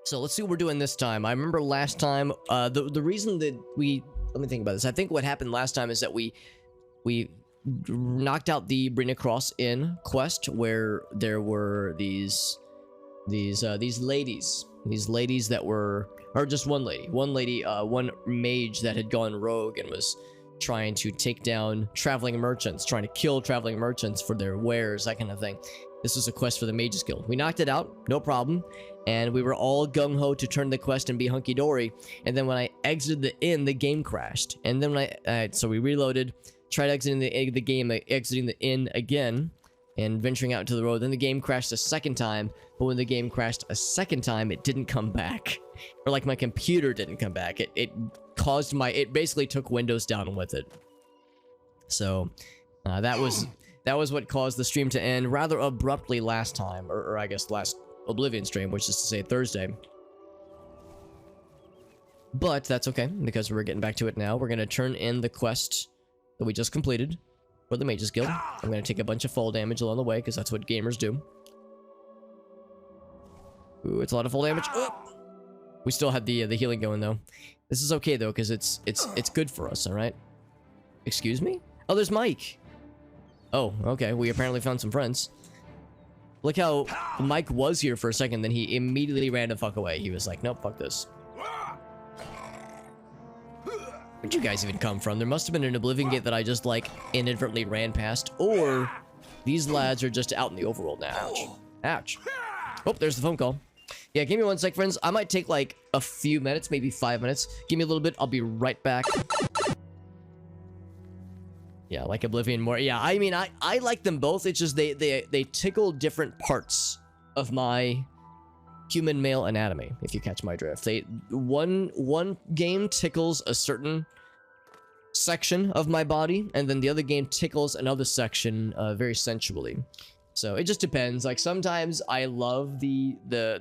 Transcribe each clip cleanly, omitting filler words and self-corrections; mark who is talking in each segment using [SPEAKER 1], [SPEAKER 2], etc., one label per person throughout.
[SPEAKER 1] So let's see what we're doing this time. I remember last time, the reason that let me think about this. I think what happened last time is that we knocked out the Bring Across Inn quest, where there were these ladies that were, or just one lady, one mage that had gone rogue and was trying to take down traveling merchants, trying to kill traveling merchants for their wares, that kind of thing. This was a quest for the Mages Guild. We knocked it out, no problem, and we were all gung-ho to turn the quest and be hunky-dory, and then when I exited the inn, the game crashed. And then when so we reloaded, tried exiting the game, exiting the inn again, and venturing out into the road. Then the game crashed a second time, but when the game crashed a second time, it didn't come back. Or like my computer didn't come back. It caused it basically took Windows down with it. So that was what caused the stream to end rather abruptly last time, or I guess last Oblivion stream, which is to say Thursday. But that's okay, because we're getting back to it now. We're gonna turn in the quest that we just completed for the Mages Guild. I'm gonna take a bunch of fall damage along the way, because that's what gamers do. Ooh, it's a lot of fall damage. Oh! We still have the healing going though. This is okay though, because it's good for us. All right. Excuse me? Oh, there's Mike. Oh, okay. We apparently found some friends. Look how Mike was here for a second, then he immediately ran the fuck away. He was like, nope, fuck this. Where'd you guys even come from? There must have been an Oblivion Gate that I just, like, inadvertently ran past. Or these lads are just out in the overworld now. Ouch. Ouch. Oh, there's the phone call. Yeah, give me one sec, friends. I might take, like, a few minutes, maybe 5 minutes. Give me a little bit. I'll be right back. Yeah, like Oblivion more. Yeah, I mean, I like them both. It's just they tickle different parts of my human male anatomy, if you catch my drift. One game tickles a certain section of my body, and then the other game tickles another section very sensually. So it just depends. Like sometimes I love the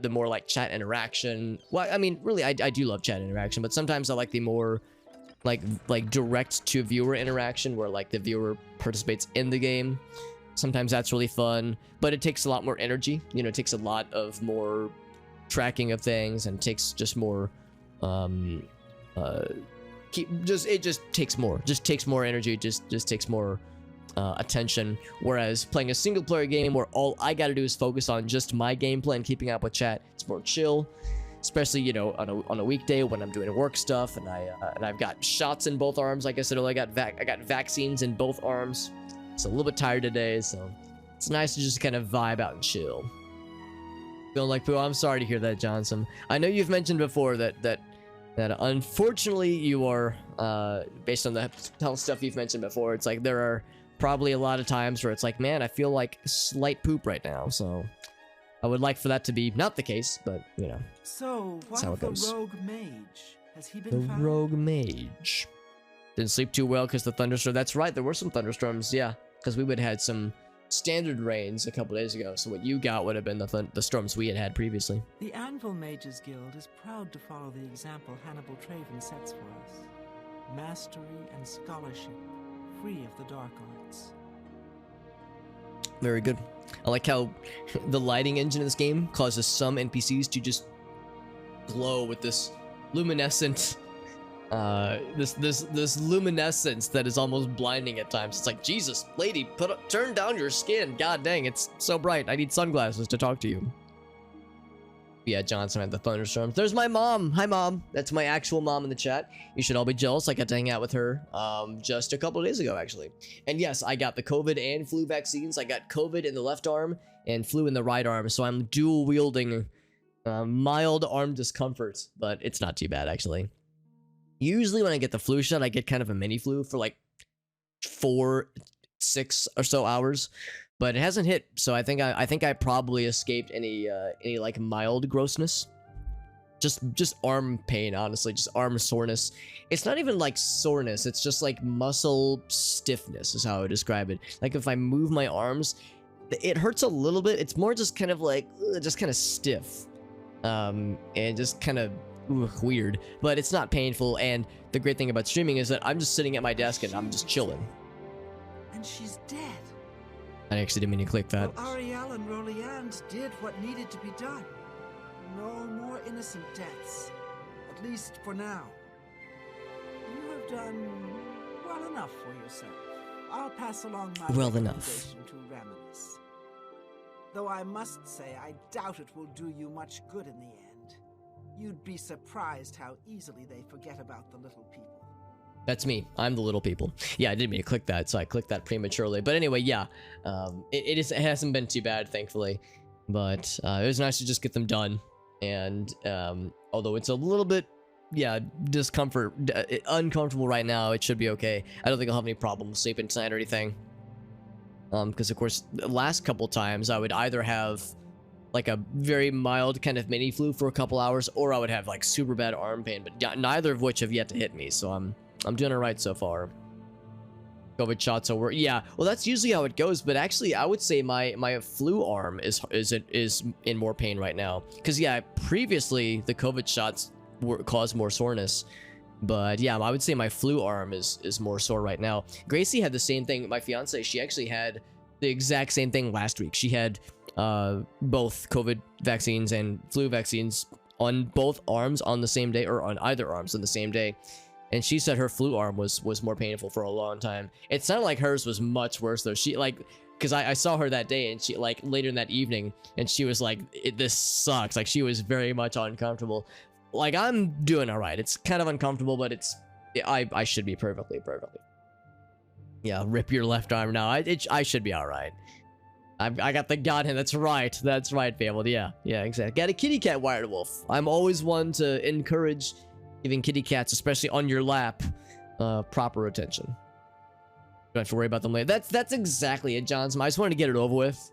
[SPEAKER 1] more like chat interaction. Well, I mean, really, I do love chat interaction, but sometimes I like the more like direct to viewer interaction, where like the viewer participates in the game. Sometimes that's really fun, but it takes a lot more energy. You know, it takes a lot of more tracking of things, and takes just more it just takes more energy. It just takes more attention. Whereas playing a single player game where all I gotta do is focus on just my gameplay and keeping up with chat, it's more chill. Especially, you know, on a weekday when I'm doing work stuff, and I've got shots in both arms. Like I said, I got vaccines in both arms. It's a little bit tired today, so it's nice to just kind of vibe out and chill. Feeling like poo. I'm sorry to hear that, Johnson. I know you've mentioned before that unfortunately you are based on the health stuff you've mentioned before. It's like there are probably a lot of times where it's like, man, I feel like slight poop right now. So I would like for that to be not the case, but you know.
[SPEAKER 2] So,
[SPEAKER 1] that's how it goes.
[SPEAKER 2] The rogue mage? Has he been found?
[SPEAKER 1] Rogue mage. Didn't sleep too well because the thunderstorm. That's right, there were some thunderstorms, yeah. Because we would have had some standard rains a couple days ago, so what you got would have been the storms we had previously.
[SPEAKER 2] The Anvil Mages Guild is proud to follow the example Hannibal Traven sets for us. Mastery and scholarship, free of the dark arts.
[SPEAKER 1] Very good. I like how the lighting engine in this game causes some NPCs to just glow with this luminescent, this luminescence that is almost blinding at times. It's like, Jesus, lady, turn down your skin. God dang, it's so bright. I need sunglasses to talk to you. Yeah, Johnson had the thunderstorms. There's my mom. Hi, mom. That's my actual mom in the chat. You should all be jealous. I got to hang out with her just a couple of days ago, actually. And yes, I got the COVID and flu vaccines. I got COVID in the left arm and flu in the right arm. So I'm dual wielding mild arm discomfort, but it's not too bad, actually. Usually when I get the flu shot, I get kind of a mini flu for like 4-6 or so hours. But it hasn't hit, so I think I probably escaped any like mild grossness. Just arm pain, honestly, just arm soreness. It's not even like soreness, it's just like muscle stiffness is how I would describe it. Like if I move my arms, it hurts a little bit. It's more just kind of like just kind of stiff, and just kind of weird. But it's not painful. And the great thing about streaming is that I'm just sitting at my desk and I'm just chilling.
[SPEAKER 2] And she's dead.
[SPEAKER 1] I actually didn't mean to click that.
[SPEAKER 2] Well, Ariel and Roliand did what needed to be done. No more innocent deaths. At least for now. You have done well enough for yourself. I'll pass along my recommendation to Reminis. Though I must say, I doubt it will do you much good in the end. You'd be surprised how easily they forget about the little people.
[SPEAKER 1] That's me. I'm the little people. Yeah, I didn't mean to click that, so I clicked that prematurely. But anyway, yeah, it hasn't been too bad, thankfully. But it was nice to just get them done. And although it's a little bit, yeah, uncomfortable right now, it should be okay. I don't think I'll have any problems sleeping tonight or anything. Because of course, the last couple times I would either have like a very mild kind of mini flu for a couple hours, or I would have like super bad arm pain. But neither of which have yet to hit me, so I'm doing alright so far. COVID shots over. Yeah, well, that's usually how it goes. But actually, I would say my flu arm is in more pain right now. Because yeah, previously the COVID shots caused more soreness. But yeah, I would say my flu arm is more sore right now. Gracie had the same thing. My fiance, she actually had the exact same thing last week. She had both COVID vaccines and flu vaccines on both arms on the same day, or on either arms on the same day. And she said her flu arm was more painful for a long time. It sounded like hers was much worse though. She like, because I saw her that day, and she like later in that evening, and she was like, this sucks. Like she was very much uncomfortable. Like, I'm doing all right. It's kind of uncomfortable, but I should be perfectly. Yeah, rip your left arm now. I should be all right. I got the god hand. That's right, family. Yeah, exactly. Got a kitty cat wired wolf. I'm always one to encourage giving kitty cats, especially on your lap, proper attention. Don't have to worry about them later. That's exactly it, Johnson. I just wanted to get it over with.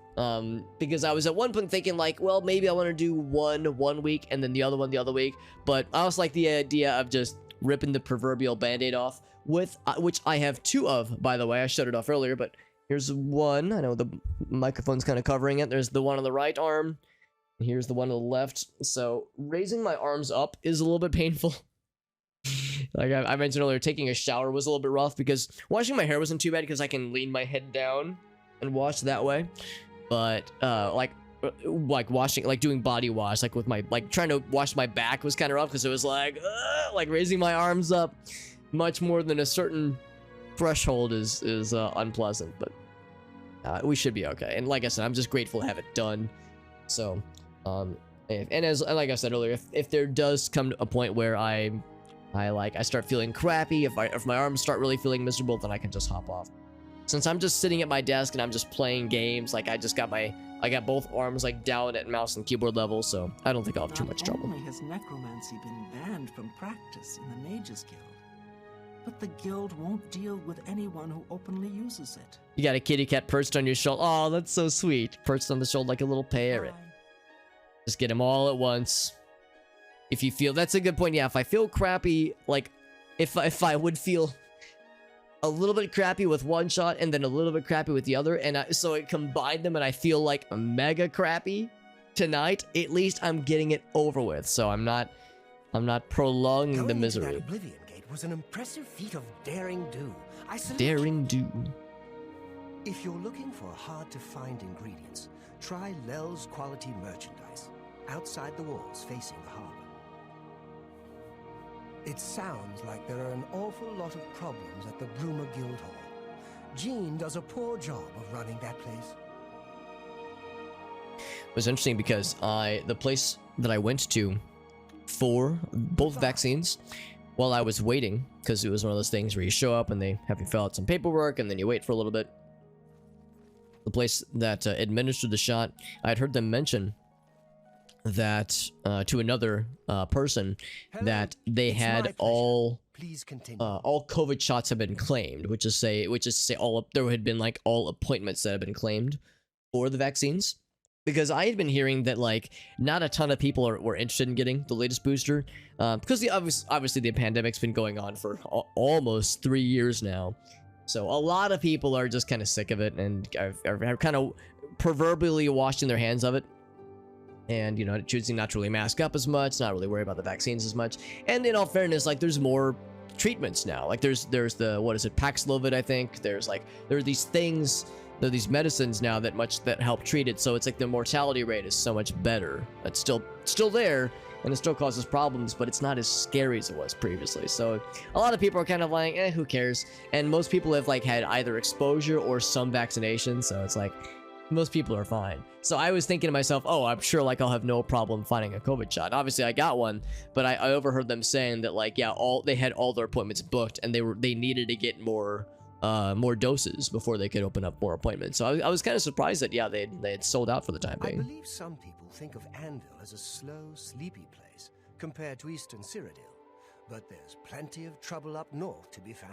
[SPEAKER 1] Because I was at one point thinking like, well, maybe I want to do one week and then the other one the other week, but I also like the idea of just ripping the proverbial band-aid off, with which I have two of, by the way. I shut it off earlier, but here's one. I know the microphone's kind of covering it. There's the one on the right arm, and here's the one on the left. So raising my arms up is a little bit painful. Like I mentioned earlier, taking a shower was a little bit rough, because washing my hair wasn't too bad because I can lean my head down and wash that way. But like washing, like doing body wash, like with my, like trying to wash my back was kind of rough, because it was like raising my arms up much more than a certain threshold is unpleasant. But we should be okay. And like I said, I'm just grateful to have it done. So and like I said earlier, if there does come to a point where I start feeling crappy, if my arms start really feeling miserable, then I can just hop off. Since I'm just sitting at my desk and I'm just playing games, like I got both arms like down at mouse and keyboard level, so I don't think I'll have too much trouble.
[SPEAKER 2] Not only has necromancy been banned from practice in the Mages Guild, but the guild won't deal with anyone who openly uses it.
[SPEAKER 1] You got a kitty cat perched on your shoulder. Oh, that's so sweet. Perched on the shoulder like a little parrot. Just get them all at once. If you feel, that's a good point. Yeah, if I feel crappy, like if I would feel a little bit crappy with one shot and then a little bit crappy with the other, and so it combined them, and I feel like mega crappy tonight, at least I'm getting it over with, so I'm not prolonging the misery.
[SPEAKER 3] Going into that Oblivion Gate was an impressive feat of daring do.
[SPEAKER 1] Daring do.
[SPEAKER 3] If you're looking for hard to find ingredients, try Lel's quality merchandise outside the walls facing the harbor. It sounds like there are an awful lot of problems at the Bruma Guild Hall. Jean does a poor job of running that place.
[SPEAKER 1] It was interesting because the place that I went to for both vaccines, while I was waiting, because it was one of those things where you show up and they have you fill out some paperwork and then you wait for a little bit. The place that administered the shot, I'd heard them mention that to another person, that they had all COVID shots have been claimed, which is to say there had been like all appointments that have been claimed for the vaccines. Because I had been hearing that like not a ton of people were interested in getting the latest booster, because obviously the pandemic's been going on for almost 3 years now. So a lot of people are just kind of sick of it and are kind of proverbially washing their hands of it. And, you know, choosing not to really mask up as much, not really worry about the vaccines as much. And in all fairness, like, there's more treatments now. Like, there's the, what is it, Paxlovid, I think. There are these things there are these medicines now that help treat it, so it's like the mortality rate is so much better. It's still there, and it still causes problems, but it's not as scary as it was previously. So a lot of people are kind of like, who cares? And most people have like had either exposure or some vaccination, so it's like most people are fine. So I was thinking to myself, oh, I'm sure like I'll have no problem finding a COVID shot. Obviously I got one, but I overheard them saying that like, yeah, they had all their appointments booked, and they needed to get more doses before they could open up more appointments. So I was kind of surprised that, yeah, they had sold out for the time being.
[SPEAKER 3] I believe some people think of Anvil as a slow, sleepy place compared to Eastern Cyrodiil, but there's plenty of trouble up north to be found.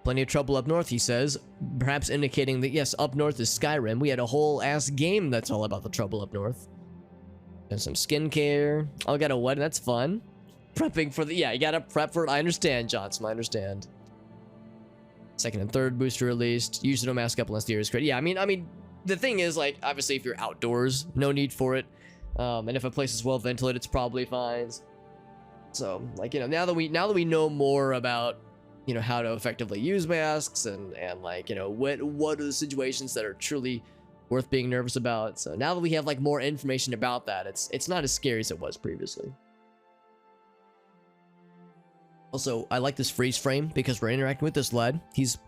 [SPEAKER 1] Plenty of trouble up north, he says, perhaps indicating that, yes, up north is Skyrim. We had a whole ass game that's all about the trouble up north. And some skincare. Oh, got a wedding, that's fun. Prepping for the, yeah, you gotta prep for it. I understand, Johnson, I understand. Second and third booster released. Usually don't mask up unless the air is crazy. Yeah, I mean, the thing is, like, obviously if you're outdoors, no need for it. And if a place is well ventilated, it's probably fine. So, like, you know, now that we know more about, you know, how to effectively use masks and like, you know, what are the situations that are truly worth being nervous about. So now that we have like more information about that, it's not as scary as it was previously. Also, I like this freeze frame because we're interacting with this lad. He's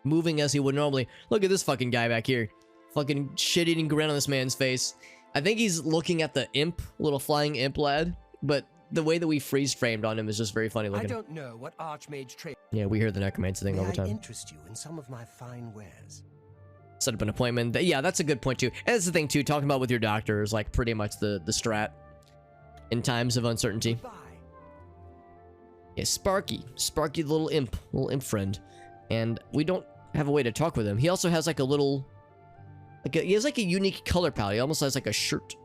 [SPEAKER 1] moving as he would normally. Look at this fucking guy back here. Fucking shit-eating grin on this man's face. I think he's looking at the imp, little flying imp lad, but the way that we freeze framed on him is just very funny looking.
[SPEAKER 3] I don't know what Archmage trade.
[SPEAKER 1] Yeah, we hear the necromancer thing all the time.
[SPEAKER 3] May I interest you in some of my fine wares?
[SPEAKER 1] Set up an appointment. Yeah, that's a good point too. And that's the thing too, talking about with your doctor is like pretty much the strat in times of uncertainty.
[SPEAKER 3] Goodbye.
[SPEAKER 1] Yeah, Sparky, the little imp friend, and we don't have a way to talk with him. He also has like a little, he has like a unique color palette. He almost has like a shirt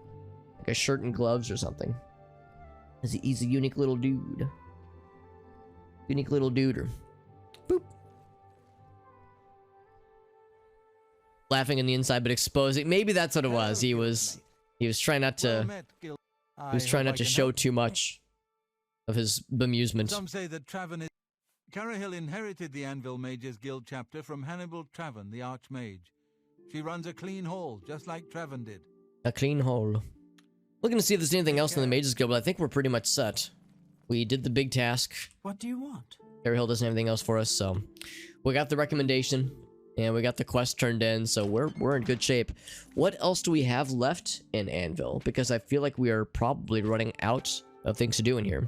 [SPEAKER 1] and gloves or something. He's a unique little dude. Unique little duder. Boop. Laughing on the inside, but exposing. Maybe that's what it was. He was trying not to. He was trying not to show too much of his bemusement.
[SPEAKER 4] Some say that Carahill inherited the Anvil Mages Guild chapter from Hannibal Traven, the Archmage. She runs a clean hall, just like Traven did.
[SPEAKER 1] A clean hall. Looking to see if there's anything else in the Mages Guild, but I think we're pretty much set. We did the big task.
[SPEAKER 2] What do you want?
[SPEAKER 1] Carahill doesn't have anything else for us, so we got the recommendation and we got the quest turned in, so we're in good shape. What else do we have left in Anvil? Because I feel like we are probably running out of things to do in here.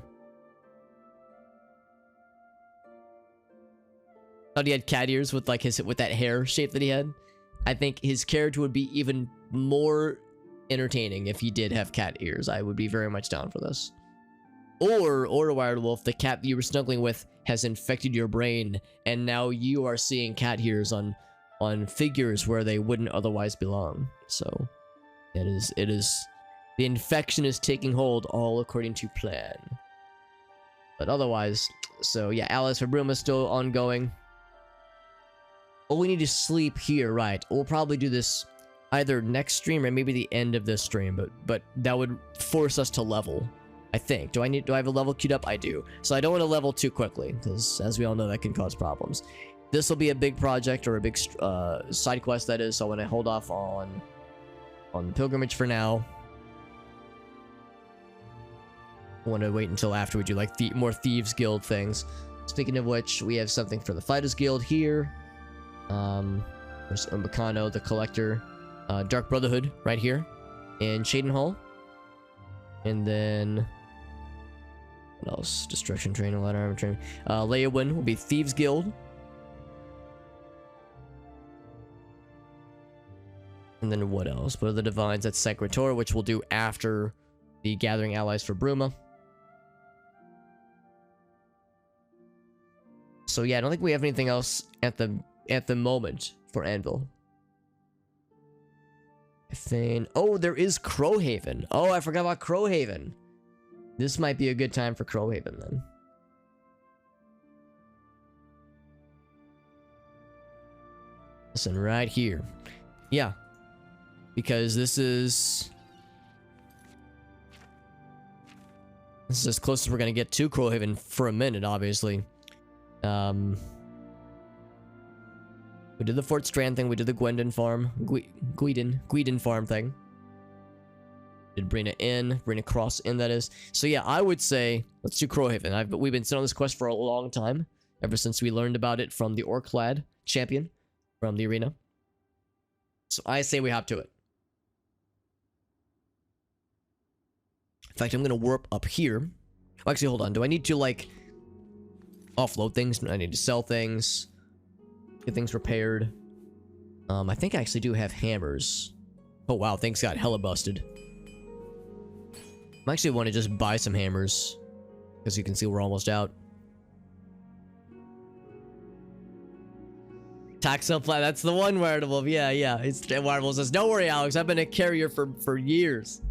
[SPEAKER 1] Thought he had cat ears with like with that hair shape that he had. I think his character would be even more entertaining if he did have cat ears. I would be very much down for this. Or a wired wolf, the cat that you were snuggling with has infected your brain, and now you are seeing cat ears on figures where they wouldn't otherwise belong. So it is the infection is taking hold, all according to plan. But otherwise, so yeah, Allies for Bruma is still ongoing. Oh, we need to sleep here, right? We'll probably do this either next stream or maybe the end of this stream, but that would force us to level, I think. Do I have a level queued up? I do. So I don't want to level too quickly, because as we all know, that can cause problems. This will be a big project, or a big side quest, that is, so I want to hold off on the pilgrimage for now. I want to wait until after we do like more Thieves Guild things. Speaking of which, we have something for the Fighters Guild here. There's Umbacano, the Collector, Dark Brotherhood right here in Shaden Hall. And then what else? Destruction Training, Light Armor Training. Leowin will be Thieves Guild. And then what else? What are the Divines? That's Secretor, which we'll do after the Gathering Allies for Bruma. So yeah, I don't think we have anything else at the moment for Anvil. I think... Oh, there is Crowhaven. Oh, I forgot about Crowhaven. This might be a good time for Crowhaven then. Listen, right here. Yeah. Because this is as close as we're gonna get to Crowhaven for a minute, obviously. We did the Fort Strand thing. We did the Gwendon farm. Guidon farm thing. Did Brina Inn. Brina Cross Inn, that is. So yeah, I would say, let's do Crowhaven. We've been sitting on this quest for a long time. Ever since we learned about it from the Orc-clad champion from the arena. So I say we hop to it. In fact, I'm going to warp up here. Oh, actually, hold on. Do I need to, like, offload things? I need to sell things. Get things repaired. I think I actually do have hammers. Oh, wow. Things got hella busted. I actually want to just buy some hammers. Because you can see we're almost out. Taxel Flat, that's the one wearable. Yeah. It's wearable says, don't worry, Alex. I've been a carrier for years.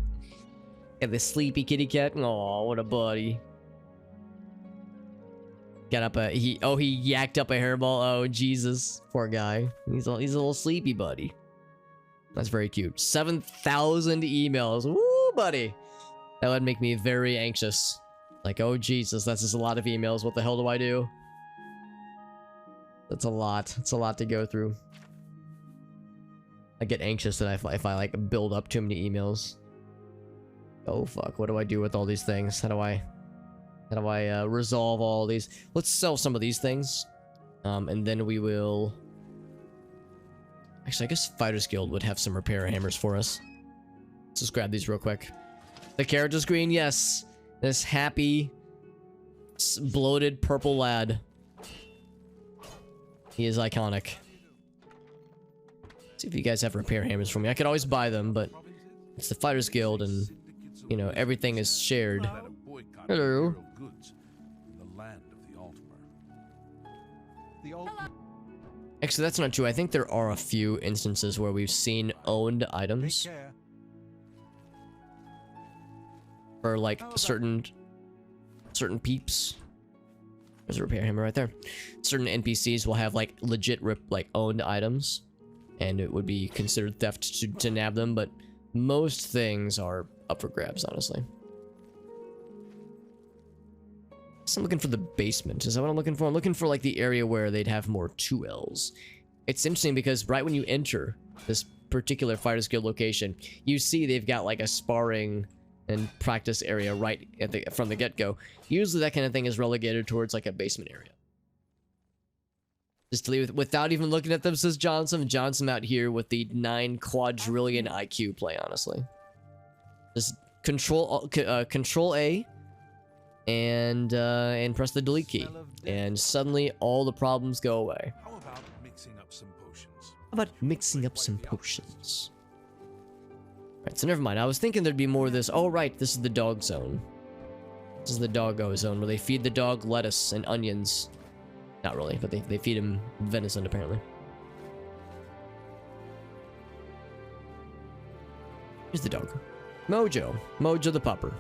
[SPEAKER 1] And the sleepy kitty cat. Oh, what a buddy. Got up a he yacked up a hairball. Oh, Jesus. Poor guy. He's a little sleepy buddy. That's very cute. 7,000 emails. Woo, buddy. That would make me very anxious. Like, oh Jesus, that's just a lot of emails. What the hell do I do? That's a lot. It's a lot to go through. I get anxious that if I like build up too many emails. Oh fuck, what do I do with all these things? How do I resolve all these? Let's sell some of these things. And then we will... Actually, I guess Fighters Guild would have some repair hammers for us. Let's just grab these real quick. The character screen, yes. This happy, bloated purple lad. He is iconic. See if you guys have repair hammers for me. I could always buy them, but it's the Fighters Guild and, you know, everything is shared. Hello. Actually, that's not true. I think there are a few instances where we've seen owned items. For like certain peeps. There's a repair hammer right there. Certain NPCs will have like legit owned items, and it would be considered theft to nab them, but most things are up for grabs, honestly. So I'm looking for the basement. Is that what I'm looking for? I'm looking for like the area where they'd have more 2Ls. It's interesting because right when you enter this particular Fighters Guild location, you see they've got like a sparring and practice area right at from the get-go. Usually that kind of thing is relegated towards like a basement area. Just to leave without even looking at them, says Johnson. Johnson out here with the 9 quadrillion IQ play, honestly. Just control A and press the delete key, and suddenly all the problems go away.
[SPEAKER 5] How about mixing up some potions?
[SPEAKER 1] How about mixing up some potions? Right, so never mind. I was thinking there'd be more of this. Oh, right, this is the dog zone. This is the doggo zone where they feed the dog lettuce and onions. Not really, but they feed him venison, apparently. Here's the dog. Mojo. Mojo the pupper.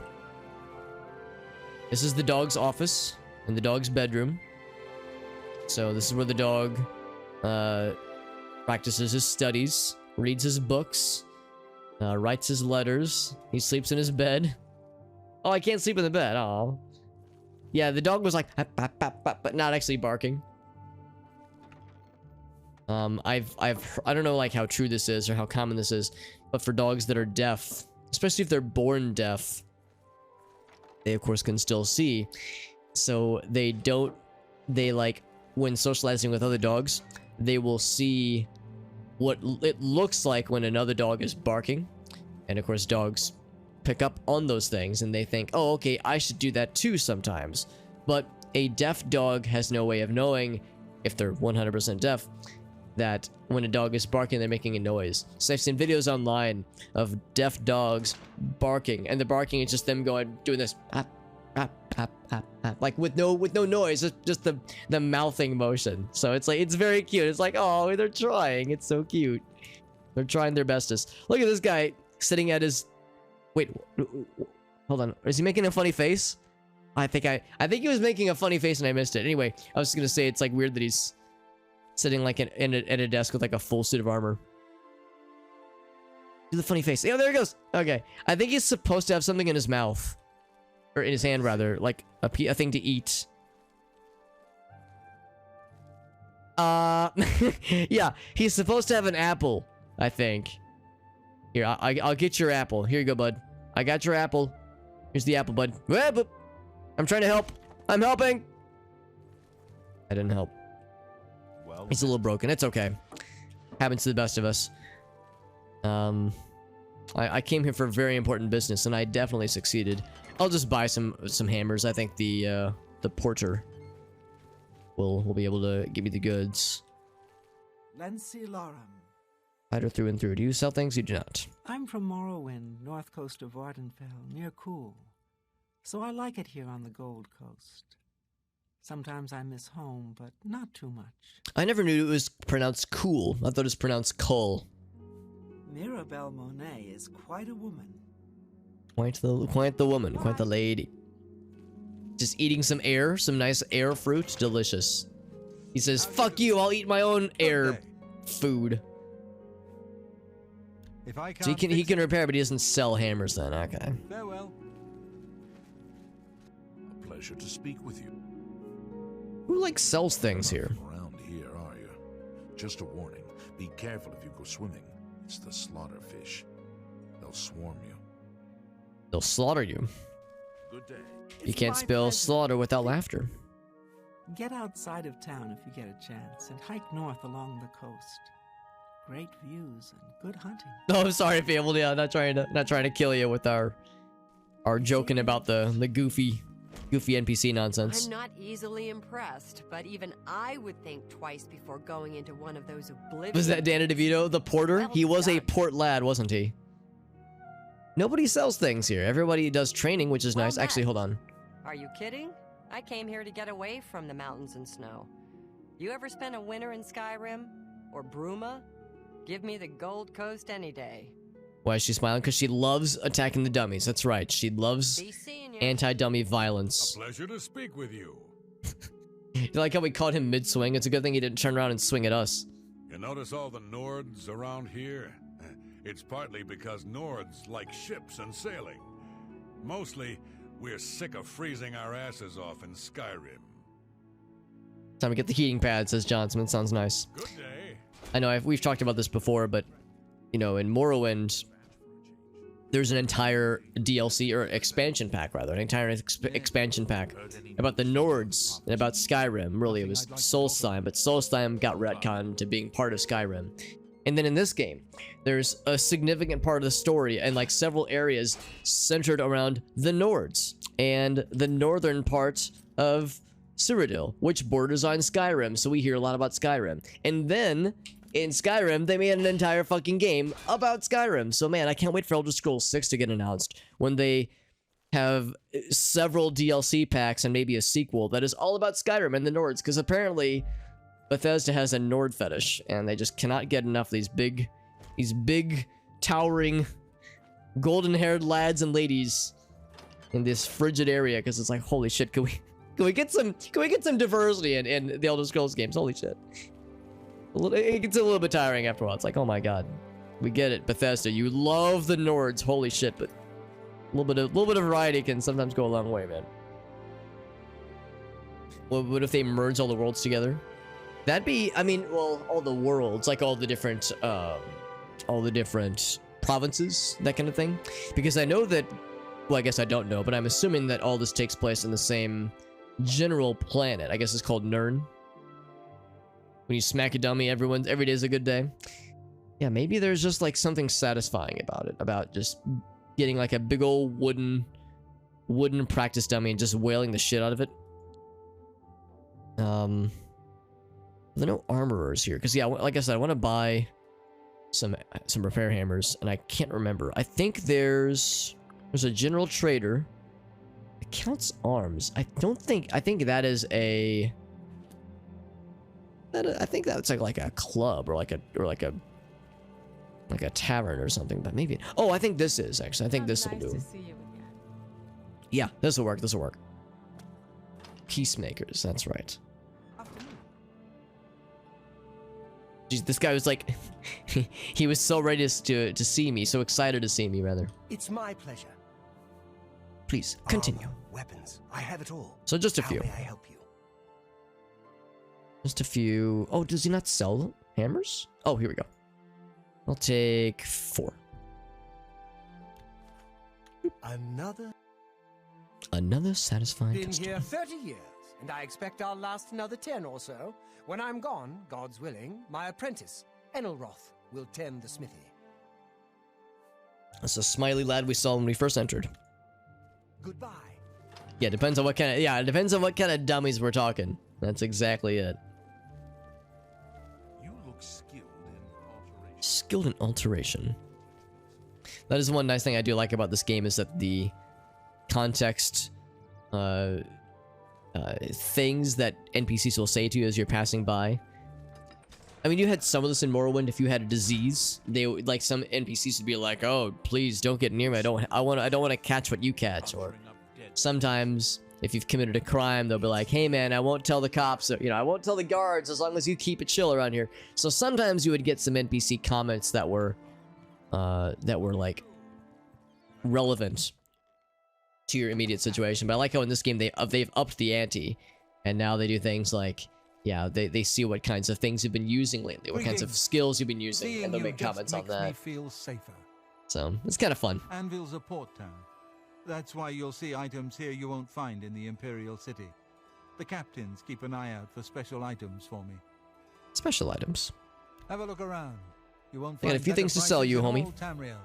[SPEAKER 1] This is the dog's office and the dog's bedroom. So this is where the dog practices his studies, reads his books, writes his letters. He sleeps in his bed. Oh, I can't sleep in the bed. Oh. Yeah, the dog was like, but not actually barking. I don't know like how true this is or how common this is, but for dogs that are deaf, especially if they're born deaf, they of course can still see. So they like, when socializing with other dogs, they will see what it looks like when another dog is barking. And of course dogs pick up on those things and they think, oh, okay, I should do that too sometimes. But a deaf dog has no way of knowing, if they're 100% deaf, that when a dog is barking, they're making a noise. So I've seen videos online of deaf dogs barking, and the barking is just them doing this, like with no noise, just the mouthing motion. So it's like, it's very cute. It's like, oh, they're trying. It's so cute. They're trying their bestest. Look at this guy sitting at his. Wait, hold on. Is he making a funny face? I think he was making a funny face and I missed it. Anyway, I was just gonna say it's like weird that he's sitting like at a desk with like a full suit of armor. Do the funny face. Oh, there he goes. Okay, I think he's supposed to have something in his mouth, or in his hand rather, like a thing to eat. Yeah, he's supposed to have an apple, I think. Here, I'll get your apple. Here you go, bud. I got your apple. Here's the apple, bud. I'm trying to help. I'm helping. I didn't help.
[SPEAKER 5] Well,
[SPEAKER 1] He's a little broken. It's okay. Happens to the best of us. I came here for very important business, and I definitely succeeded. I'll just buy some hammers. I think the porter will be able to give me the goods.
[SPEAKER 2] Lency Lorum.
[SPEAKER 1] Fighter through and through. Do you sell things? You do not.
[SPEAKER 2] I'm from Morrowind, north coast of Vardenfell, near Cool. So I like it here on the Gold Coast. Sometimes I miss home, but not too much.
[SPEAKER 1] I never knew it was pronounced cool. I thought it was pronounced cull.
[SPEAKER 2] Mirabelle Monet is quite a woman.
[SPEAKER 1] Quite the woman, quite the lady. Just eating some air, some nice air fruit, delicious. He says, "Fuck you! I'll eat my own air food."
[SPEAKER 4] If I
[SPEAKER 1] So he
[SPEAKER 4] can't
[SPEAKER 1] can repair, but he doesn't sell hammers. Then okay.
[SPEAKER 4] Farewell.
[SPEAKER 5] a pleasure to speak with you.
[SPEAKER 1] Who like sells things
[SPEAKER 5] Not
[SPEAKER 1] here?
[SPEAKER 5] from around here, are you? Just a warning. Be careful if you go swimming. It's the slaughter fish. They'll swarm you.
[SPEAKER 1] They'll slaughter you.
[SPEAKER 5] Good day.
[SPEAKER 1] You
[SPEAKER 2] It's
[SPEAKER 1] can't
[SPEAKER 2] my
[SPEAKER 1] spell
[SPEAKER 2] pleasure.
[SPEAKER 1] slaughter without laughter.
[SPEAKER 2] Get outside of town if you get a chance and hike north along the coast. Great views and good hunting.
[SPEAKER 1] No, I'm sorry, family. I'm not trying to kill you with our joking about the goofy NPC nonsense.
[SPEAKER 6] I'm not easily impressed, but even I would think twice before going into one of those Oblivion.
[SPEAKER 1] Was that Danny DeVito, the porter?
[SPEAKER 6] Well
[SPEAKER 1] He was a
[SPEAKER 6] done.
[SPEAKER 1] port lad, wasn't he? Nobody sells things here. Everybody does training, which is
[SPEAKER 6] Well
[SPEAKER 1] nice. Actually,
[SPEAKER 6] met.
[SPEAKER 1] hold on.
[SPEAKER 6] Are you kidding? I came here to get away from the mountains and snow. You ever spent a winter in Skyrim? Or Bruma? Give me the Gold Coast any day.
[SPEAKER 1] Why is she smiling? Because she loves attacking the dummies. That's right. She loves
[SPEAKER 6] Be seeing you.
[SPEAKER 1] anti-dummy
[SPEAKER 5] A
[SPEAKER 1] violence.
[SPEAKER 5] pleasure to speak with you.
[SPEAKER 1] You like how we caught him mid-swing? It's a good thing he didn't turn around and swing at us.
[SPEAKER 5] You notice all the Nords around here? It's partly because Nords like ships and sailing. Mostly, we're sick of freezing our asses off in Skyrim.
[SPEAKER 1] Time to get the heating pad, says Johnson. Sounds nice.
[SPEAKER 5] Good day.
[SPEAKER 1] I know we've talked about this before, but, you know, in Morrowind, there's an entire DLC, or expansion pack, rather. An entire expansion pack about the Nords and about Skyrim. Really, it was Solstheim, but Solstheim got retconned to being part of Skyrim. And then in this game, there's a significant part of the story and like several areas centered around the Nords and the northern part of Cyrodiil, which borders on Skyrim. So we hear a lot about Skyrim. And then in Skyrim, they made an entire fucking game about Skyrim. So man, I can't wait for Elder Scrolls 6 to get announced when they have several DLC packs and maybe a sequel that is all about Skyrim and the Nords, because apparently Bethesda has a Nord fetish, and they just cannot get enough of these big, towering, golden-haired lads and ladies in this frigid area. Because it's like, holy shit, can we get some diversity in the Elder Scrolls games? Holy shit, it gets a little bit tiring after a while. It's like, oh my god, we get it, Bethesda, you love the Nords, holy shit, but a little bit of variety can sometimes go a long way, man. What if they merge all the worlds together? That'd be, I mean, well, all the worlds, like all the different provinces, that kind of thing. Because I know that, well, I guess I don't know, but I'm assuming that all this takes place in the same general planet. I guess it's called Nirn. When you smack a dummy, every day's a good day. Yeah, maybe there's just like something satisfying about it, about just getting like a big old wooden practice dummy and just wailing the shit out of it. There are no armorers here, because yeah, like I said, I want to buy some repair hammers, and I can't remember. I think there's a general trader. It counts arms. I think that is a. I think that's like a club or like a tavern or something, but maybe. Oh, I think this is actually. I think this will do. Yeah, this will work. This will work. Peacemakers. That's right. Jeez, this guy was like, he was so ready to see me, so excited to see me, rather.
[SPEAKER 3] It's my pleasure.
[SPEAKER 1] Please, continue.
[SPEAKER 3] Armor, weapons, I have it all.
[SPEAKER 1] So just a
[SPEAKER 3] How
[SPEAKER 1] few.
[SPEAKER 3] may I help you?
[SPEAKER 1] Just a few. Oh, does he not sell hammers? Oh, here we go. I'll take 4. Another satisfying
[SPEAKER 3] Been
[SPEAKER 1] customer.
[SPEAKER 3] here 30 years, and I expect I'll last another 10 or so. When I'm gone, God's willing, my apprentice, Enelroth, will tend the smithy.
[SPEAKER 1] That's a smiley lad we saw when we first entered.
[SPEAKER 3] Goodbye.
[SPEAKER 1] Yeah, depends on what kind of it depends on what kind of dummies we're talking. That's exactly it.
[SPEAKER 5] You look skilled in alteration.
[SPEAKER 1] Skilled in alteration. That is one nice thing I do like about this game, is that the context things that NPCs will say to you as you're passing by. I mean, you had some of this in Morrowind. If you had a disease, they would, like, some NPCs would be like, "Oh, please don't get near me. I don't want to catch what you catch." Or sometimes, if you've committed a crime, they'll be like, "Hey, man, I won't tell the cops. You know, I won't tell the guards as long as you keep it chill around here." So sometimes you would get some NPC comments that were like relevant to your immediate situation. But I like how in this game they've upped the ante, and now they do things like, yeah, they see what kinds of things you've been using lately, what kinds of skills you've been using, and they'll make comments on that.
[SPEAKER 4] Me feel safer.
[SPEAKER 1] So it's kind of fun.
[SPEAKER 4] Anvil's a port town. That's why you'll see items here you won't find in the Imperial City. The captains keep an eye out for special items for me.
[SPEAKER 1] Special items.
[SPEAKER 4] Have a look around. You won't
[SPEAKER 1] I got
[SPEAKER 4] find
[SPEAKER 1] a few
[SPEAKER 4] better
[SPEAKER 1] things to sell you,
[SPEAKER 4] prices in
[SPEAKER 1] homie.
[SPEAKER 4] all Tamriel.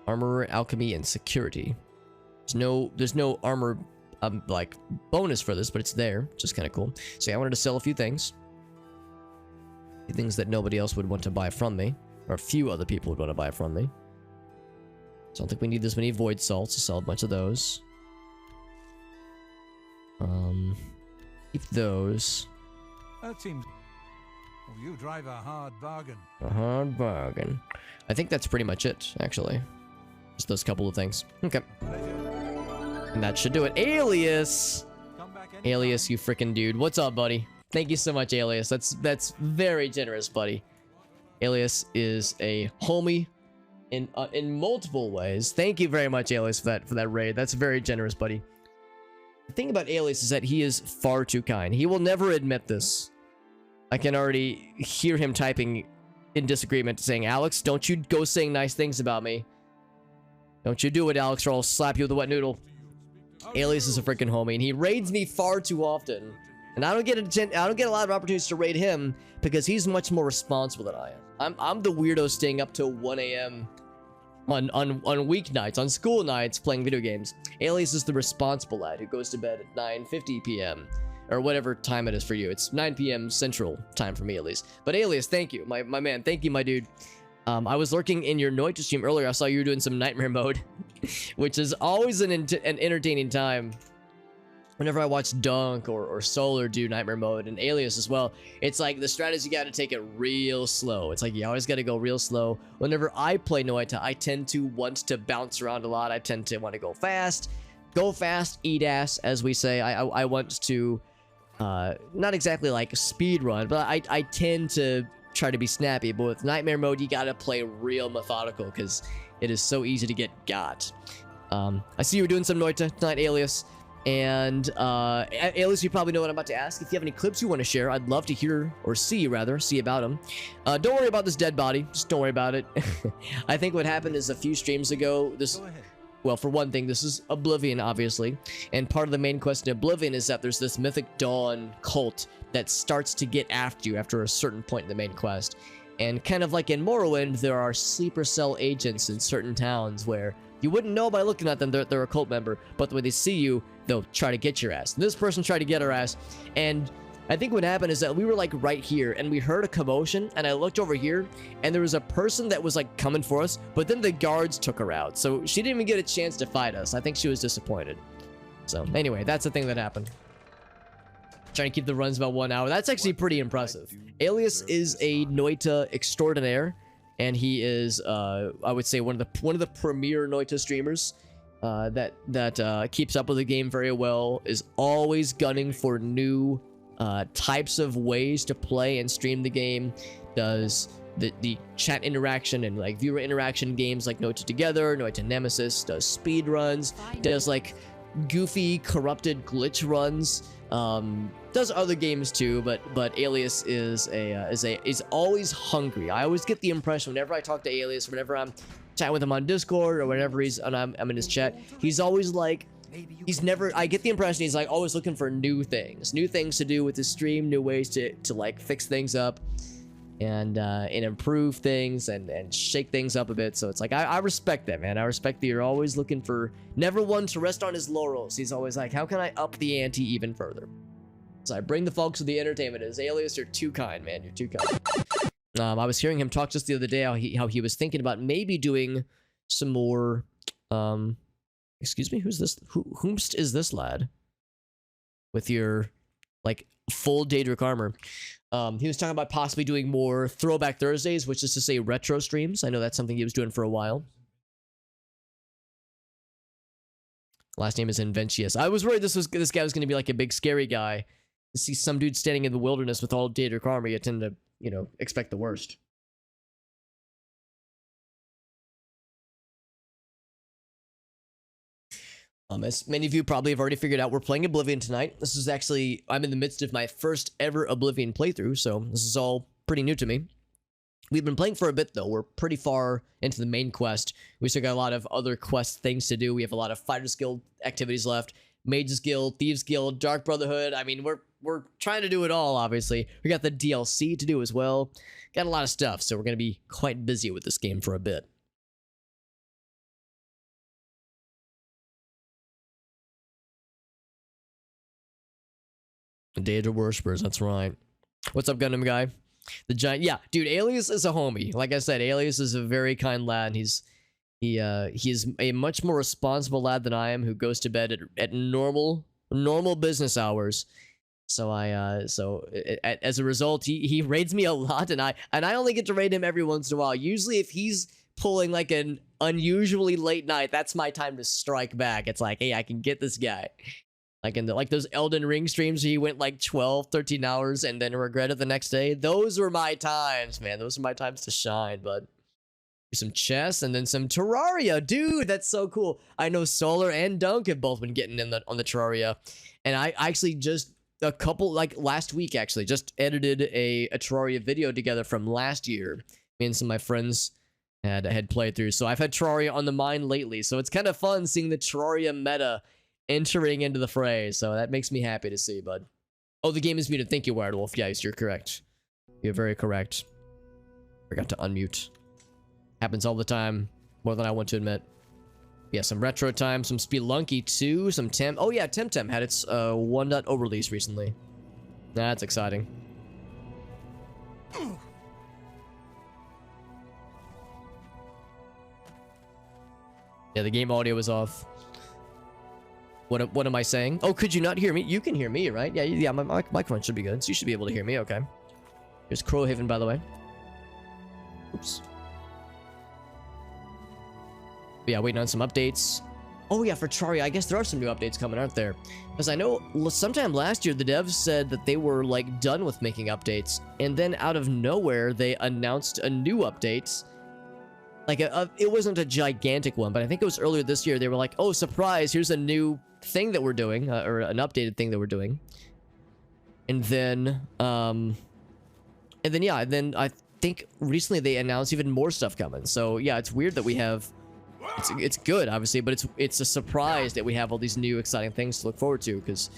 [SPEAKER 1] Armor, alchemy, and security. There's no armor like bonus for this, but it's there, which is kind of cool. So yeah, I wanted to sell a few things. Things that nobody else would want to buy from me, or a few other people would want to buy from me. So I don't think we need this many void salts to sell a bunch of those. Keep those.
[SPEAKER 4] That seems... Well, you drive a hard bargain.
[SPEAKER 1] A hard bargain. I think that's pretty much it, actually. Just those couple of things. Okay. And that should do it. Alias!
[SPEAKER 4] Come back anytime.
[SPEAKER 1] Alias, you frickin' dude. What's up, buddy? Thank you so much, Alias. That's very generous, buddy. Alias is a homie in multiple ways. Thank you very much, Alias, for that raid. That's very generous, buddy. The thing about Alias is that he is far too kind. He will never admit this. I can already hear him typing in disagreement, saying, "Alex, don't you go saying nice things about me. Don't you do it, Alex, or I'll slap you with a wet noodle." Alias is a freaking homie, and he raids me far too often. And I don't get a lot of opportunities to raid him because he's much more responsible than I am. I'm the weirdo staying up till 1 a.m. on weeknights, on school nights, playing video games. Alias is the responsible lad who goes to bed at 9:50 p.m. or whatever time it is for you. It's 9 p.m. Central time for me, at least. But Alias, thank you, my man. Thank you, my dude. I was lurking in your Noita stream earlier. I saw you were doing some nightmare mode, which is always an entertaining time. Whenever I watch Dunk or Solar do nightmare mode, and Alias as well, it's like the strategy, you got to take it real slow. It's like you always got to go real slow. Whenever I play Noita, I tend to want to bounce around a lot. I tend to want to go fast, eat ass, as we say. I want to, not exactly like speed run, but I tend to try to be snappy. But with nightmare mode, you got to play real methodical because it is so easy to get got. I see you were doing some Noita tonight, Alias. And Alias, you probably know what I'm about to ask. If you have any clips you want to share, I'd love to hear, or see about them. Don't worry about this dead body. Just don't worry about it. I think what happened is a few streams ago, well, for one thing, this is Oblivion, obviously. And part of the main quest in Oblivion is that there's this Mythic Dawn cult that starts to get after you after a certain point in the main quest. And kind of like in Morrowind, there are sleeper cell agents in certain towns where you wouldn't know by looking at them they're a cult member, but when they see you, they'll try to get your ass. And this person tried to get our ass, and I think what happened is that we were like right here, and we heard a commotion, and I looked over here, and there was a person that was like coming for us, but then the guards took her out, so she didn't even get a chance to fight us. I think she was disappointed. So anyway, that's the thing that happened. Trying to keep the runs about 1 hour. That's actually pretty impressive. Alias is a Noita extraordinaire, and he is, I would say, one of the premier Noita streamers that keeps up with the game very well. Is always gunning for new types of ways to play and stream the game. Does the chat interaction and like viewer interaction games like Noita Together, Noita Nemesis. Does speed runs. Does like goofy, corrupted glitch runs. Does other games too, but Alias is always hungry. I always get the impression whenever I talk to Alias, whenever I'm chatting with him on Discord or whenever I'm in his chat, he's always like, I get the impression he's like always looking for new things to do with his stream, new ways to like fix things up and improve things and shake things up a bit. So it's like, I respect that, man. I respect that you're always looking for, never one to rest on his laurels. He's always like, how can I up the ante even further? So I bring the folks with the entertainment. As Alias, you're too kind, man. You're too kind. I was hearing him talk just the other day how he was thinking about maybe doing some more, excuse me, who's this? Whomst is this lad? With your, like, full Daedric armor. He was talking about possibly doing more Throwback Thursdays, which is to say retro streams. I know that's something he was doing for a while. Last name is Inventius. I was worried this guy was going to be like a big scary guy. To see some dude standing in the wilderness with all Daedric armor, you tend to, you know, expect the worst. As many of you probably have already figured out, we're playing Oblivion tonight. This is actually, I'm in the midst of my first ever Oblivion playthrough, so this is all pretty new to me. We've been playing for a bit, though. We're pretty far into the main quest. We still got a lot of other quest things to do. We have a lot of Fighters Guild activities left. Mages Guild, Thieves Guild, Dark Brotherhood. I mean, we're trying to do it all, obviously. We got the DLC to do as well. Got a lot of stuff, so we're going to be quite busy with this game for a bit. Daedra Worshippers, that's right. What's up, Gundam guy? The giant, yeah, dude. Alias is a homie. Like I said, Alias is a very kind lad. He's a much more responsible lad than I am, who goes to bed at normal business hours. So as a result, he raids me a lot, and I only get to raid him every once in a while. Usually, if he's pulling like an unusually late night, that's my time to strike back. It's like, hey, I can get this guy. Like in those Elden Ring streams, he went like 12, 13 hours and then regretted the next day. Those were my times, man. Those are my times to shine, bud. Some chess and then some Terraria. Dude, that's so cool. I know Solar and Dunk have both been getting in on the Terraria. And I actually just, last week actually, just edited a Terraria video together from last year. Me and some of my friends had played through. So I've had Terraria on the mind lately. So it's kind of fun seeing the Terraria meta entering into the fray, so that makes me happy to see, bud. Oh, the game is muted. Thank you, Wired Wolf. Yes, you're correct. You're very correct. Forgot to unmute. Happens all the time, more than I want to admit. Yeah, some retro time, some Spelunky too, some Temp. Oh yeah, Temtem had its 1.0 release recently. That's exciting. Yeah, the game audio was off. What am I saying? Oh, could you not hear me? You can hear me, right? Yeah, my microphone should be good, so you should be able to hear me, okay. Here's Crowhaven, by the way. Oops. But yeah, waiting on some updates. Oh yeah, for Terraria, I guess there are some new updates coming, aren't there? Because I know sometime last year, the devs said that they were, like, done with making updates. And then out of nowhere, they announced a new update. Like, it wasn't a gigantic one, but I think it was earlier this year. They were like, oh, surprise, here's a new thing that we're doing, or an updated thing that we're doing. And then yeah, I think recently they announced even more stuff coming. So yeah, it's weird that we have, it's good, obviously, but it's a surprise that we have all these new exciting things to look forward to, because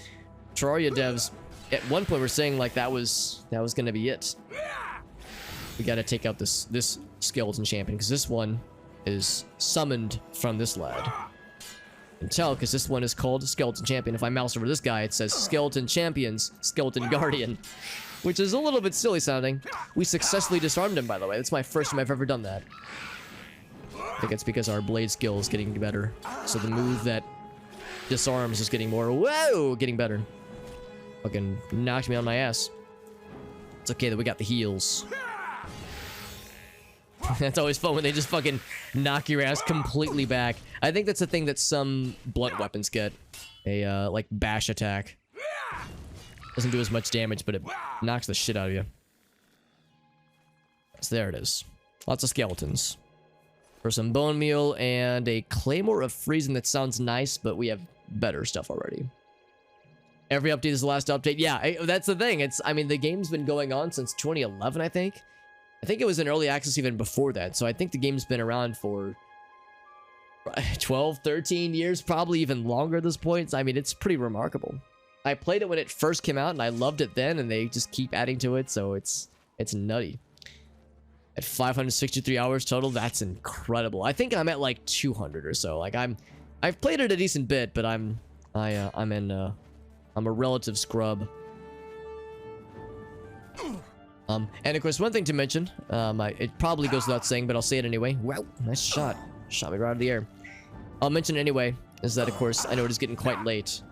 [SPEAKER 1] Terraria devs, at one point were saying, like, that was gonna be it. We gotta take out this skeleton champion, because this one is summoned from this lad. You can tell, because this one is called Skeleton Champion. If I mouse over this guy, it says Skeleton Champions, Skeleton Guardian, which is a little bit silly sounding. We successfully disarmed him, by the way. That's my first time I've ever done that. I think it's because our blade skill is getting better. So the move that disarms is getting more, whoa, getting better. Fucking knocked me on my ass. It's okay that we got the heals. That's always fun when they just fucking knock your ass completely back. I think that's the thing that some blunt weapons get. A, like, bash attack. Doesn't do as much damage, but it knocks the shit out of you. So there it is. Lots of skeletons. For some bone meal and a claymore of freezing that sounds nice, but we have better stuff already. Every update is the last update. Yeah, that's the thing. I mean, the game's been going on since 2011, I think. I think it was in early access even before that. So I think the game's been around for 12, 13 years, probably even longer at this point. I mean, it's pretty remarkable. I played it when it first came out and I loved it then, and they just keep adding to it, so it's nutty. At 563 hours total, that's incredible. I think I'm at like 200 or so. Like I've played it a decent bit, but I'm a relative scrub. And of course, one thing to mention, it probably goes without saying, but I'll say it anyway. Wow, nice shot. Shot me right out of the air. I'll mention it anyway, is that of course, I know it is getting quite late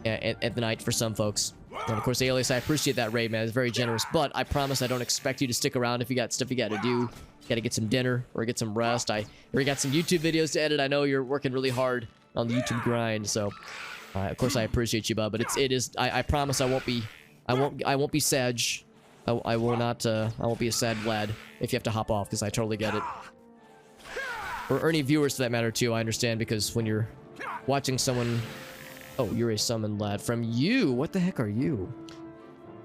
[SPEAKER 1] at the night for some folks. And of course, Alias, I appreciate that raid, man. It's very generous, but I promise I don't expect you to stick around if you got stuff you got to do. You got to get some dinner or get some rest. Or you got some YouTube videos to edit. I know you're working really hard on the YouTube grind, so of course I appreciate you, bud. But I promise I won't be Sadge. I won't be a sad lad if you have to hop off, because I totally get it. Or any viewers for that matter too, I understand, because when you're watching someone... Oh, you're a summoned lad. From you? What the heck are you?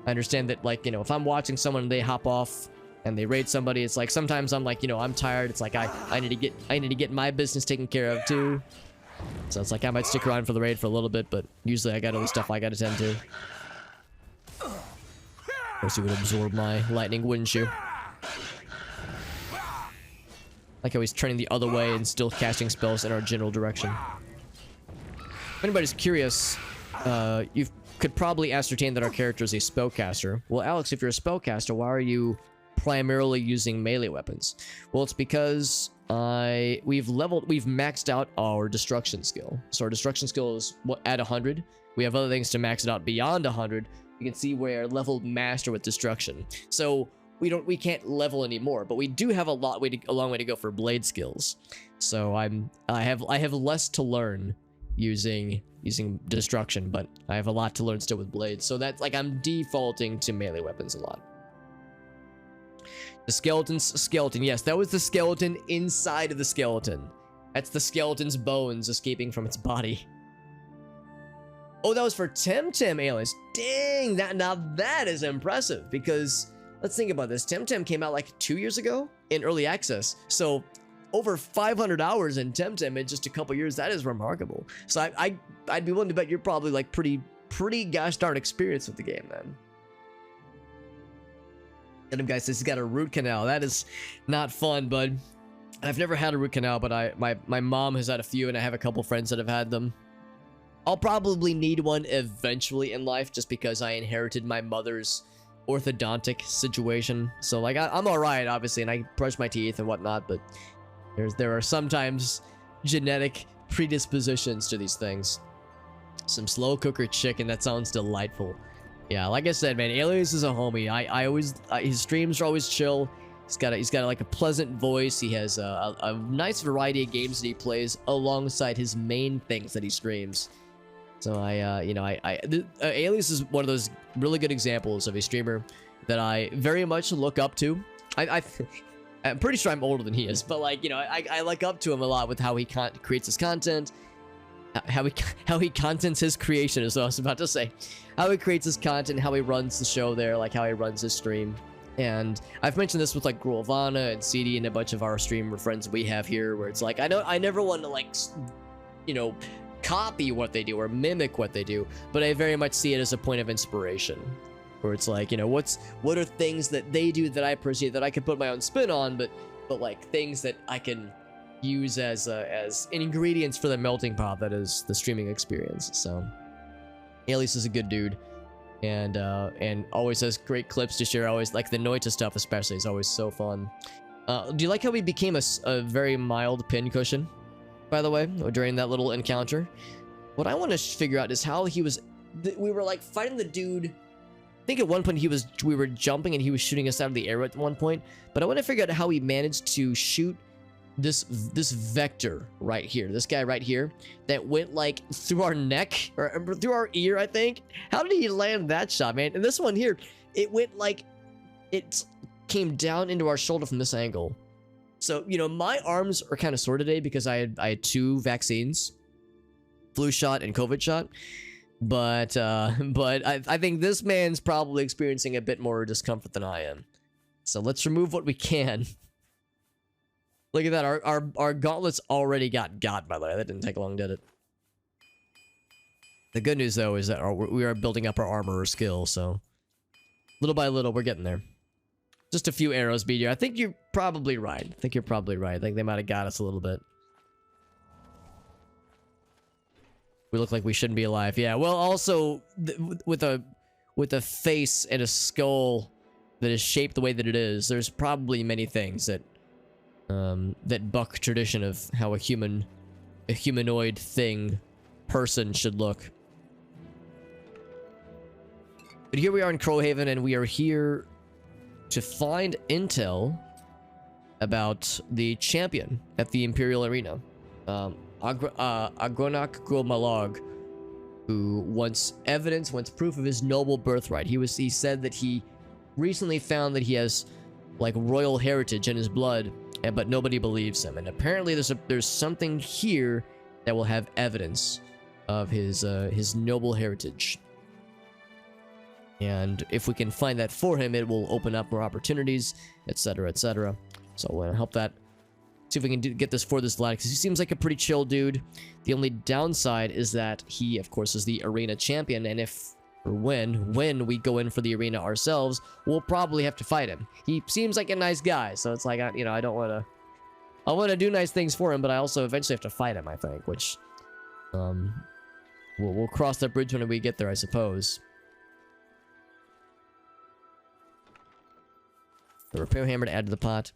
[SPEAKER 1] I understand that, like, you know, if I'm watching someone and they hop off and they raid somebody, it's like sometimes I'm like, you know, I'm tired. It's like I need to get my business taken care of too. So it's like I might stick around for the raid for a little bit, but usually I got other stuff I gotta tend to. Of course, you would absorb my lightning, wouldn't you? Like how he's turning the other way and still casting spells in our general direction. If anybody's curious, you could probably ascertain that our character is a spellcaster. Well, Alex, if you're a spellcaster, why are you primarily using melee weapons? Well, it's because we've maxed out our destruction skill. So our destruction skill is at 100. We have other things to max it out beyond 100. You can see we're leveled master with destruction. So we can't level anymore, but we do have a long way to go for blade skills. So I have less to learn using destruction, but I have a lot to learn still with blades. So that's like I'm defaulting to melee weapons a lot. The skeleton, yes, that was the skeleton inside of the skeleton. That's the skeleton's bones escaping from its body. Oh, that was for Temtem, Alias. Dang, now that is impressive, because let's think about this. Temtem came out like 2 years ago in early access. So over 500 hours in Temtem in just a couple years. That is remarkable. So I'd be willing to bet you're probably like pretty gosh darn experienced with the game, man. And guys, this has got a root canal. That is not fun, bud. I've never had a root canal, but my mom has had a few, and I have a couple friends that have had them. I'll probably need one eventually in life, just because I inherited my mother's orthodontic situation. So like I'm all right, obviously, and I brush my teeth and whatnot, but there are sometimes genetic predispositions to these things. Some slow cooker chicken, that sounds delightful. Yeah, like I said, man, Alias is a homie. I always his streams are always chill. He's got like a pleasant voice. He has a nice variety of games that he plays alongside his main things that he streams. So Alias is one of those really good examples of a streamer that I very much look up to. I'm pretty sure I'm older than he is, but like, you know, I look up to him a lot with how he creates his content, how he contents his creation is what I was about to say. How he creates his content, how he runs the show there, like how he runs his stream. And I've mentioned this with like Gruelvana and CD and a bunch of our streamer friends we have here, where it's like, I never want to like, you know, copy what they do or mimic what they do, but I very much see it as a point of inspiration, where it's like, you know, what are things that they do that I appreciate that I can put my own spin on, but like things that I can use as ingredients for the melting pot that is the streaming experience. So Alias is a good dude, and always has great clips to share. Always like the Noita stuff, especially, is always so fun. Do you like how he became a very mild pincushion, by the way, during that little encounter? What I want to figure out is how he was. We were like fighting the dude. I think at one point we were jumping and he was shooting us out of the air at one point. But I want to figure out how he managed to shoot this vector right here, this guy right here, that went like through our neck or through our ear, I think. How did he land that shot, man? And this one here, it went like, it came down into our shoulder from this angle. So, you know, my arms are kind of sore today because I had 2 vaccines. flu shot and COVID shot. But I think this man's probably experiencing a bit more discomfort than I am. So let's remove what we can. Look at that. Our gauntlets already got, by the way. That didn't take long, did it? The good news, though, is that we are building up our armor skill, so... Little by little, we're getting there. Just a few arrows beat you. I think you're probably right. I think they might have got us a little bit. We look like we shouldn't be alive. Yeah, well, also, with a face and a skull that is shaped the way that it is, there's probably many things that that buck tradition of how a humanoid person should look. But here we are in Crowhaven, and we are here to find intel about the champion at the Imperial Arena. Agronak Grommalog, who wants proof of his noble birthright. He said that he recently found that he has like royal heritage in his blood, but nobody believes him. And apparently there's something here that will have evidence of his noble heritage. And if we can find that for him, it will open up more opportunities, etc., etc. So we're gonna help that. See if we can get this for this lad, because he seems like a pretty chill dude. The only downside is that he, of course, is the arena champion, and when we go in for the arena ourselves, we'll probably have to fight him. He seems like a nice guy, so it's like, I don't want to... I want to do nice things for him, but I also eventually have to fight him, I think, which... We'll cross that bridge when we get there, I suppose. The repair hammer to add to the pot.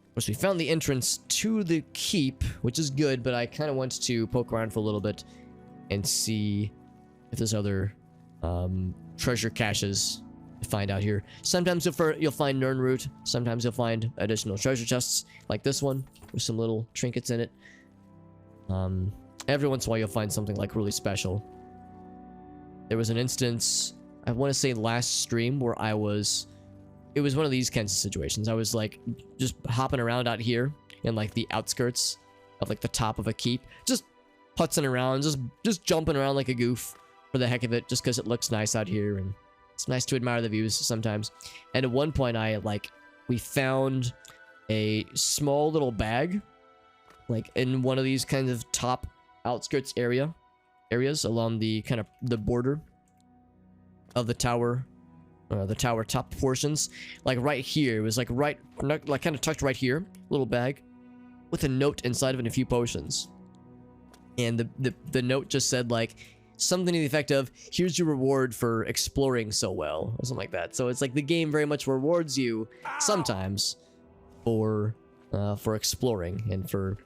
[SPEAKER 1] Of course, we found the entrance to the keep, which is good, but I kind of want to poke around for a little bit and see if there's other treasure caches to find out here. Sometimes you'll find Nirnroot. Sometimes you'll find additional treasure chests, like this one, with some little trinkets in it. Every once in a while, you'll find something like really special. There was an instance, I want to say last stream, where it was one of these kinds of situations. I was like just hopping around out here in like the outskirts of like the top of a keep, just putzing around, just jumping around like a goof for the heck of it, just because it looks nice out here and it's nice to admire the views sometimes. And at one point we found a small little bag like in one of these kinds of top outskirts areas along the kind of the border of the tower top portions, like right here. It was like kind of tucked right here, little bag with a note inside of it and a few potions. And the note just said like something to the effect of, here's your reward for exploring so well, or something like that. So it's like the game very much rewards you sometimes for exploring and for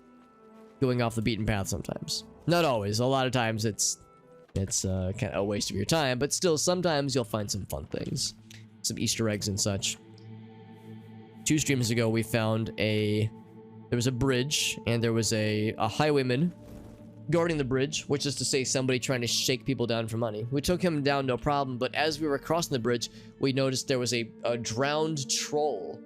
[SPEAKER 1] going off the beaten path sometimes. Not always. A lot of times it's kind of a waste of your time, but still sometimes you'll find some fun things, some Easter eggs and such. 2 streams ago we found there was a bridge and there was a highwayman guarding the bridge, which is to say somebody trying to shake people down for money. We took him down no problem, but as we were crossing the bridge, we noticed there was a drowned troll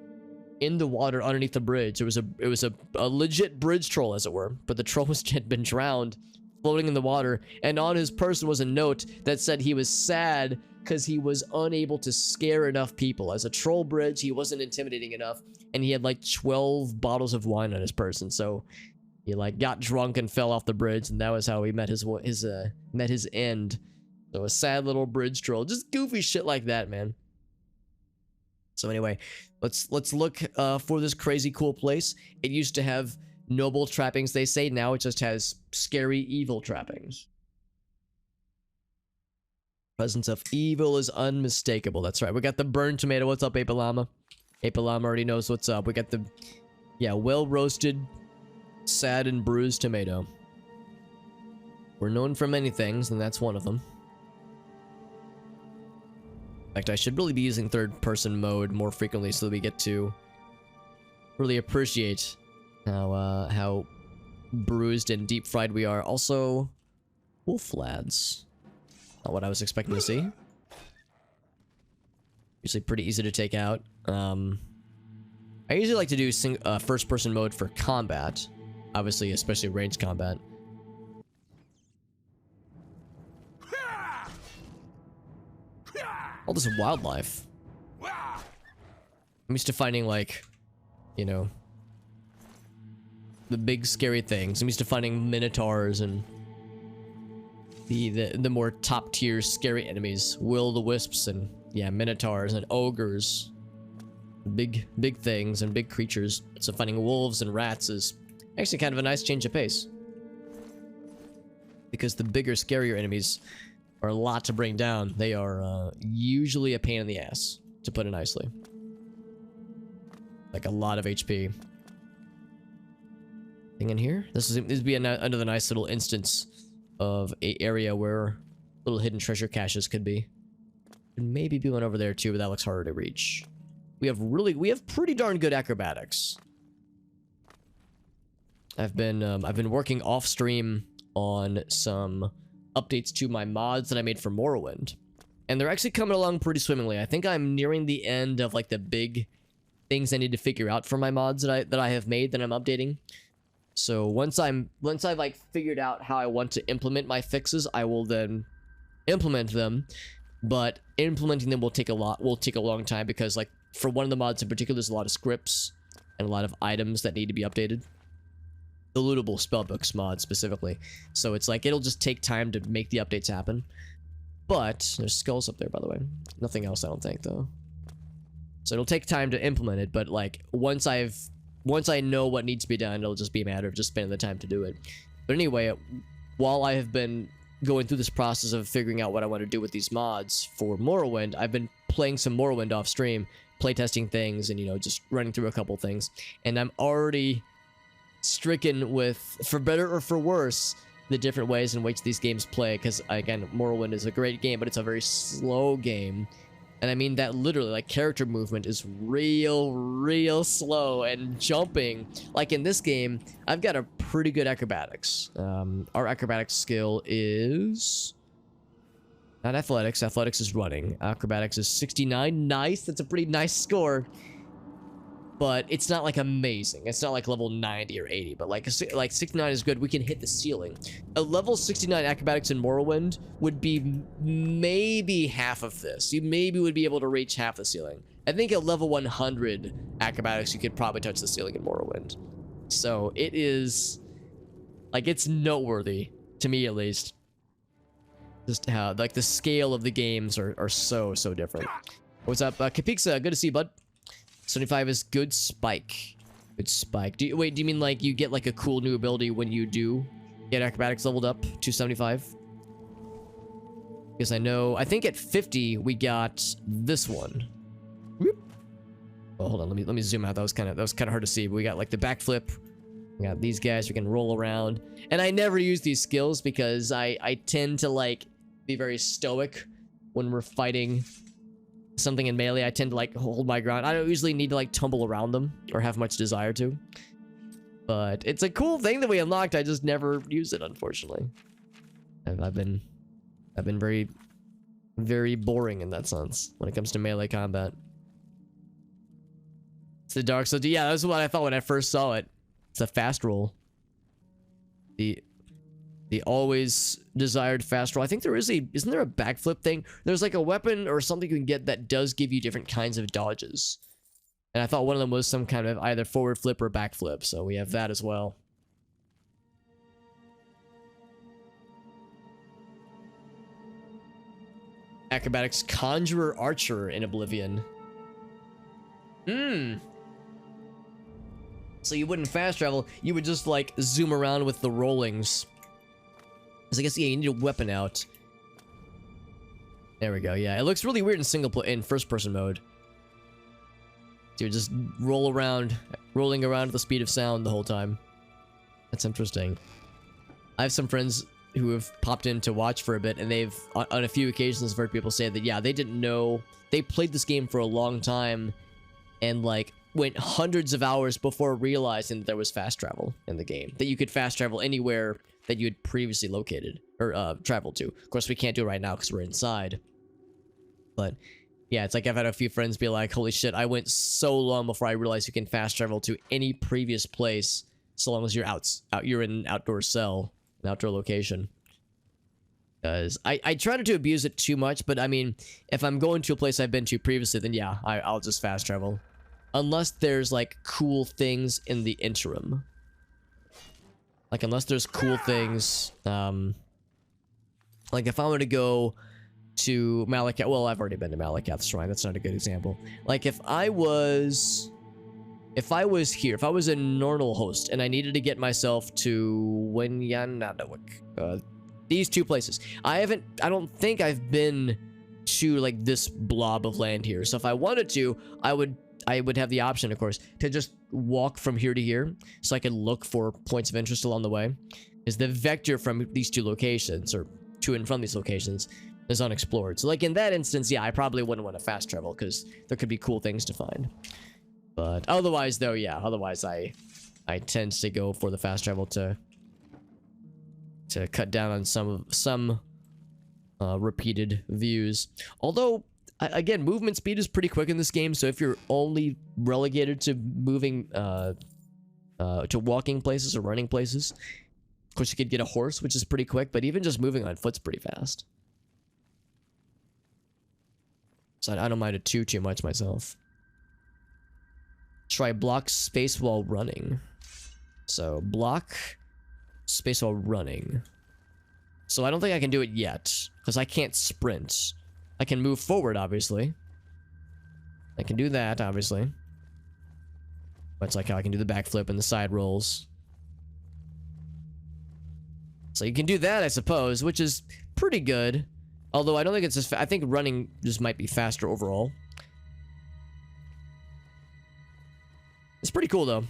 [SPEAKER 1] in the water underneath the bridge. It was a legit bridge troll, as it were, but the troll had been drowned, floating in the water, and on his person was a note that said he was sad because he was unable to scare enough people. As a troll bridge, he wasn't intimidating enough, and he had like 12 bottles of wine on his person, so he like got drunk and fell off the bridge, and that was how he met his end. So a sad little bridge troll, just goofy shit like that, man. So anyway, let's look for this crazy cool place. It used to have noble trappings, they say. Now it just has scary evil trappings. Presence of evil is unmistakable. That's right. We got the burned tomato. What's up, Apalama? Apalama already knows what's up. We got the, well-roasted, sad and bruised tomato. We're known for many things, and that's one of them. In fact, I should really be using third-person mode more frequently so that we get to really appreciate how bruised and deep-fried we are. Also, wolf lads. Not what I was expecting to see. Usually pretty easy to take out. I usually like to do first-person mode for combat. Obviously, especially ranged combat. all this wildlife. I'm used to finding, like, you know, the big scary things. I'm used to finding minotaurs and the more top tier scary enemies, will-o-the-wisps and yeah, minotaurs and ogres, big things and big creatures. So finding wolves and rats is actually kind of a nice change of pace, because the bigger, scarier enemies are a lot to bring down. They are usually a pain in the ass, to put it nicely. Like a lot of HP. Thing in here? This would be another nice little instance of a area where little hidden treasure caches could be. And maybe be one over there too, but that looks harder to reach. We have pretty darn good acrobatics. I've been working off stream on some updates to my mods that I made for Morrowind, and they're actually coming along pretty swimmingly. I think I'm nearing the end of like the big things I need to figure out for my mods that I have made that I'm updating. So once I've like figured out how I want to implement my fixes, I will then implement them. But implementing them will take a long time, because like for one of the mods in particular, there's a lot of scripts and a lot of items that need to be updated. The lootable spellbooks mod specifically. So it's like it'll just take time to make the updates happen. But there's skulls up there, by the way. Nothing else, I don't think, though. So it'll take time to implement it, but like once I know what needs to be done, it'll just be a matter of just spending the time to do it. But anyway, while I have been going through this process of figuring out what I want to do with these mods for Morrowind, I've been playing some Morrowind off stream, playtesting things, and you know, just running through a couple things. And I'm already stricken with, for better or for worse, the different ways in which these games play, because again, Morrowind is a great game, but it's a very slow game. And I mean that literally, like, character movement is real slow, and jumping. Like in this game, I've got a pretty good acrobatics. Our acrobatics skill is not athletics. Athletics is running. Acrobatics is 69. Nice. That's a pretty nice score. But it's not like amazing. It's not like level 90 or 80, but like 69 is good. We can hit the ceiling. A level 69 acrobatics in Morrowind would be maybe half of this. You maybe would be able to reach half the ceiling. I think at level 100 acrobatics, you could probably touch the ceiling in Morrowind. So it is, like, it's noteworthy, to me at least. Just how, like, the scale of the games are so different. What's up, Kapiksa? Good to see you, bud. 75 is good spike. Good spike. Do you mean like you get like a cool new ability when you do get acrobatics leveled up to 75? Because I think at 50 we got this one. Whoop. Oh, hold on, let me zoom out. That was kind of hard to see. But we got like the backflip. We got these guys we can roll around. And I never use these skills because I tend to like be very stoic when we're fighting something in melee. I tend to like hold my ground. I don't usually need to like tumble around them or have much desire to. But it's a cool thing that we unlocked. I just never use it, unfortunately. I've been very boring in that sense when it comes to melee combat. It's the Dark Souls. Yeah, that's what I thought when I first saw it. It's a fast roll. The always desired fast roll. I think isn't there a backflip thing? There's like a weapon or something you can get that does give you different kinds of dodges. And I thought one of them was some kind of either forward flip or backflip. So we have that as well. Acrobatics, Conjurer, Archer in Oblivion. So you wouldn't fast travel, you would just like zoom around with the rollings. Because I guess, yeah, you need a weapon out. There we go, yeah. It looks really weird in first-person mode. So you just rolling around at the speed of sound the whole time. That's interesting. I have some friends who have popped in to watch for a bit, and they've, on a few occasions, heard people say that, yeah, they didn't know. They played this game for a long time, and, like, went hundreds of hours before realizing that there was fast travel in the game. That you could fast travel anywhere that you had previously located or traveled to. Of course, we can't do it right now because we're inside. But yeah, it's like I've had a few friends be like, holy shit, I went so long before I realized you can fast travel to any previous place so long as you're you're in an outdoor cell, an outdoor location. Because I try not to abuse it too much, but I mean, if I'm going to a place I've been to previously, then yeah, I'll just fast travel. Unless there's, like, cool things in the interim. Like, unless there's cool things, like, if I were to go to Malakath, well, I've already been to Malakath Shrine, that's not a good example. Like, if I was here, if I was a Nornal host, and I needed to get myself to Wenyanadawik, these two places. I don't think I've been to, like, this blob of land here. So if I wanted to, I would have the option, of course, to just walk from here to here, so I can look for points of interest along the way. Is the vector from these two locations, or to and from these locations, is unexplored. So, like, in that instance, yeah, I probably wouldn't want to fast travel, because there could be cool things to find. But otherwise, though, yeah, otherwise I tend to go for the fast travel to cut down on some repeated views. Although, again, movement speed is pretty quick in this game, so if you're only relegated to moving to walking places or running places, of course you could get a horse, which is pretty quick, but even just moving on foot's pretty fast. So I don't mind it too much myself. Try block space while running. So block space while running. So I don't think I can do it yet, because I can't sprint. I can move forward, obviously. I can do that, obviously. But it's like how I can do the backflip and the side rolls. So you can do that, I suppose, which is pretty good. Although I don't think it's as I think running just might be faster overall. It's pretty cool, though.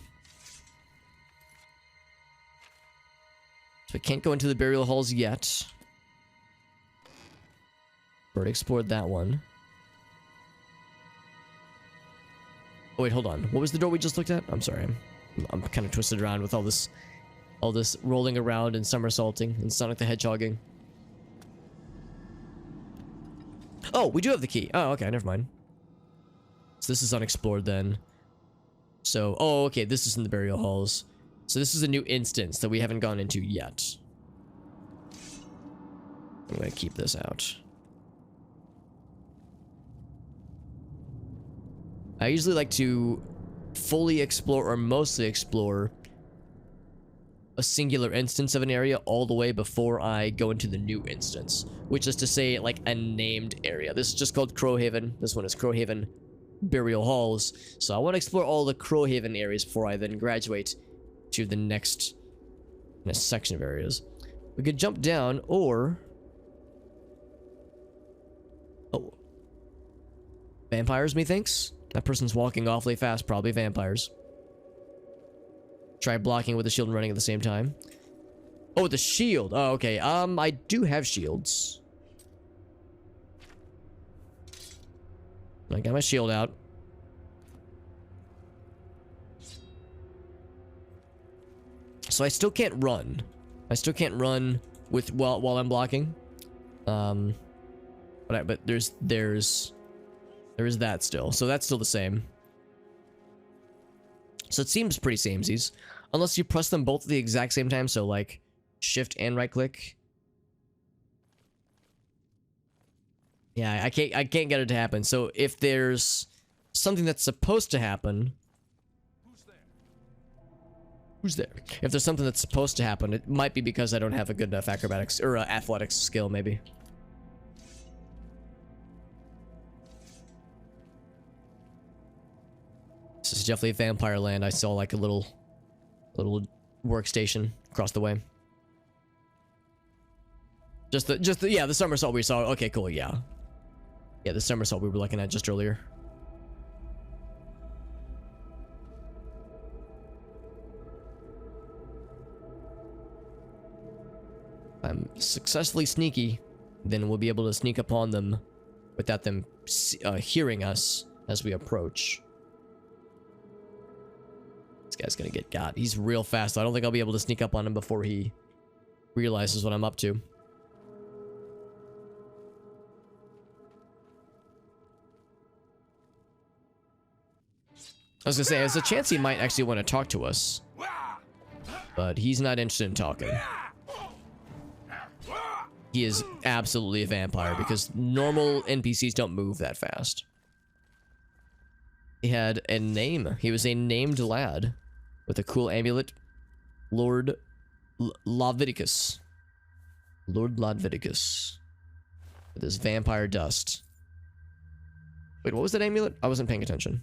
[SPEAKER 1] So we can't go into the burial halls yet. Already explored that one. Oh wait, hold on. What was the door we just looked at? I'm sorry. I'm kind of twisted around with all this rolling around and somersaulting and Sonic the Hedgehogging. Oh, we do have the key. Oh, okay, never mind. So this is unexplored then. So, oh, okay, this is in the burial halls. So this is a new instance that we haven't gone into yet. I'm gonna keep this out. I usually like to fully explore or mostly explore a singular instance of an area all the way before I go into the new instance, which is to say, like, a named area. This is just called Crowhaven. This one is Crowhaven Burial Halls. So I want to explore all the Crowhaven areas before I then graduate to the next section of areas. We could jump down, or... Oh. Vampires, methinks? That person's walking awfully fast, probably vampires. Try blocking with the shield and running at the same time. Oh, the shield. Oh, okay. I do have shields. I got my shield out. So I still can't run. I still can't run with while I'm blocking. But there's that still. So that's still the same. So it seems pretty samesies. Unless you press them both at the exact same time, so like shift and right click. Yeah, I can't get it to happen. So if there's something that's supposed to happen. Who's there? If there's something that's supposed to happen, it might be because I don't have a good enough acrobatics or athletics skill, maybe. This is definitely vampire land. I saw like a little workstation across the way. Yeah, the somersault we saw. Okay, cool, yeah. Yeah, the somersault we were looking at just earlier. I'm successfully sneaky, then we'll be able to sneak upon them without them hearing us as we approach. This guy's gonna get got. He's real fast. I don't think I'll be able to sneak up on him before he realizes what I'm up to. I was gonna say, there's a chance he might actually want to talk to us. But he's not interested in talking. he is absolutely a vampire because normal NPCs don't move that fast. He had a name. He was a named lad with a cool amulet. Lord Leviticus. Lord Leviticus. With his vampire dust. Wait, what was that amulet? I wasn't paying attention.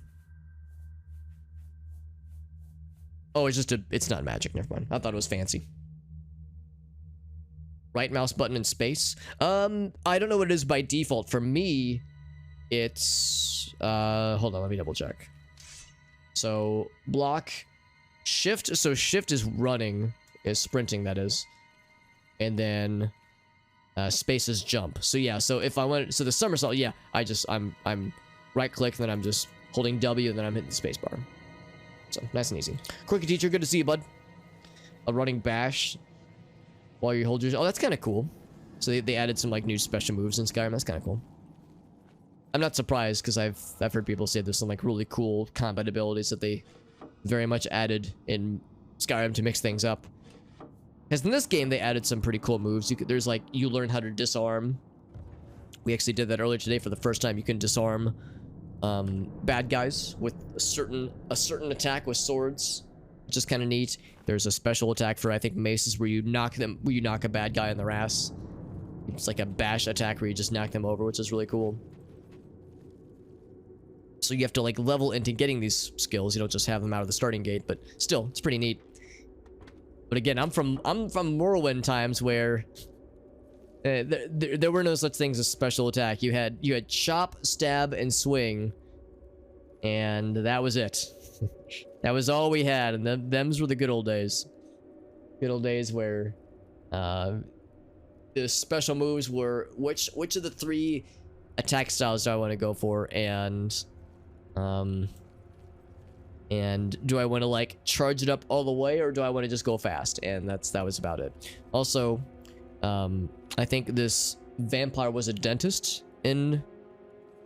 [SPEAKER 1] Oh, it's not magic. Never mind. I thought it was fancy. Right mouse button in space. I don't know what it is by default. For me, it's hold on, let me double check. So block, shift. So shift is running, is sprinting, that is, and then space is jump. So yeah. So if I want, so the somersault, yeah, I'm right click, and then I'm just holding W, and then I'm hitting the space bar. So nice and easy. Quirky teacher, good to see you, bud. A running bash while you hold your... Oh, that's kind of cool. So they added some like new special moves in Skyrim. That's kind of cool. I'm not surprised because I've heard people say there's some like really cool combat abilities that they very much added in Skyrim to mix things up. Because in this game they added some pretty cool moves. There's like, you learn how to disarm. We actually did that earlier today for the first time. You can disarm bad guys with a certain attack with swords, which is kind of neat. There's a special attack for, I think, maces where you knock a bad guy in their ass. It's like a bash attack where you just knock them over, which is really cool. So you have to like level into getting these skills. You don't just have them out of the starting gate, but still, it's pretty neat. But again, I'm from Morrowind times where there were no such things as special attack. You had chop, stab, and swing, and that was it. That was all we had, and them's were the good old days. Good old days where the special moves were which of the 3 attack styles do I want to go for, and do I want to like charge it up all the way, or do I want to just go fast? And that was about it. Also, I think this vampire was a dentist in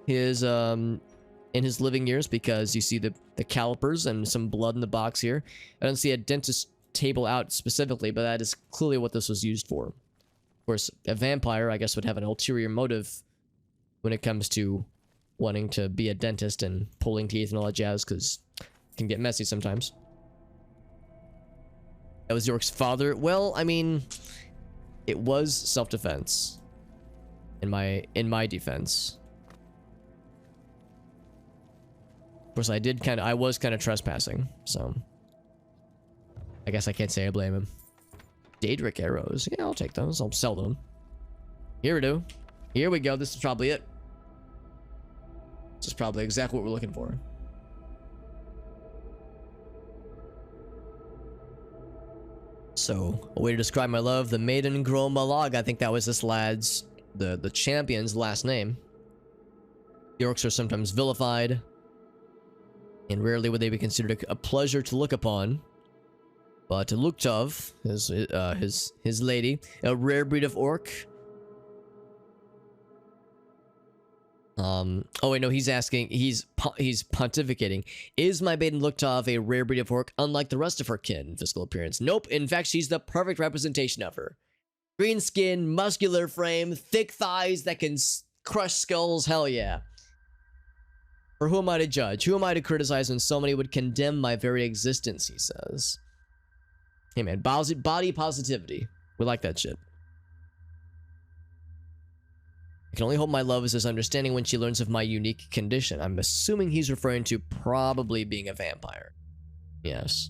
[SPEAKER 1] his living years, because you see the calipers and some blood in the box here. I don't see a dentist table out specifically, but that is clearly what this was used for. Of course, a vampire, I guess, would have an ulterior motive when it comes to wanting to be a dentist and pulling teeth and all that jazz, because it can get messy sometimes. That was York's father. Well, I mean, it was self-defense. In my defense. Of course, I was kind of trespassing, so I guess I can't say I blame him. Daedric arrows. Yeah, I'll take those. I'll sell them. Here we go. Here we go. This is probably it. This is probably exactly what we're looking for. So, a way to describe my love, the Maiden Gro Malag. I think that was this lad's, the champion's last name. The orcs are sometimes vilified, and rarely would they be considered a pleasure to look upon. But Luktov, his lady, a rare breed of orc. Oh wait, no, he's asking, he's pontificating. Is my maiden Luktov a rare breed of orc, unlike the rest of her kin in physical appearance? Nope, in fact, she's the perfect representation of her. Green skin, muscular frame, thick thighs that can crush skulls, hell yeah. For who am I to judge? Who am I to criticize when so many would condemn my very existence, he says. Hey man, body positivity. We like that shit. I can only hope my love is as understanding when she learns of my unique condition. I'm assuming he's referring to probably being a vampire. Yes.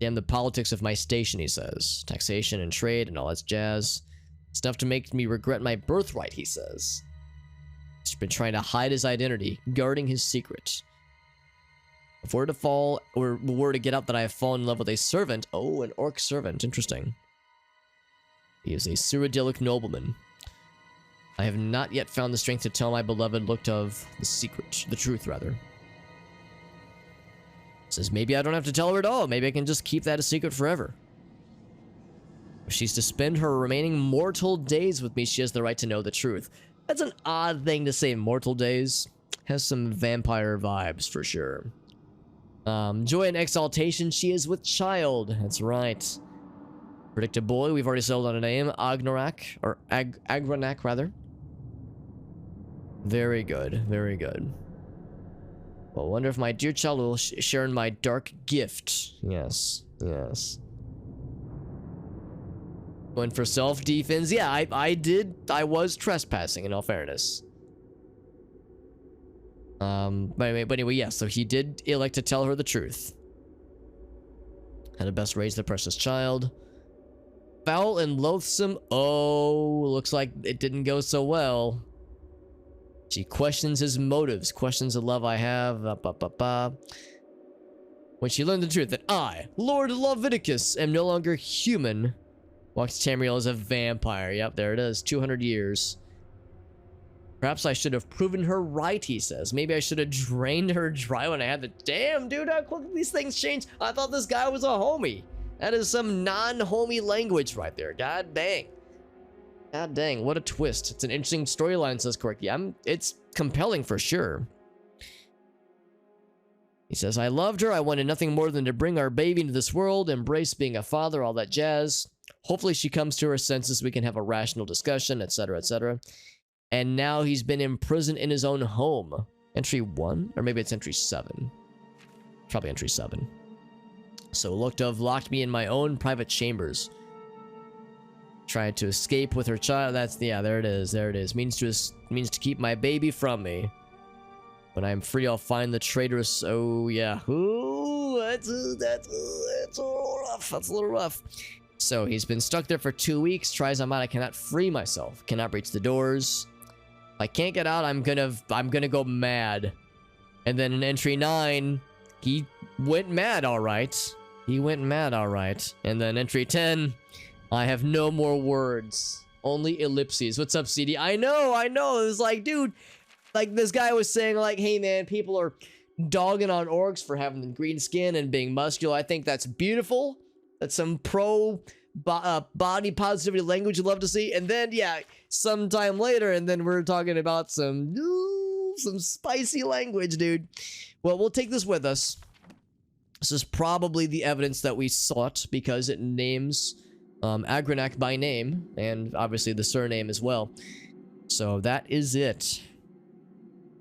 [SPEAKER 1] Damn the politics of my station, he says. Taxation and trade and all that jazz. Stuff to make me regret my birthright, he says. He's been trying to hide his identity, guarding his secret. If we're to fall, or were to get out that I have fallen in love with a servant. Oh, an orc servant. Interesting. He is a Cyrodiilic nobleman. I have not yet found the strength to tell my beloved Luktov the secret. The truth, rather. Says, maybe I don't have to tell her at all. Maybe I can just keep that a secret forever. If she's to spend her remaining mortal days with me, she has the right to know the truth. That's an odd thing to say, mortal days. Has some vampire vibes, for sure. Joy and exaltation, she is with child. That's right. Predicted boy, we've already settled on a name. Agnorak, or Agranak, rather. Very good, very good. Well, I wonder if my dear child will share in my dark gift. Yes, yes. Going for self-defense. Yeah, I was trespassing, in all fairness. But anyway, yeah, so he did elect to tell her the truth. How to best raise the precious child. Foul and loathsome. Oh, looks like it didn't go so well. She questions his motives, questions the love I have. When she learned the truth that I, Lord Leviticus, am no longer human, walks Tamriel as a vampire. Yep, there it is. 200 years. Perhaps I should have proven her right, he says. Maybe I should have drained her dry when I had the... Damn, dude, how quickly these things change. I thought this guy was a homie. That is some non-homie language right there. God dang. God dang, what a twist. It's an interesting storyline, says Corky. It's compelling for sure. He says, I loved her. I wanted nothing more than to bring our baby into this world, embrace being a father, all that jazz. Hopefully she comes to her senses. We can have a rational discussion, etc., etc. And now he's been imprisoned in his own home. Entry 1? Or maybe it's entry 7. Probably entry 7. So looked to have locked me in my own private chambers. Tried to escape with her child. That's, yeah, there it is. There it is. Means to keep my baby from me. When I'm free, I'll find the traitorous. Oh, yeah. Ooh, that's a little rough. That's a little rough. So he's been stuck there for 2 weeks. Tries I'm out. I cannot free myself. Cannot breach the doors. If I can't get out, I'm gonna go mad. And then in entry 9, he went mad, all right. He went mad, all right. And then entry 10, I have no more words. Only ellipses. What's up, CD? I know. It was like, dude, like this guy was saying, like, hey, man, people are dogging on orcs for having the green skin and being muscular. I think that's beautiful. That's some body positivity language you'd love to see. And then, yeah, sometime later, and then we're talking about some spicy language, dude. Well, we'll take this with us. This is probably the evidence that we sought because it names Agranak by name, and obviously the surname as well. So that is it.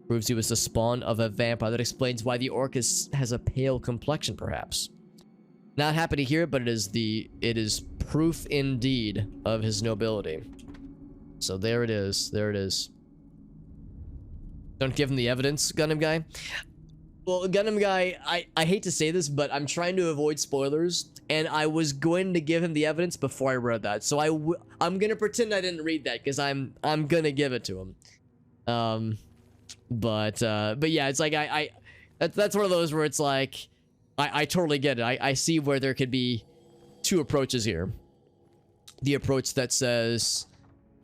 [SPEAKER 1] Proves he was the spawn of a vampire. That explains why the orc has a pale complexion, perhaps. Not happy to hear it, but it is proof indeed of his nobility. So there it is. There it is. Don't give him the evidence, Gundam Guy. Well, Gundam Guy, I hate to say this, but I'm trying to avoid spoilers, and I was going to give him the evidence before I read that. So I'm gonna pretend I didn't read that because I'm gonna give it to him. But yeah, it's like that's one of those where it's like I totally get it. I see where there could be two approaches here. The approach that says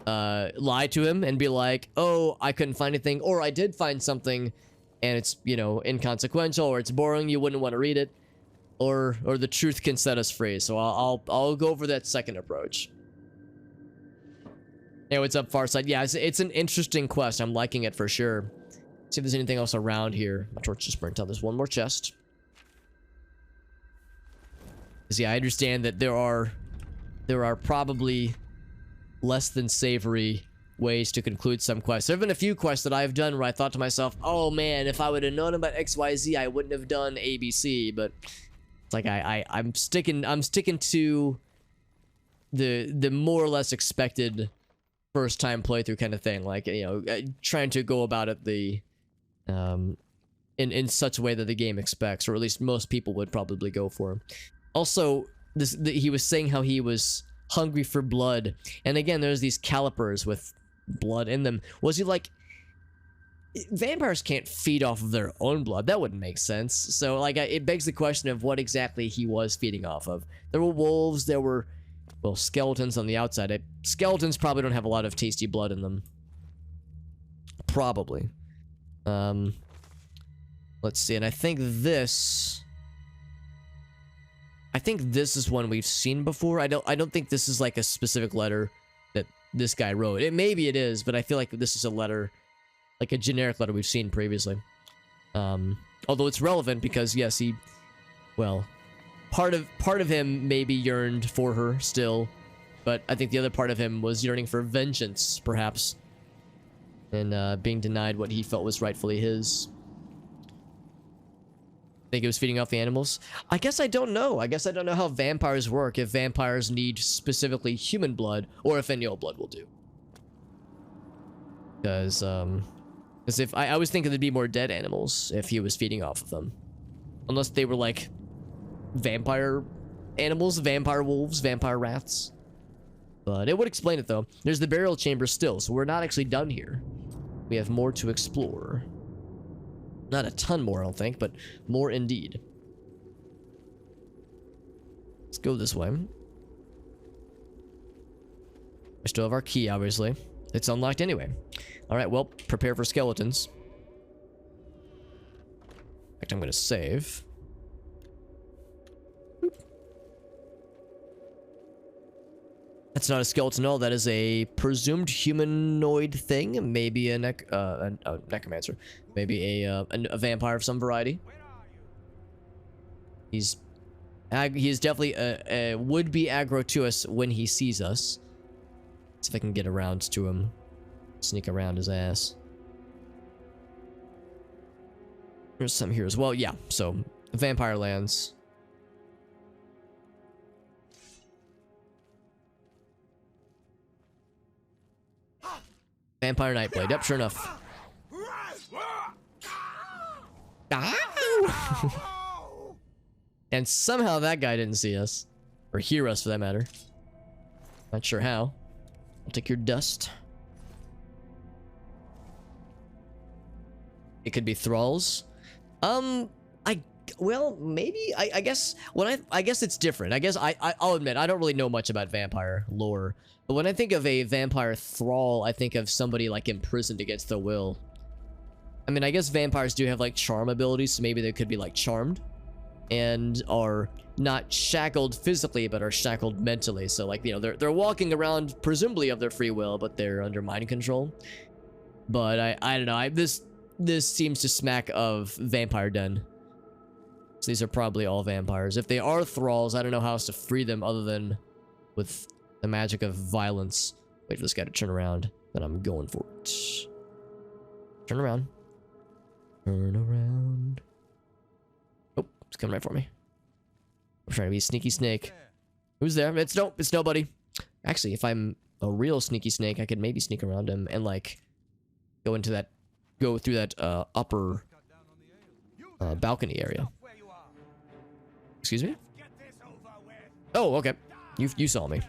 [SPEAKER 1] lie to him and be like, oh, I couldn't find anything, or I did find something and it's, you know, inconsequential, or it's boring, you wouldn't want to read it, or the truth can set us free. So I'll go over that second approach. Hey, what's up, Farside? Yeah, it's an interesting quest. I'm liking it for sure. See if there's anything else around here. My torch just burnt out. There's one more chest. See, I understand that there are probably less than savory ways to conclude some quests. There have been a few quests that I've done where I thought to myself, oh man, if I would have known about XYZ, I wouldn't have done ABC, but it's like I'm sticking to the more or less expected first time playthrough kind of thing, like, you know, trying to go about it in such a way that the game expects, or at least most people would probably go for. Also, he was saying how he was hungry for blood, and again, there's these calipers with blood in them. Was he like, vampires can't feed off of their own blood? That wouldn't make sense. So like, it begs the question of what exactly he was feeding off of. There were wolves, there were, well, skeletons on the outside. Skeletons probably don't have a lot of tasty blood in them. Probably. Let's see, and I think this is one we've seen before. I don't think this is like a specific letter that this guy wrote. Maybe it is, but I feel like this is a letter, like a generic letter we've seen previously. Although it's relevant because, yes, part of him maybe yearned for her still, but I think the other part of him was yearning for vengeance, perhaps, and being denied what he felt was rightfully his. Think it was feeding off the animals? I guess I don't know. I guess I don't know how vampires work, if vampires need specifically human blood, or if any old blood will do. Because if I was thinking there'd be more dead animals if he was feeding off of them. Unless they were like vampire animals, vampire wolves, vampire rats. But it would explain it though. There's the burial chamber still, so we're not actually done here. We have more to explore. Not a ton more, I don't think, but more indeed. Let's go this way. We still have our key, obviously. It's unlocked anyway. Alright, well, prepare for skeletons. In fact, I'm gonna save. Boop. That's not a skeleton at all. That is a presumed humanoid thing. Maybe a necromancer. Maybe a vampire of some variety. He's definitely would be aggro to us when he sees us. See if I can get around to him. Sneak around his ass. There's some here as well. Yeah, so vampire lands. Vampire Nightblade. Yep, sure enough. And somehow that guy didn't see us. Or hear us, for that matter. Not sure how. I'll take your dust. It could be thralls. Well, maybe. I guess when I guess it's different. I guess I'll admit I don't really know much about vampire lore. But when I think of a vampire thrall, I think of somebody like imprisoned against their will. I mean, I guess vampires do have like charm abilities, so maybe they could be like charmed and are not shackled physically, but are shackled mentally. So like, you know, they're walking around presumably of their free will, but they're under mind control. But I don't know. This seems to smack of Vampire Den. So these are probably all vampires. If they are thralls, I don't know how else to free them other than with the magic of violence. Wait for this guy to turn around. Then I'm going for it. Turn around. Turn around. Oh, it's coming right for me. I'm trying to be a sneaky snake. Who's there? It's nobody. Actually, if I'm a real sneaky snake, I could maybe sneak around him and like go through that upper balcony area. Excuse me? Oh, okay. You saw me.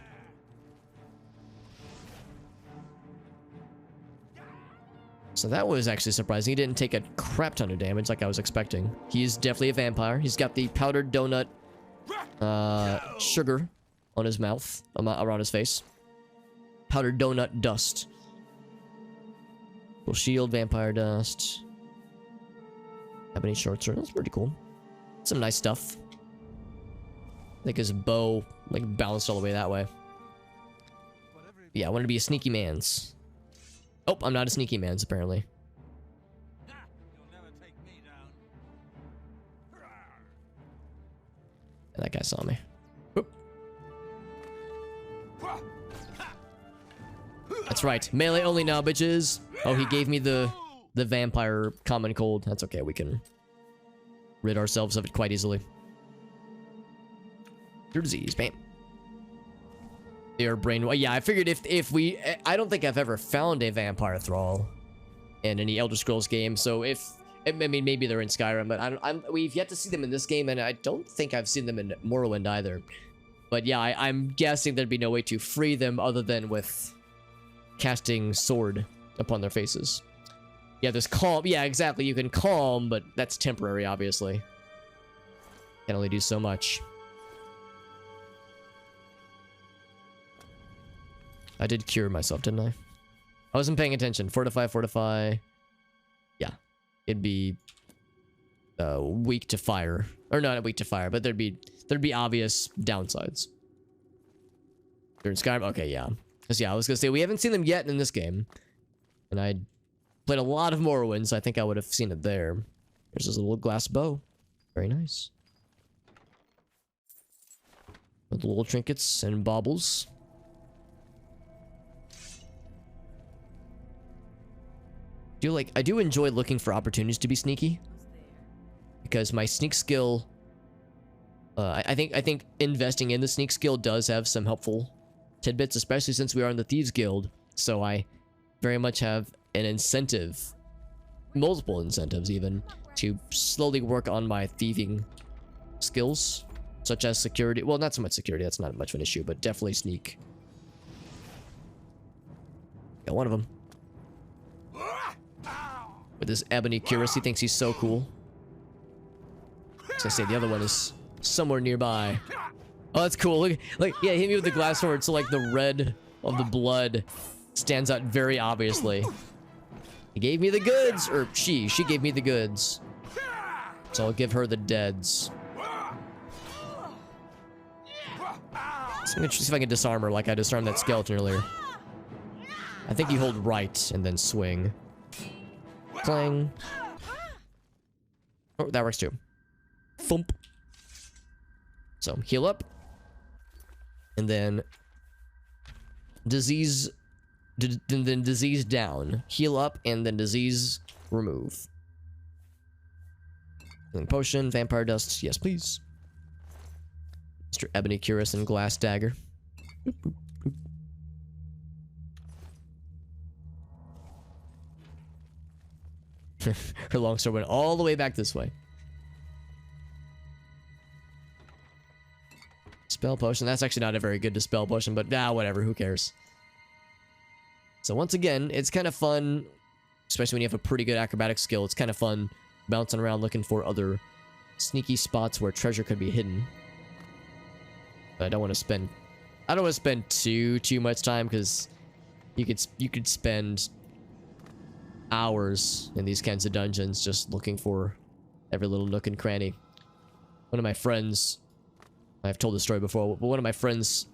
[SPEAKER 1] So that was actually surprising. He didn't take a crap ton of damage like I was expecting. He's definitely a vampire. He's got the powdered donut sugar on his mouth, around his face. Powdered donut dust. Full shield, vampire dust. Ebony short sword. That's pretty cool. Some nice stuff. I think his bow like bounced all the way that way. Yeah, I wanted to be a sneaky man's. Oh, I'm not a sneaky man's apparently. And that guy saw me. Whoop. That's right. Melee only now, bitches. Oh, he gave me the vampire common cold. That's okay. We can rid ourselves of it quite easily. Your disease, bam. They are brain. Yeah, I figured if we, I don't think I've ever found a vampire thrall in any Elder Scrolls game. So I mean, maybe they're in Skyrim, but we've yet to see them in this game, and I don't think I've seen them in Morrowind either. But yeah, I'm guessing there'd be no way to free them other than with casting sword upon their faces. Yeah, there's calm. Yeah, exactly. You can calm, but that's temporary, obviously. Can only do so much. I did cure myself, didn't I? I wasn't paying attention. Fortify. Yeah. It'd be weak to fire. Or not weak to fire, but there'd be obvious downsides. They're in Skyrim? Okay, yeah. Because yeah, I was gonna say, we haven't seen them yet in this game. And I played a lot of Morrowind, so I think I would have seen it there. There's this little glass bow. Very nice. With little trinkets and baubles. I do enjoy looking for opportunities to be sneaky, because my sneak skill, I think investing in the sneak skill does have some helpful tidbits, especially since we are in the Thieves Guild. So I very much have an incentive, multiple incentives even, to slowly work on my thieving skills, such as security. Well, not so much security, that's not much of an issue, but definitely sneak. Got one of them. With his ebony cuirass, he thinks he's so cool. As I say, the other one is somewhere nearby. Oh, that's cool. Look, yeah, hit me with the glass sword, so like the red of the blood stands out very obviously. He gave me the goods, or she gave me the goods. So I'll give her the deads. So I'm gonna see if I can disarm her like I disarmed that skeleton earlier. I think you hold right and then swing. Clang. Oh, that works too. Thump. So heal up. And then disease down. Heal up and then disease remove. Healing potion, vampire dust, yes please. Mr. Ebony Cuirass and glass dagger. Boop, boop, boop. Her longsword went all the way back this way. Spell potion. That's actually not a very good dispel potion, but whatever. Who cares? So once again, it's kind of fun, especially when you have a pretty good acrobatic skill. It's kind of fun bouncing around looking for other sneaky spots where treasure could be hidden. But I don't want to spend too much time, because you could spend hours in these kinds of dungeons just looking for every little nook and cranny. One of my friends, I've told this story before, but one of my friends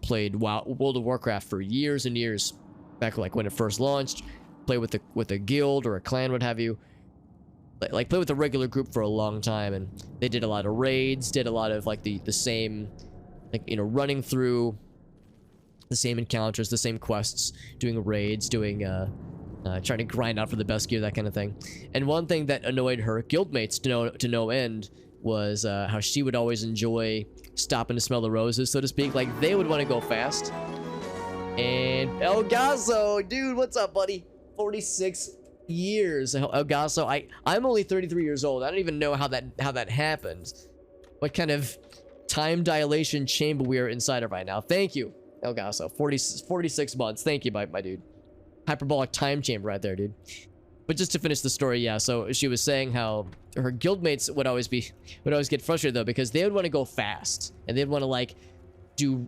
[SPEAKER 1] played World of Warcraft for years and years, back like when it first launched. Played with a guild or a clan, what have you. Like played with a regular group for a long time, and they did a lot of raids, did a lot of like the same, like, you know, running through the same encounters, the same quests, doing raids, doing trying to grind out for the best gear, that kind of thing. And one thing that annoyed her guildmates to no end was how she would always enjoy stopping to smell the roses, so to speak. Like, they would want to go fast. And El Gaso, dude, what's up, buddy? 46 years. El Gaso, I'm only 33 years old. I don't even know how that happened. What kind of time dilation chamber we are inside of right now. Thank you, El Gaso. 46 months. Thank you, my dude. Hyperbolic time chamber right there, dude. But just to finish the story, yeah, so she was saying how her guildmates would always get frustrated, though, because they would want to go fast, and they'd want to, like, do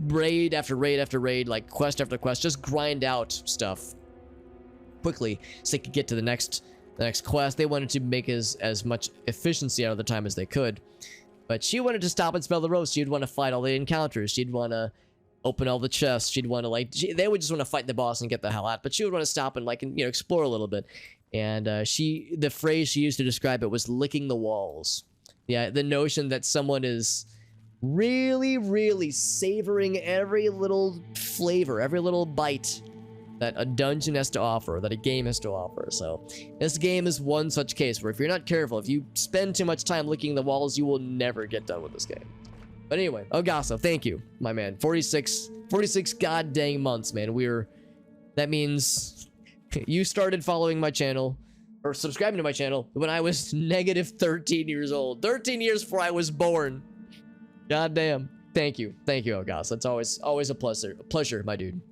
[SPEAKER 1] raid after raid after raid, like quest after quest, just grind out stuff quickly so they could get to the next quest. They wanted to make as much efficiency out of the time as they could. But she wanted to stop and smell the rose. She'd want to fight all the encounters. She'd want to open all the chests. She'd want to, like, they would just want to fight the boss and get the hell out. But she would want to stop and, like, you know, explore a little bit. And the phrase she used to describe it was licking the walls. Yeah, the notion that someone is really, really savoring every little flavor, every little bite that a dungeon has to offer, that a game has to offer. So this game is one such case where if you're not careful, if you spend too much time licking the walls, you will never get done with this game. But anyway, Ogaso, thank you, my man. 46 god dang months, man. That means you started following my channel, or subscribing to my channel, when I was negative 13 years old. 13 years before I was born. God damn. Thank you, Ogaso. It's always a pleasure, my dude.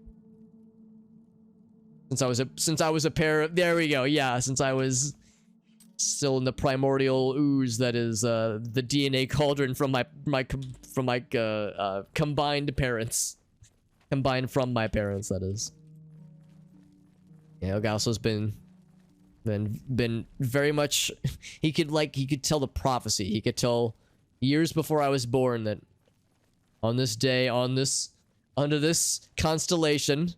[SPEAKER 1] Since I was a parent, there we go. Yeah, since I was still in the primordial ooze that is the DNA cauldron from my combined parents, combined from my parents, that is. Yeah, Ogaso's been very much. He could tell the prophecy. He could tell years before I was born that on this day, under this constellation.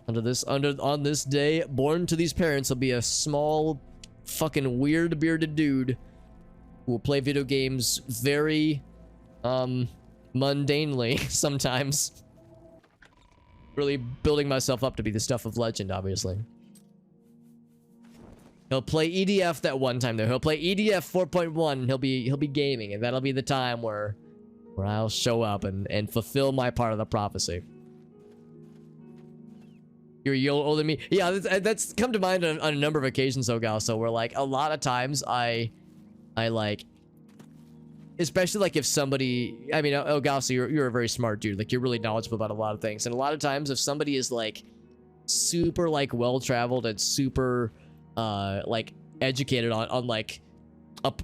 [SPEAKER 1] On this day, born to these parents will be a small, fucking weird bearded dude who will play video games very mundanely sometimes. Really building myself up to be the stuff of legend, obviously. He'll play EDF that one time though. He'll play EDF 4.1 and he'll be gaming, and that'll be the time where I'll show up and fulfill my part of the prophecy. You're older than me. Yeah, that's come to mind on a number of occasions, though, Gal. So where like a lot of times I like, especially like if somebody, I mean, oh, Gal, so you're a very smart dude. Like you're really knowledgeable about a lot of things, and a lot of times if somebody is like super like well traveled and super like educated on like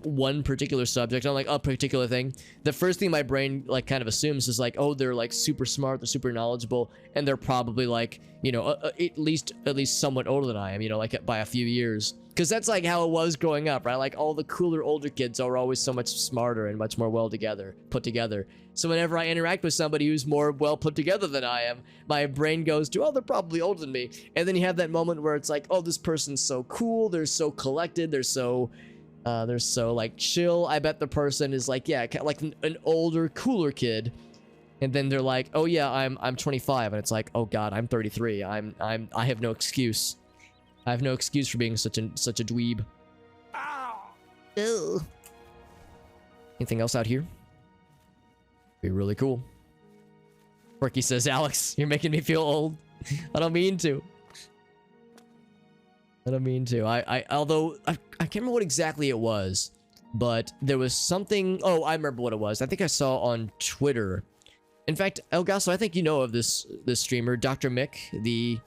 [SPEAKER 1] one particular subject, on like a particular thing, the first thing my brain like kind of assumes is like, oh, they're like super smart, they're super knowledgeable, and they're probably like, you know, at least somewhat older than I am, you know, like by a few years, because that's like how it was growing up, right? Like all the cooler older kids are always so much smarter and much more put together. So whenever I interact with somebody who's more well put together than I am, my brain goes to, oh, they're probably older than me. And then you have that moment where it's like, oh, this person's so cool, they're so collected, they're so like chill. I bet the person is like, yeah, like an older, cooler kid. And then they're like, oh yeah, I'm 25, and it's like, oh god, I'm 33. I have no excuse. I have no excuse for being such a dweeb. Ew. Anything else out here? Be really cool. Quirky says, Alex, you're making me feel old. I don't mean to. I don't mean to. Although I can't remember what exactly it was, but there was something. Oh, I remember what it was. I think I saw on Twitter. In fact, Elgaso, I think you know of this streamer, Dr. Mick, the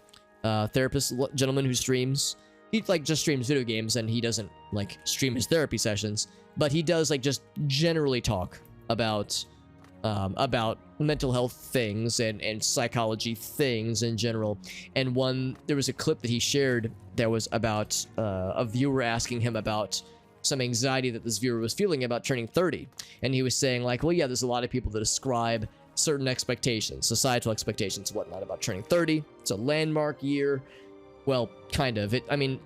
[SPEAKER 1] therapist gentleman who streams. He like just streams video games, and he doesn't like stream his therapy sessions, but he does like just generally talk about mental health things and psychology things in general. And there was a clip that he shared that was about a viewer asking him about some anxiety that this viewer was feeling about turning 30. And he was saying like, well, yeah, there's a lot of people that ascribe certain expectations, societal expectations and whatnot about turning 30. It's a landmark year. Well, kind of. I mean,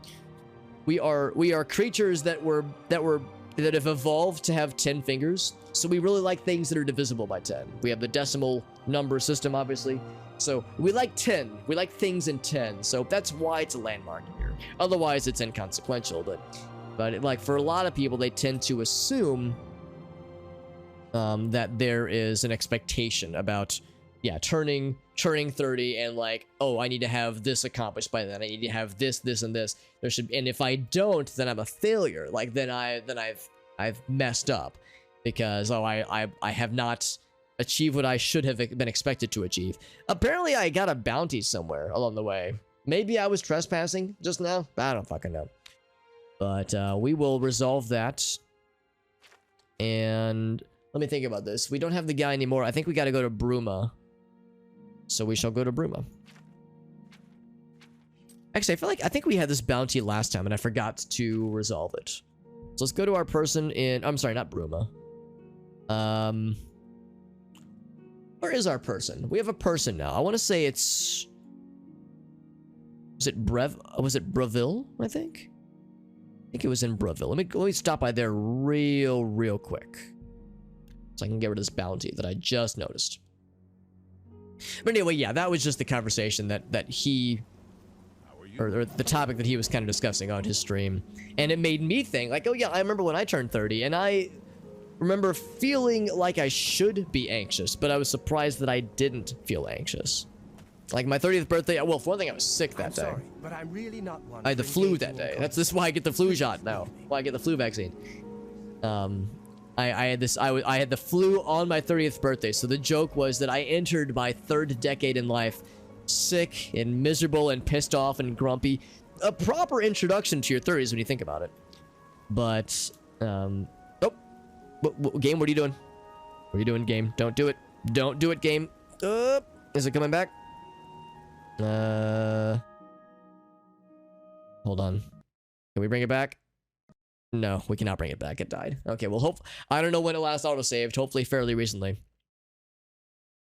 [SPEAKER 1] we are creatures that have evolved to have 10 fingers. So we really like things that are divisible by 10. We have the decimal number system, obviously. So we like 10. We like things in 10. So that's why it's a landmark year. Otherwise, it's inconsequential. But like for a lot of people, they tend to assume that there is an expectation about, yeah, turning 30 and like, oh, I need to have this accomplished by then. I need to have this, and this. And if I don't, then I'm a failure. Like then I've messed up. Because, oh, I have not achieved what I should have been expected to achieve. Apparently, I got a bounty somewhere along the way. Maybe I was trespassing just now? I don't fucking know. But we will resolve that. And let me think about this. We don't have the guy anymore. I think we got to go to Bruma. So we shall go to Bruma. Actually, I think we had this bounty last time, and I forgot to resolve it. So let's go to our person in... I'm sorry, not Bruma. Where is our person? We have a person now. I want to say it's... Was it Breville, I think? I think it was in Breville. Let me stop by there real quick. So I can get rid of this bounty that I just noticed. But anyway, yeah, that was just the conversation that he... Or the topic that he was kind of discussing on his stream. And it made me think, like, oh yeah, I remember when I turned 30, and I remember feeling like I should be anxious, but I was surprised that I didn't feel anxious. Like my 30th birthday, well, for one thing, I was sick that day.
[SPEAKER 3] Sorry, but I'm really not one
[SPEAKER 1] I had the flu that day. This is why I get the flu shot now. Why I get the flu vaccine. I had the flu on my 30th birthday, so the joke was that I entered my 3rd decade in life sick and miserable and pissed off and grumpy. A proper introduction to your 30s when you think about it. But, game, what are you doing? What are you doing, game? Don't do it. Don't do it, game. Is it coming back? Hold on. Can we bring it back? No, we cannot bring it back. It died. Okay, well, I don't know when it last auto-saved. Hopefully fairly recently.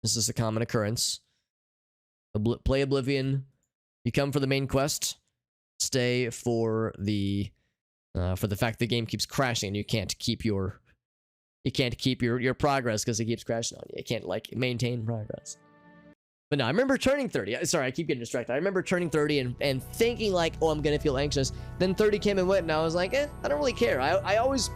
[SPEAKER 1] This is a common occurrence. Play Oblivion. You come for the main quest. Stay for the fact the game keeps crashing and you can't keep your you can't keep your progress because it keeps crashing on you. You can't like maintain progress. But no, I remember turning 30. Sorry, I keep getting distracted. I remember turning 30 and thinking like, oh, I'm gonna feel anxious. Then 30 came and went, and I was like, I don't really care. I always,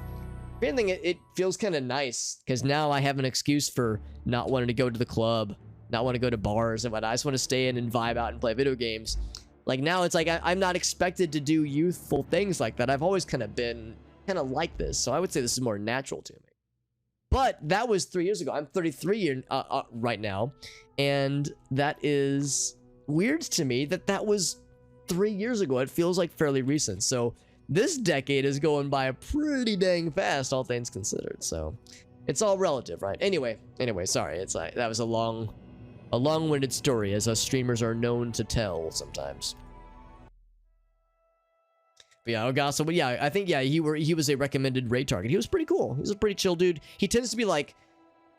[SPEAKER 1] if anything, it feels kind of nice because now I have an excuse for not wanting to go to the club, not want to go to bars and whatnot. I just want to stay in and vibe out and play video games. Like now it's like I'm not expected to do youthful things like that. I've always kind of been kind of like this. So I would say this is more natural to me. But that was 3 years ago. I'm 33 right now. And that is weird to me that was 3 years ago. It feels like fairly recent. So this decade is going by pretty dang fast, all things considered. So it's all relative, right? Anyway, sorry. It's like that was a long-winded story, as us streamers are known to tell sometimes. But yeah, Ogasa, but yeah, I think, yeah, he was a recommended raid target. He was pretty cool. He's a pretty chill dude. He tends to be, like,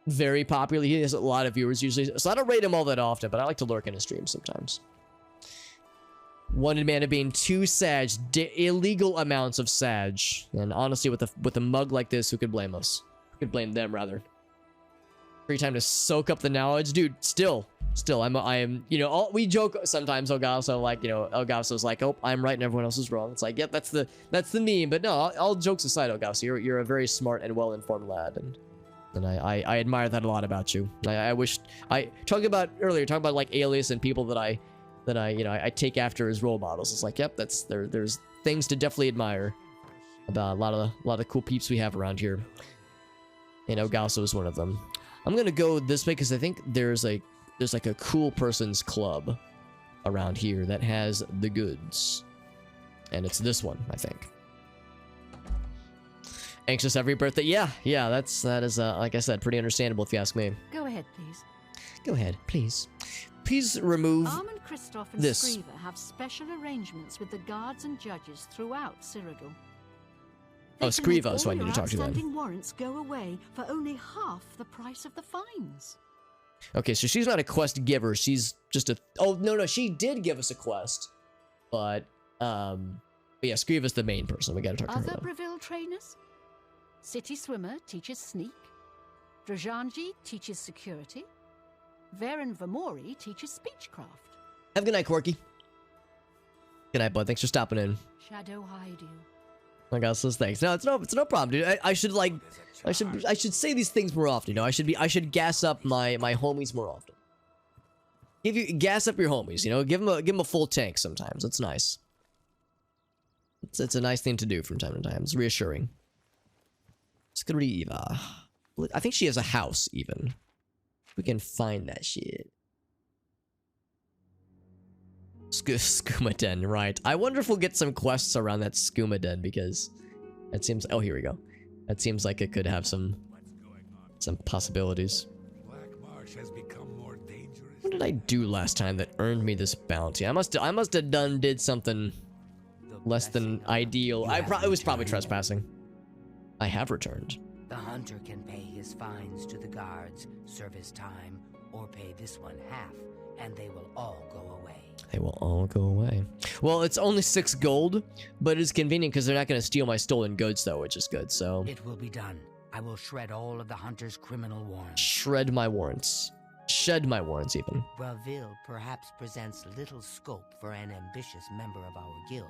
[SPEAKER 1] very popular. He has a lot of viewers usually, so I don't raid him all that often, but I like to lurk in his streams sometimes. Wanted mana being 2 Sadge, illegal amounts of Sadge. And honestly, with a mug like this, who could blame us? Who could blame them, rather? Free time to soak up the knowledge. Dude, still, I am, you know, we joke sometimes, Ogasa, like, you know, Ogasa's like, oh, I'm right and everyone else is wrong. It's like, yep, that's the meme. But no, all jokes aside, Ogasa, you're a very smart and well-informed lad, and I admire that a lot about you. I wish, talking about like Alias and people that I you know, I take after as role models. It's like, yep, there's things to definitely admire about a lot of cool peeps we have around here. And Ogasa is one of them. I'm gonna go this way because I think there's like a cool person's club around here that has the goods. And it's this one, I think. Anxious every birthday. Yeah, that is like I said, pretty understandable if you ask me.
[SPEAKER 7] Go ahead, please.
[SPEAKER 1] Go ahead, please. Please remove
[SPEAKER 7] Armand, Christoph, and
[SPEAKER 1] this.
[SPEAKER 7] Skriva have special arrangements with the guards and judges throughout Cyrodiil.
[SPEAKER 1] Oh, Skriva is who I need to talk to then.
[SPEAKER 7] Outstanding warrants go away for only half the price of the fines.
[SPEAKER 1] Okay, so she's not a quest giver. She's just a... Oh, no, she did give us a quest. But yeah, Skriva's the main person. We gotta talk to her,
[SPEAKER 7] Other
[SPEAKER 1] though.
[SPEAKER 7] Breville trainers? City Swimmer teaches sneak. Drajanji teaches security. Varen Vamori teaches speechcraft.
[SPEAKER 1] Have a good night, Corky. Good night, bud. Thanks for stopping in.
[SPEAKER 7] Shadow hide you.
[SPEAKER 1] My God, says thanks. No, it's no problem, dude. I should say these things more often. You know, I should gas up my homies more often. Gas up your homies. You know, give them a full tank sometimes. It's nice. It's a nice thing to do from time to time. It's reassuring. Skriva. I think she has a house even. We can find that shit. Skooma Den, right. I wonder if we'll get some quests around that Skooma Den, because it seems... Oh, here we go. That seems like it could have some possibilities.
[SPEAKER 5] Black Marsh has become more dangerous.
[SPEAKER 1] What did I do last time that earned me this bounty? I must have did something less than ideal. It was probably trespassing. I have returned.
[SPEAKER 8] The hunter can pay his fines to the guards, serve his time, or pay this one half, and they will all go away.
[SPEAKER 1] They will all go away. Well, it's only 6 gold, but it's convenient because they're not going to steal my stolen goods, though, which is good, so...
[SPEAKER 8] It will be done. I will shred all of the hunter's criminal warrants.
[SPEAKER 1] Shred my warrants. Shed my warrants, even.
[SPEAKER 8] Breville perhaps presents little scope for an ambitious member of our guild.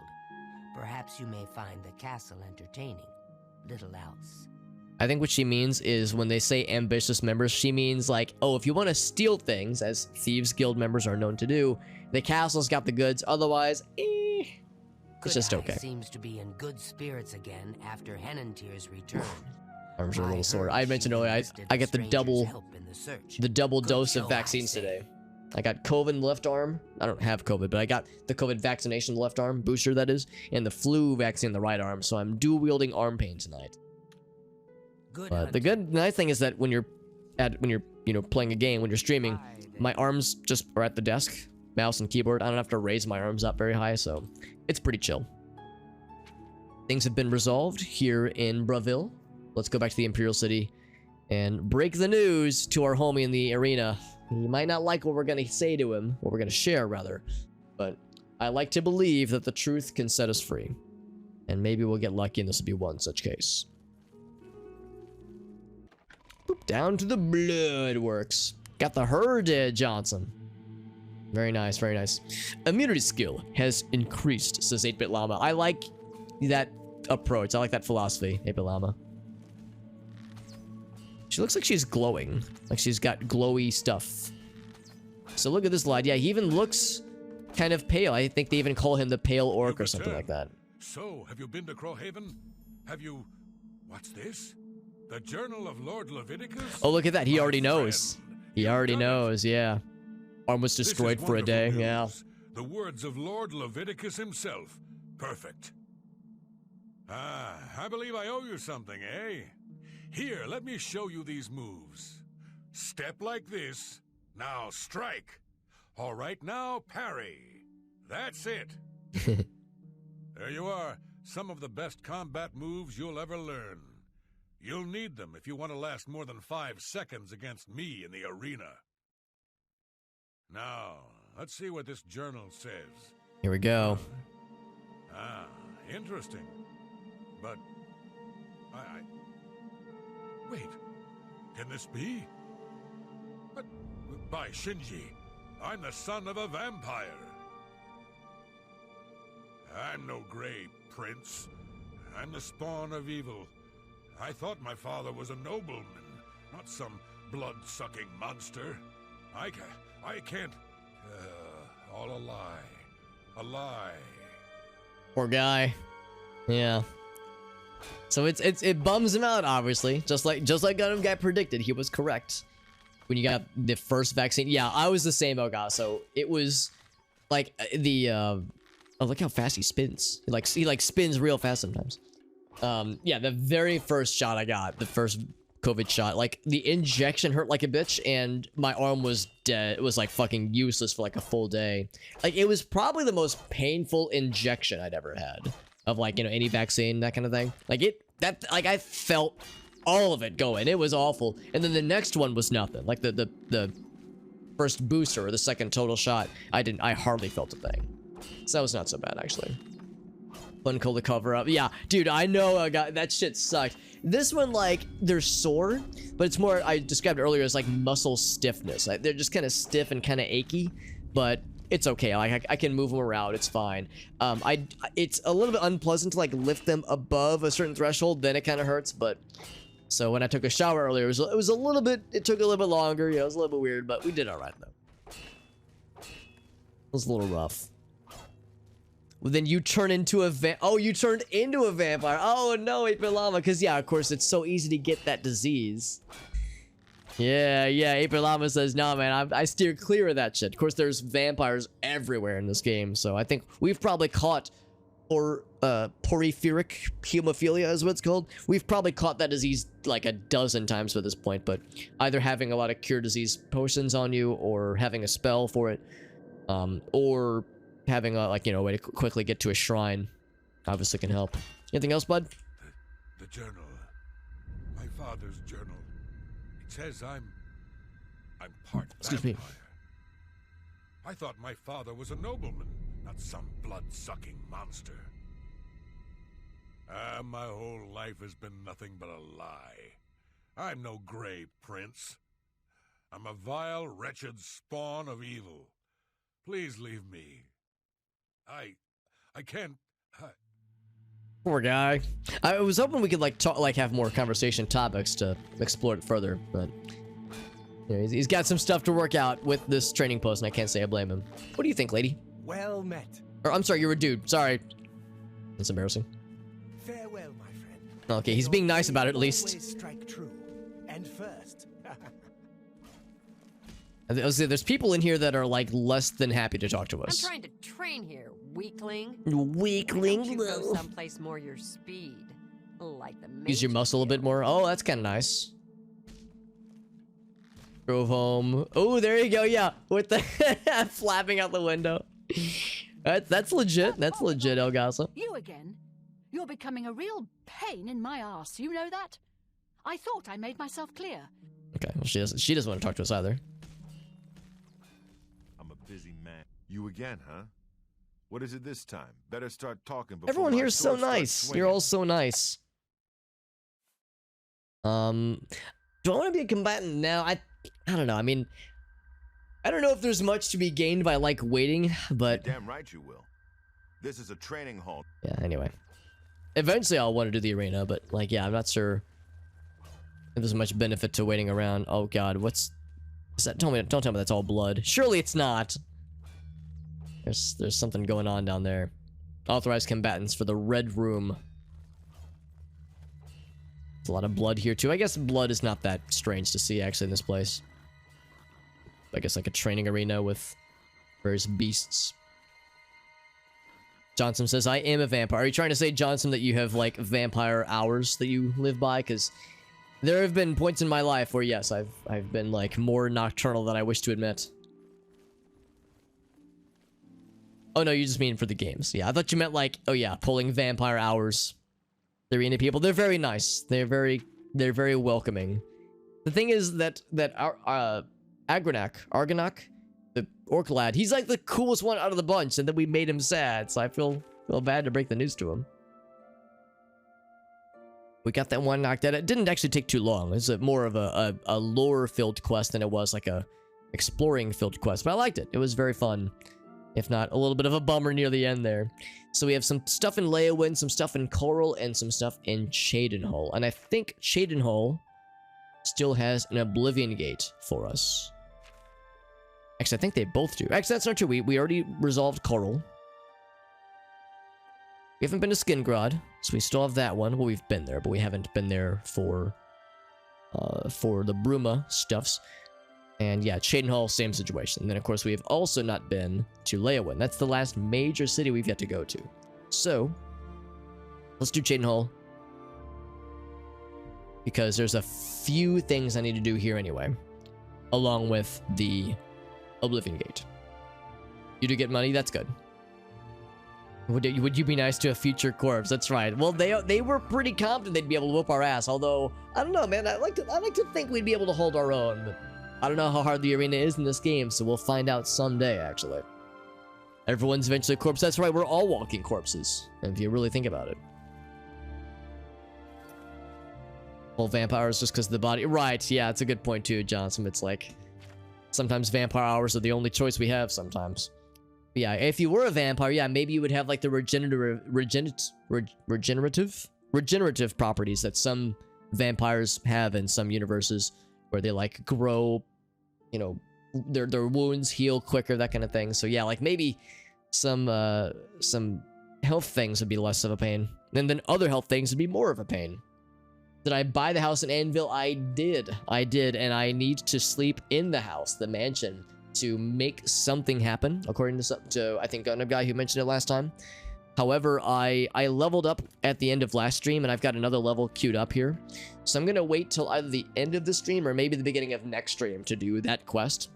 [SPEAKER 8] Perhaps you may find the castle entertaining. Little else.
[SPEAKER 1] I think what she means is when they say ambitious members, she means like, oh, if you want to steal things, as Thieves Guild members are known to do, the castle's got the goods, otherwise, it's just okay.
[SPEAKER 8] Seems to be in good spirits again after Henantir's return.
[SPEAKER 1] Arms are a little sore. I mentioned earlier, I get the double dose of vaccines today. I got COVID in the left arm. I don't have COVID, but I got the COVID vaccination in the left arm, booster that is, and the flu vaccine in the right arm, so I'm dual-wielding arm pain tonight. But the nice thing is that when you're you know, playing a game, when you're streaming, my arms just are at the desk, mouse and keyboard. I don't have to raise my arms up very high, so it's pretty chill. Things have been resolved here in Breville. Let's go back to the Imperial City and break the news to our homie in the arena. He might not like what we're gonna say to him, what we're gonna share rather, but I like to believe that the truth can set us free. And maybe we'll get lucky and this will be one such case. Boop, down to the blood works. Got the herd, Johnson. Very nice, very nice. Immunity skill has increased, says 8-Bit Llama. I like that approach. I like that philosophy, 8-Bit Llama. She looks like she's glowing. Like she's got glowy stuff. So look at this lad. Yeah, he even looks kind of pale. I think they even call him the Pale Orc or something like that.
[SPEAKER 5] So, have you been to Crowhaven? Have you... What's this? The Journal of Lord Leviticus?
[SPEAKER 1] Oh, look at that. He already knows.
[SPEAKER 5] Friend.
[SPEAKER 1] He already knows, yeah. Arm was destroyed for a day,
[SPEAKER 5] news.
[SPEAKER 1] yeah.
[SPEAKER 5] The words of Lord Leviticus himself. Perfect. Ah, I believe I owe you something, eh? Here, let me show you these moves. Step like this. Now strike. All right, now parry. That's it. There you are. Some of the best combat moves you'll ever learn. You'll need them if you want to last more than 5 seconds against me in the arena. Now, let's see what this journal says.
[SPEAKER 1] Here we go.
[SPEAKER 5] Ah, interesting. But wait, can this be? But by Shinji, I'm the son of a vampire. I'm no gray prince. I'm the spawn of evil. I thought my father was a nobleman, not some blood-sucking monster. I can't... all a lie. A lie.
[SPEAKER 1] Poor guy. Yeah. So it bums him out, obviously. Just like Gundam Guy predicted, he was correct. When you got the first vaccine. Yeah, I was the same, Elgaso. It was like oh, look how fast he spins. He like spins real fast sometimes. Yeah, the very first shot I got, the first COVID shot, like the injection hurt like a bitch and my arm was dead. It was like fucking useless for like a full day. Like it was probably the most painful injection I'd ever had of like, you know, any vaccine, that kind of thing. Like like I felt all of it going. It was awful. And then the next one was nothing. Like the first booster or the second total shot, I hardly felt a thing. So that was not so bad actually. Fun cool to cover up. Yeah, dude, I know that shit sucked. This one, like, they're sore, but it's more, I described it earlier as like muscle stiffness. Like, they're just kind of stiff and kind of achy, but it's okay. Like, I can move them around. It's fine. It's a little bit unpleasant to like lift them above a certain threshold, then it kind of hurts, but so when I took a shower earlier, it was a little bit, it took a little bit longer. Yeah, it was a little bit weird, but we did all right though. It was a little rough. Well, then you turn into a oh, you turned into a vampire. Oh no, 8-Bit Llama, because yeah, of course, it's so easy to get that disease. Yeah, 8-Bit Llama says, nah, man, I steer clear of that shit. Of course, there's vampires everywhere in this game, so I think we've probably caught, or porphyric hemophilia is what it's called. We've probably caught that disease like a dozen times by this point, but either having a lot of cure disease potions on you, or having a spell for it, or having a, like, you know, way to quickly get to a shrine obviously can help. Anything else, bud?
[SPEAKER 5] The journal. My father's journal. It says I'm part
[SPEAKER 1] Excuse
[SPEAKER 5] vampire.
[SPEAKER 1] me.
[SPEAKER 5] I thought my father was a nobleman, not some blood-sucking monster. My whole life has been nothing but a lie. I'm no gray prince. I'm a vile, wretched spawn of evil. Please leave me. I can't...
[SPEAKER 1] Poor guy. I was hoping we could like talk, like have more conversation topics to explore it further, but you know, he's got some stuff to work out with this training post, and I can't say I blame him. What do you think, lady?
[SPEAKER 3] Well met.
[SPEAKER 1] Or I'm sorry, you're a dude. Sorry. That's embarrassing.
[SPEAKER 3] Farewell, my friend.
[SPEAKER 1] Okay, he's being nice about it at least.
[SPEAKER 3] Always strike true. And first.
[SPEAKER 1] There's people in here that are like less than happy to talk to
[SPEAKER 6] I'm
[SPEAKER 1] us.
[SPEAKER 6] trying to train here, weakling.
[SPEAKER 1] Weakling.
[SPEAKER 6] Why don't you go someplace more your speed, like the
[SPEAKER 1] Use your muscle a bit more. Oh, that's kind of nice. Drove home. Oh, there you go. Yeah, with the flapping out the window. That's legit. That's legit, Elgaso.
[SPEAKER 7] You again? You're becoming a real pain in my ass. You know that? I thought I made myself clear.
[SPEAKER 1] Okay, well, she doesn't want to talk to us either.
[SPEAKER 9] I'm a busy man. You again, huh? What is it this time? Better start talking before
[SPEAKER 1] Everyone
[SPEAKER 9] my
[SPEAKER 1] here is so
[SPEAKER 9] sword starts
[SPEAKER 1] nice.
[SPEAKER 9] swinging.
[SPEAKER 1] You're all so nice. Do I want to be a combatant now? I don't know. I mean, I don't know if there's much to be gained by like waiting, but
[SPEAKER 9] You're damn right you will. This is a training hall.
[SPEAKER 1] yeah, anyway. Eventually I'll want to do the arena, but like, yeah, I'm not sure if there's much benefit to waiting around. Oh god, what's that? Don't tell me that's all blood. Surely it's not. There's something going on down there. Authorized combatants for the Red Room. There's a lot of blood here too. I guess blood is not that strange to see actually in this place. I guess like a training arena with various beasts. Johnson says, I am a vampire. Are you trying to say, Johnson, that you have like vampire hours that you live by? Because there have been points in my life where yes, I've been like more nocturnal than I wish to admit. Oh no, you just mean for the games. Yeah, I thought you meant like, oh yeah, pulling vampire hours. They're into people. They're very nice. They're very welcoming. The thing is that our Argonak, the orc lad, he's like the coolest one out of the bunch, and then we made him sad, so I feel bad to break the news to him. We got that one knocked out. It didn't actually take too long. It's more of a lore-filled quest than it was like a exploring-filled quest, but I liked it. It was very fun. If not, a little bit of a bummer near the end there. So we have some stuff in Leyawind, some stuff in Coral, and some stuff in Cheydinhal. And I think Cheydinhal still has an Oblivion Gate for us. Actually, I think they both do. Actually, that's not true. We already resolved Coral. We haven't been to Skingrod, so we still have that one. Well, we've been there, but we haven't been there for the Bruma stuffs. And yeah, Cheydinhal, same situation. And then, of course, we have also not been to Leyawind. That's the last major city we've yet to go to. So, let's do Cheydinhal. Because there's a few things I need to do here anyway. Along with the Oblivion Gate. You do get money? That's good. Would you be nice to a future corpse? That's right. Well, they were pretty confident they'd be able to whoop our ass. Although, I don't know, man. I like to think we'd be able to hold our own. But I don't know how hard the arena is in this game, so we'll find out someday, actually. Everyone's eventually a corpse. That's right, we're all walking corpses, if you really think about it. Well, vampires just because of the body. Right, yeah, it's a good point too, Johnson. It's like, sometimes vampire hours are the only choice we have sometimes. But yeah, if you were a vampire, yeah, maybe you would have like the regenerative properties that some vampires have in some universes, where they like grow, you know, their wounds heal quicker, that kind of thing. So yeah, like maybe some health things would be less of a pain, and then other health things would be more of a pain. Did I buy the house in Anvil? I did, and I need to sleep in the house, the mansion, to make something happen, according to I think a guy who mentioned it last time. However, I leveled up at the end of last stream, and I've got another level queued up here. So I'm gonna wait till either the end of the stream or maybe the beginning of next stream to do that quest.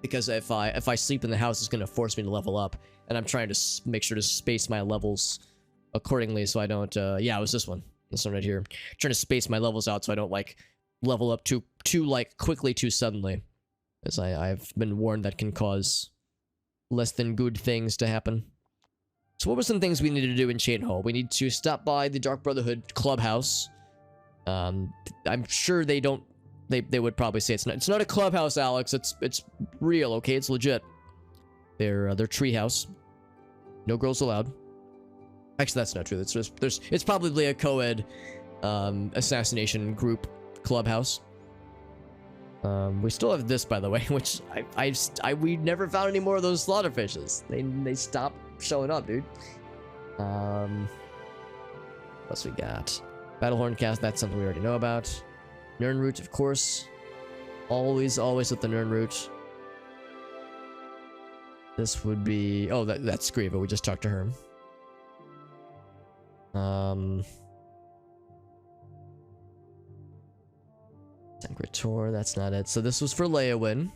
[SPEAKER 1] Because if I sleep in the house, it's gonna force me to level up, and I'm trying to make sure to space my levels accordingly, so I don't. Yeah, it was this one right here. Trying to space my levels out so I don't like level up too like quickly, too suddenly, as I've been warned that can cause less than good things to happen. So what were some things we needed to do in Cheydinhal? We need to stop by the Dark Brotherhood clubhouse. I'm sure they don't. They would probably say it's not a clubhouse, Alex. It's real, okay? It's legit. Their treehouse. No girls allowed. Actually, that's not true. It's probably a co-ed assassination group clubhouse. We still have this, by the way, which we never found any more of those slaughterfishes. They stopped showing up, dude. What else we got? Battlehorn cast, that's something we already know about. Nirnroot, of course. Always with the Nirnroot. This would be... Oh, that's Skriva. We just talked to her. Sankrator, that's not it. So this was for Leyawind.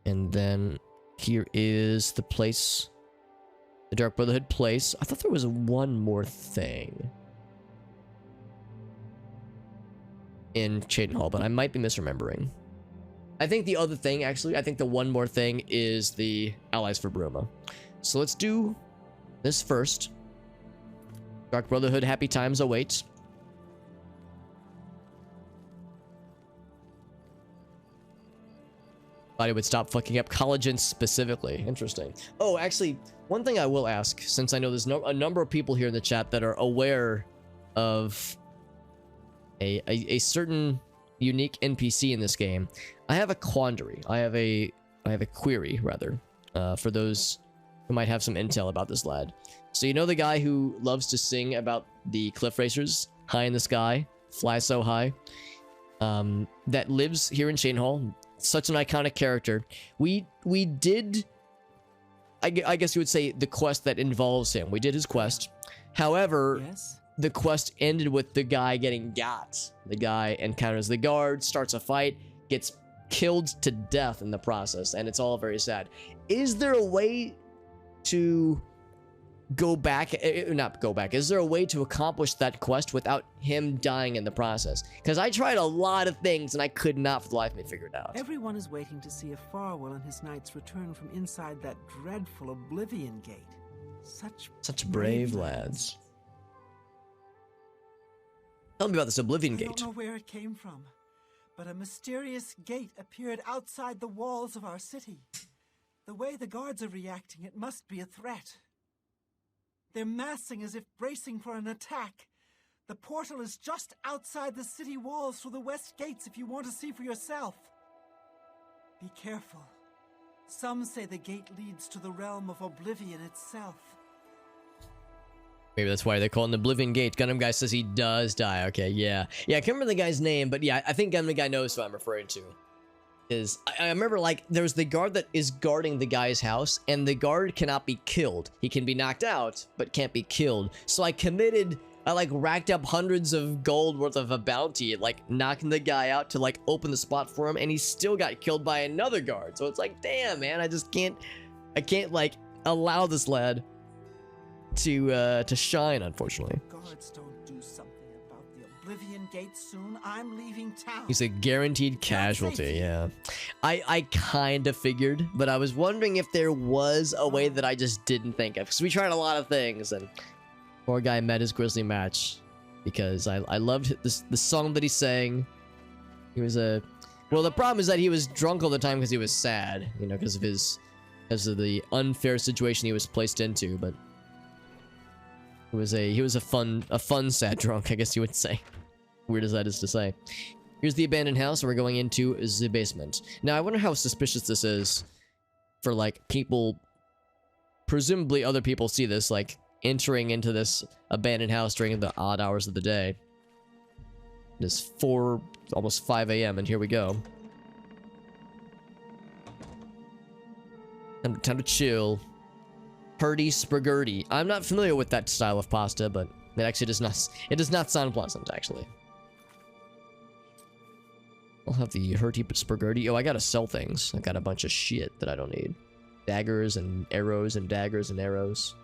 [SPEAKER 1] And then here is the place. The Dark Brotherhood place. I thought there was one more thing in Cheydinhal, but I might be misremembering. I think the other thing, actually, I think the one more thing is the Allies for Bruma. So let's do this first. Dark Brotherhood happy times await. Thought he would stop fucking up collagen specifically. Interesting. Oh, actually, one thing I will ask, since I know there's a number of people here in the chat that are aware of a certain unique NPC in this game. I have a quandary. I have a query, rather, for those who might have some intel about this lad. So you know the guy who loves to sing about the cliff racers, high in the sky, fly so high, that lives here in Chainhall. Such an iconic character. We did, I guess you would say, the quest that involves him. We did his quest. However,
[SPEAKER 2] Yes?
[SPEAKER 1] the quest ended with the guy getting got. The guy encounters the guard, starts a fight, gets killed to death in the process, and it's all very sad. Is there a way to go back, not go back, is there a way to accomplish that quest without him dying in the process? Because I tried a lot of things and I could not for the life of me figure it out.
[SPEAKER 2] Everyone is waiting to see if Farwell and his knights return from inside that dreadful Oblivion Gate. Such
[SPEAKER 1] brave lads. Tell me about this Oblivion
[SPEAKER 2] I
[SPEAKER 1] Gate.
[SPEAKER 2] don't know where it came from, but a mysterious gate appeared outside the walls of our city. The way the guards are reacting, it must be a threat. They're massing as if bracing for an attack. The portal is just outside the city walls through the west gates if you want to see for yourself. Be careful. Some say the gate leads to the realm of Oblivion itself.
[SPEAKER 1] Maybe that's why they call it the Oblivion Gate. Gundam Guy says he does die. Okay, yeah. Yeah, I can't remember the guy's name, but yeah, I think Gundam Guy knows who I'm referring to. I remember, like, there's the guard that is guarding the guy's house, and the guard cannot be killed. He can be knocked out, but can't be killed. So I racked up hundreds of gold worth of a bounty, like, knocking the guy out to, like, open the spot for him, and he still got killed by another guard. So it's like, damn, man, I can't, like, allow this lad to shine, unfortunately.
[SPEAKER 2] Guards don't do something about the Oblivion Gate soon. I'm leaving town.
[SPEAKER 1] He's a guaranteed casualty, yeah. I kind of figured, but I was wondering if there was a way that I just didn't think of. Because we tried a lot of things, and poor guy met his grisly match. Because I loved the song that he sang. He was well, the problem is that he was drunk all the time because he was sad, you know, because of the unfair situation he was placed into, but he was a fun sad drunk, I guess you would say. Weird as that is to say. Here's the abandoned house, and we're going into the basement. Now, I wonder how suspicious this is for, like, people... Presumably, other people see this, like, entering into this abandoned house during the odd hours of the day. It is almost 5 a.m., and here we go. Time to chill. Purdy spaghetti. I'm not familiar with that style of pasta, but it actually does not sound pleasant, actually. I'll have the Herty spaghetti. Oh, I gotta sell things. I got a bunch of shit that I don't need. Daggers and arrows and daggers and arrows.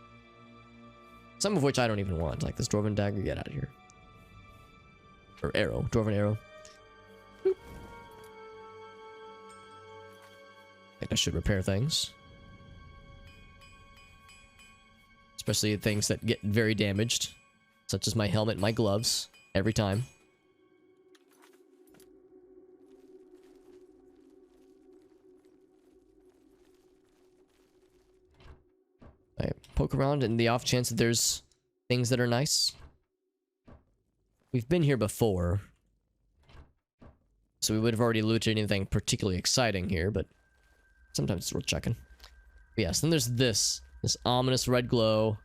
[SPEAKER 1] Some of which I don't even want, like this dwarven dagger. Get out of here. Or arrow. Dwarven arrow. Boop. I think I should repair things. Especially things that get very damaged. Such as my helmet and my gloves. Every time. I poke around in the off chance that there's things that are nice. We've been here before. So we would have already looted anything particularly exciting here, but sometimes it's worth checking. But yes, then there's this ominous red glow.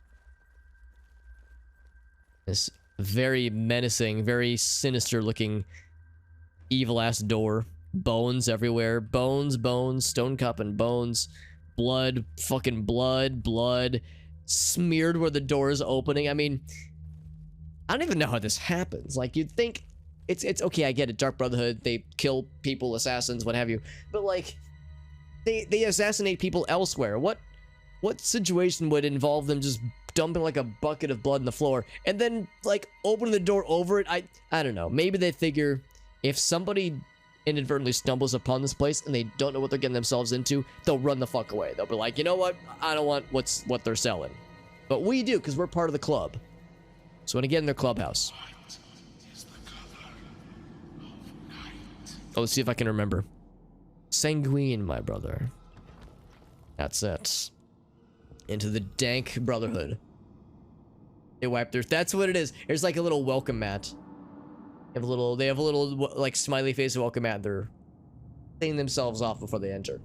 [SPEAKER 1] This very menacing, very sinister looking evil ass door. Bones everywhere. Bones, stone cup and bones. Blood, fucking blood smeared where the door is opening. I mean, I don't even know how this happens. Like, you'd think it's okay, I get it, Dark Brotherhood, they kill people, assassins, what have you, but like they assassinate people elsewhere. What situation would involve them just dumping like a bucket of blood on the floor and then like opening the door over it? I don't know. Maybe they figure if somebody inadvertently stumbles upon this place and they don't know what they're getting themselves into, they'll run the fuck away. They'll be like, you know what? I don't want what they're selling. But we do, because we're part of the club. So when I get in their clubhouse. Oh, let's see if I can remember. Sanguine, my brother. That's it. Into the dank brotherhood. They wipe their... That's what it is. There's like a little welcome mat. They have a little like smiley face welcome mat. They're cleaning themselves off before they enter.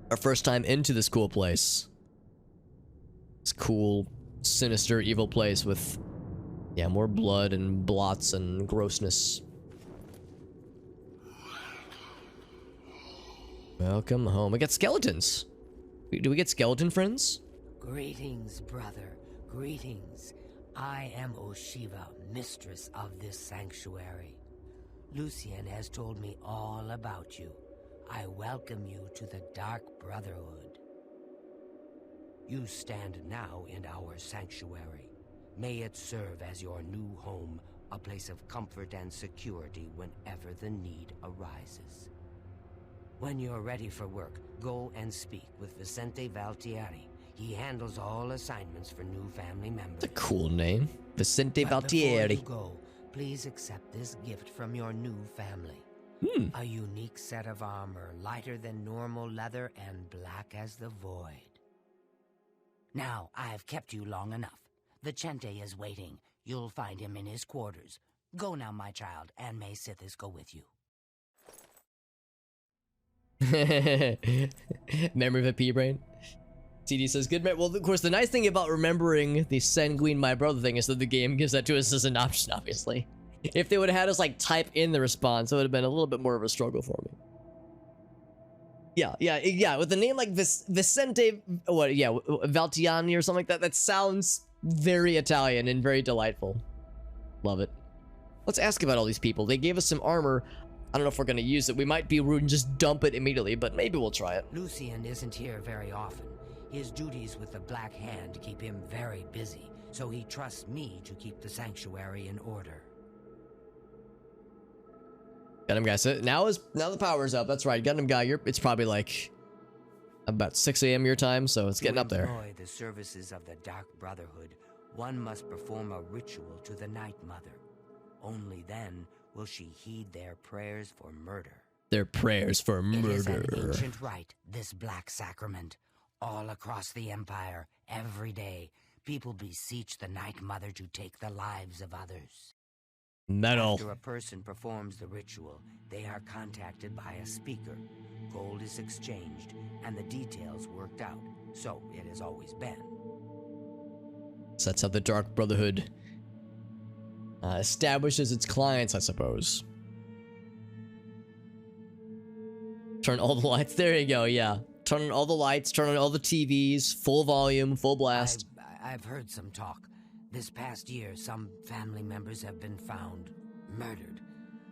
[SPEAKER 1] Our first time into this cool place. This cool, sinister, evil place with, yeah, more blood and blots and grossness. Welcome home. We got skeletons. Do we get skeleton friends?
[SPEAKER 8] Greetings, brother. Greetings. I am Oshiva, mistress of this sanctuary. Lucian has told me all about you. I welcome you to the Dark Brotherhood. You stand now in our sanctuary. May it serve as your new home, a place of comfort and security whenever the need arises. When you're ready for work, go and speak with Vicente Valtieri. He handles all assignments for new family members.
[SPEAKER 1] That's a cool name. Vicente Valtieri.
[SPEAKER 8] Before you go, please accept this gift from your new family. A unique set of armor, lighter than normal leather and black as the void. Now, I've kept you long enough. Vicente is waiting. You'll find him in his quarters. Go now, my child, and may Sithis go with you.
[SPEAKER 1] Memory of a pea brain. CD says, good man. Well, of course, the nice thing about remembering the Sanguine My Brother thing is that the game gives that to us as an option, obviously. If they would have had us, like, type in the response, it would have been a little bit more of a struggle for me. Yeah. With a name like Vicente, Valtiani or something like that, that sounds very Italian and very delightful. Love it. Let's ask about all these people. They gave us some armor. I don't know if we're going to use it. We might be rude and just dump it immediately, but maybe we'll try it.
[SPEAKER 8] Lucian isn't here very often. His duties with the Black Hand keep him very busy, so he trusts me to keep the sanctuary in order.
[SPEAKER 1] Got him, guys. Now the power's up. That's right. Got him, guy. It's probably like about 6 a.m. your time, so it's getting up there.
[SPEAKER 8] To employ the services of the Dark Brotherhood, one must perform a ritual to the Night Mother. Only then will she heed their prayers for murder.
[SPEAKER 1] Their prayers for murder.
[SPEAKER 8] It is an ancient rite, this black sacrament. All across the Empire, every day, people beseech the Night Mother to take the lives of others.
[SPEAKER 1] Metal.
[SPEAKER 8] After a person performs the ritual, they are contacted by a speaker. Gold is exchanged, and the details worked out. So it has always been.
[SPEAKER 1] So that's how the Dark Brotherhood establishes its clients, I suppose. Turn all the lights. There you go, yeah. Turn on all the lights, turn on all the TVs, full volume, full blast.
[SPEAKER 8] I've heard some talk. This past year, some family members have been found murdered.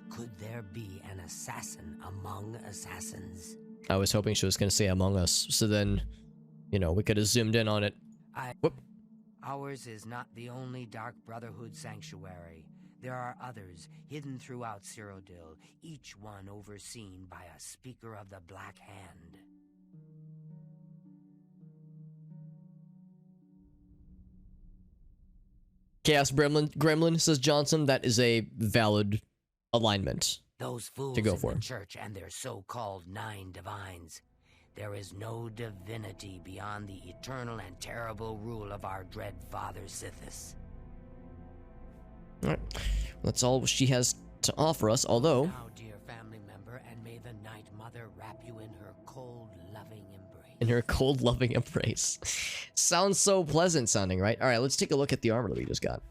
[SPEAKER 8] Could there be an assassin among assassins?
[SPEAKER 1] I was hoping she was going to say Among Us, so then, you know, we could have zoomed in on it. Whoop.
[SPEAKER 8] Ours is not the only Dark Brotherhood sanctuary. There are others hidden throughout Cyrodiil, each one overseen by a speaker of the Black Hand.
[SPEAKER 1] Chaos Gremlin, says Johnson, that is a valid alignment.
[SPEAKER 8] Those fools
[SPEAKER 1] to go
[SPEAKER 8] in
[SPEAKER 1] for.
[SPEAKER 8] the church and their so-called 9 divines. There is no divinity beyond the eternal and terrible rule of our dread father Sithis.
[SPEAKER 1] Alright, that's all she has to offer us, although...
[SPEAKER 8] Now, dear family member, and may the Night Mother wrap you in her cold, loving embrace.
[SPEAKER 1] In her cold, loving embrace. Sounds so pleasant sounding, right? Alright, let's take a look at the armor that we just got.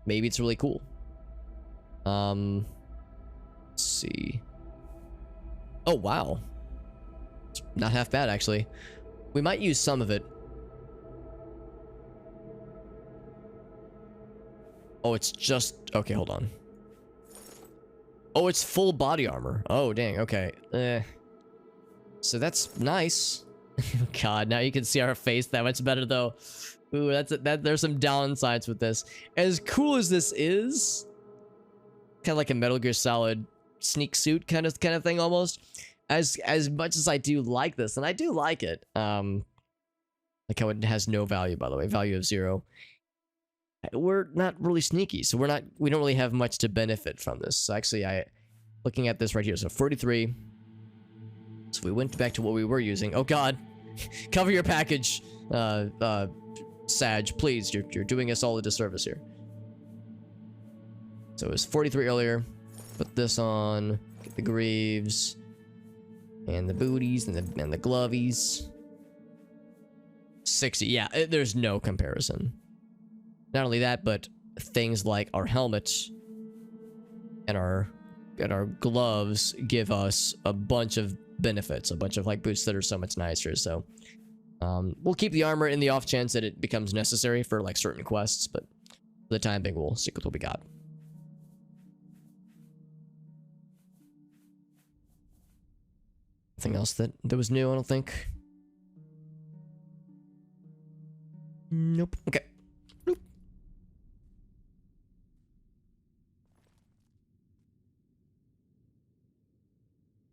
[SPEAKER 1] Maybe it's really cool. Let's see. Oh, wow. It's not half bad, actually. We might use some of it. Oh, it's just... Okay, hold on. Oh, it's full body armor. Oh, dang, okay. So that's nice. God, now you can see our face that much better, though. Ooh, there's some downsides with this. As cool as this is, kind of like a Metal Gear Solid sneak suit kind of thing almost. as much as I do like this, and I do like it, like how it has no value, by the way, value of 0. We're not really sneaky, so we don't really have much to benefit from this. So actually, looking at this right here, so 43. So we went back to what we were using. Oh God, cover your package, Sadge, please. You're doing us all a disservice here. So it was 43 earlier. Put this on. Get the greaves and the booties and the glovies. 60. Yeah, there's no comparison. Not only that, but things like our helmets and our gloves give us a bunch of benefits, a bunch of like boosts that are so much nicer. So we'll keep the armor in the off chance that it becomes necessary for like certain quests, but for the time being, we'll stick with what we got. Nothing else that was new, I don't think. Nope. Okay. Nope.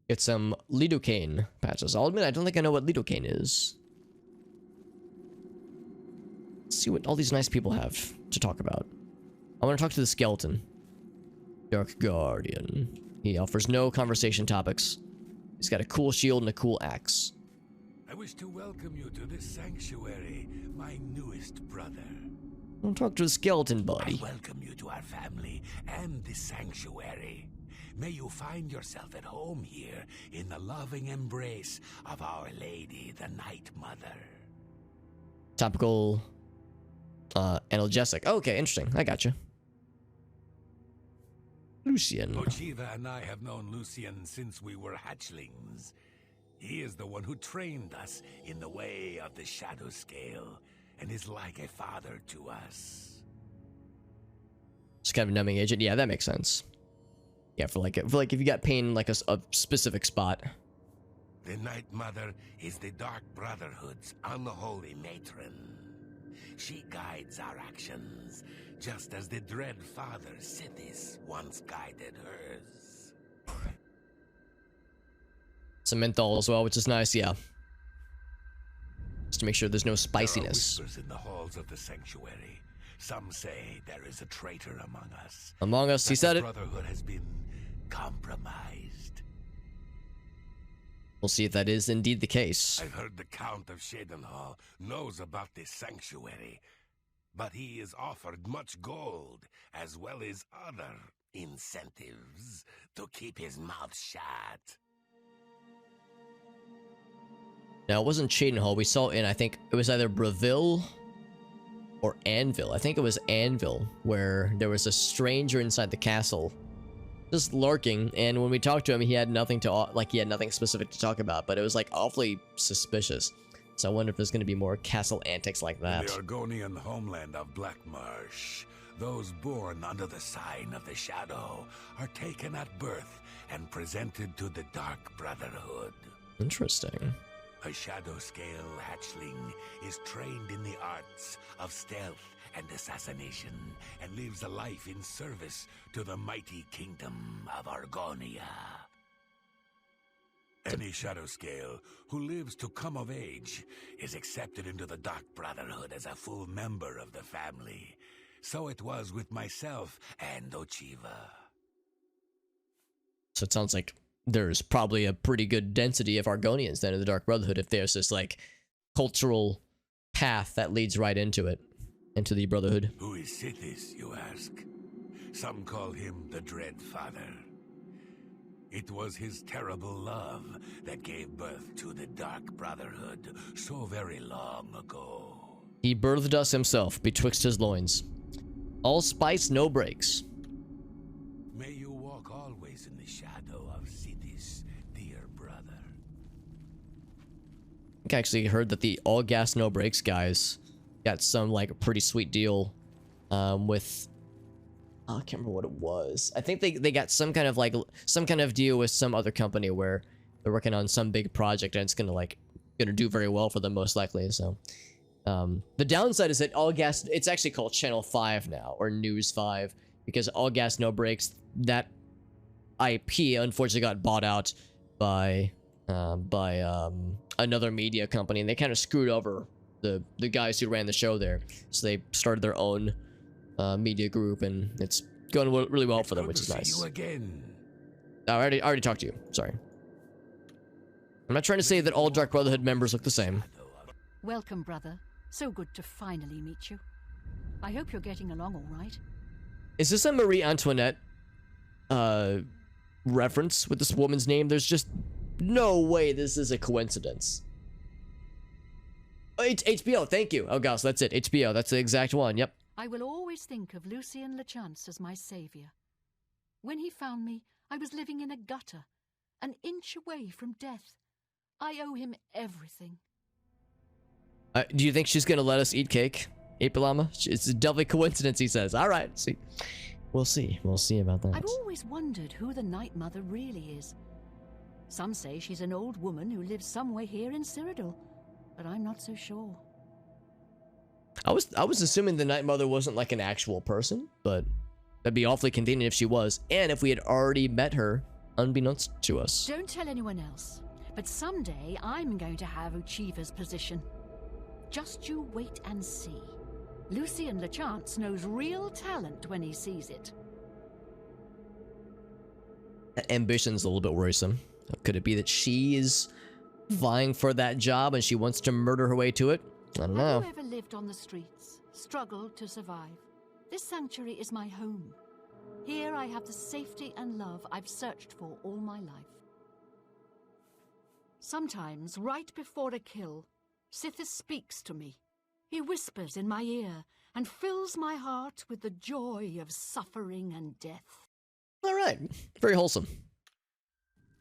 [SPEAKER 1] Get some lidocaine patches. I'll admit, I don't think I know what lidocaine is. Let's see what all these nice people have to talk about. I want to talk to the skeleton. Dark Guardian. He offers no conversation topics. He's got a cool shield and a cool axe.
[SPEAKER 5] I wish to welcome you to this sanctuary, my newest brother.
[SPEAKER 1] I'll talk to the skeleton buddy.
[SPEAKER 5] I welcome you to our family and this sanctuary. May you find yourself at home here in the loving embrace of Our Lady, the Night Mother.
[SPEAKER 1] Topical analgesic. Okay, interesting. I gotcha. Lucian.
[SPEAKER 5] Ochiva and I have known Lucian since we were hatchlings. He is the one who trained us in the way of the Shadow Scale and is like a father to us.
[SPEAKER 1] Just kind of a numbing agent. Yeah, that makes sense. Yeah, for like if you got pain in like a specific spot.
[SPEAKER 5] The Night Mother is the Dark Brotherhood's unholy matron. She guides our actions, just as the Dread Father Sithis once guided hers.
[SPEAKER 1] Some menthol as well, which is nice, yeah. Just to make sure there's no spiciness.
[SPEAKER 5] There are whispers in the halls of the sanctuary. Some say there is a traitor among us.
[SPEAKER 1] Among us, he said it.
[SPEAKER 5] The Brotherhood has been compromised.
[SPEAKER 1] We'll see if that is indeed the case.
[SPEAKER 5] I've heard the Count of Shadenhall knows about this sanctuary, but he is offered much gold as well as other incentives to keep his mouth shut.
[SPEAKER 1] Now, it wasn't Shadenhall. We saw in, I think, it was either Breville or Anvil. I think it was Anvil, where there was a stranger inside the castle, just lurking. And when we talked to him, he had nothing specific to talk about. But it was like awfully suspicious. So I wonder if there's going to be more castle antics like that.
[SPEAKER 5] In the Argonian homeland of Blackmarsh, those born under the sign of the Shadow are taken at birth and presented to the Dark Brotherhood.
[SPEAKER 1] Interesting.
[SPEAKER 5] A Shadow Scale hatchling is trained in the arts of stealth and assassination and lives a life in service to the mighty kingdom of Argonia. Any Shadow Scale who lives to come of age is accepted into the Dark Brotherhood as a full member of the family. So it was with myself and Ochiva.
[SPEAKER 1] So it sounds like there's probably a pretty good density of Argonians then in the Dark Brotherhood if there's this like cultural path that leads right into it, into the Brotherhood.
[SPEAKER 5] Who is Sithis, you ask? Some call him the Dread Father. It was his terrible love that gave birth to the Dark Brotherhood so very long ago.
[SPEAKER 1] He birthed us himself betwixt his loins. All spice, no breaks.
[SPEAKER 5] May you walk always in the shadow of Sithis, dear brother.
[SPEAKER 1] I think I actually heard that the all gas, no brakes guys got some like pretty sweet deal with I can't remember what it was. I think they got some kind of deal with some other company where they're working on some big project and it's gonna do very well for them most likely. So the downside is that all gas, it's actually called Channel 5 now, or News 5, because all gas no brakes, that IP unfortunately got bought out by by another media company, and they kind of screwed over the guys who ran the show there. So they started their own media group, and it's going really well for them, which is nice.
[SPEAKER 5] See you again.
[SPEAKER 1] I already talked to you. Sorry. I'm not trying to say that all Dark Brotherhood members look the same.
[SPEAKER 7] Welcome, brother. So good to finally meet you. I hope you're getting along all right.
[SPEAKER 1] Is this a Marie Antoinette reference with this woman's name? There's just no way this is a coincidence. Oh, HBO, thank you. Oh gosh, that's it. HBO, that's the exact one. Yep.
[SPEAKER 7] I will always think of Lucien Lechance as my savior. When he found me, I was living in a gutter, an inch away from death. I owe him everything.
[SPEAKER 1] Do you think she's gonna let us eat cake, Apilama? It's a definitely coincidence, he says. All right, see. We'll see. We'll see about that.
[SPEAKER 7] I've always wondered who the Night Mother really is. Some say she's an old woman who lives somewhere here in Cyrodiil, but I'm not so sure.
[SPEAKER 1] I was assuming the Night Mother wasn't like an actual person, but that'd be awfully convenient if she was, and if we had already met her, unbeknownst to us.
[SPEAKER 7] Don't tell anyone else, but someday I'm going to have Uchiva's position. Just you wait and see. Lucien Lechance knows real talent when he sees it.
[SPEAKER 1] That ambition's a little bit worrisome. Could it be that she is vying for that job and she wants to murder her way to it? I don't know.
[SPEAKER 7] Have you ever lived on the streets, struggled to survive? This sanctuary is my home. Here I have the safety and love I've searched for all my life. Sometimes, right before a kill, Sithis speaks to me. He whispers in my ear and fills my heart with the joy of suffering and death.
[SPEAKER 1] All right. Very wholesome.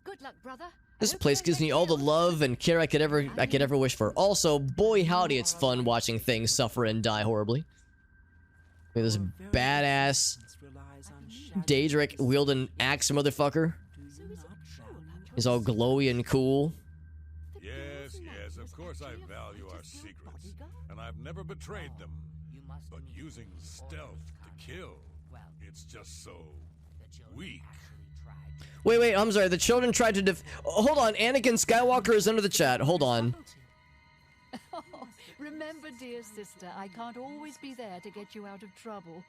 [SPEAKER 7] Good luck, brother.
[SPEAKER 1] This place gives me all the love and care I could ever wish for. Also, boy howdy, it's fun watching things suffer and die horribly. Look at this badass Daedric wielding axe motherfucker. He's all glowy and cool.
[SPEAKER 5] Yes, of course I value our secrets, and I've never betrayed them. But using stealth to kill, it's just so weak.
[SPEAKER 1] Wait, I'm sorry. The children tried to hold on, Anakin Skywalker is under the chat. Hold on.
[SPEAKER 7] Oh, remember, dear sister, I can't always be there to get you out of trouble.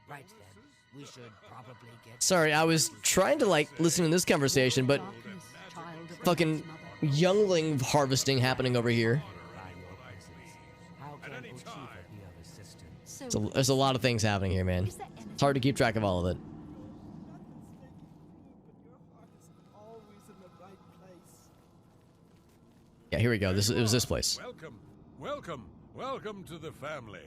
[SPEAKER 8] Right then, we should probably get...
[SPEAKER 1] Sorry, I was trying to, like, listen to this conversation, but fucking youngling harvesting happening over here. There's a lot of things happening here, man. It's hard to keep track of all of it. Yeah, here we go. It was this place.
[SPEAKER 5] Welcome to the family.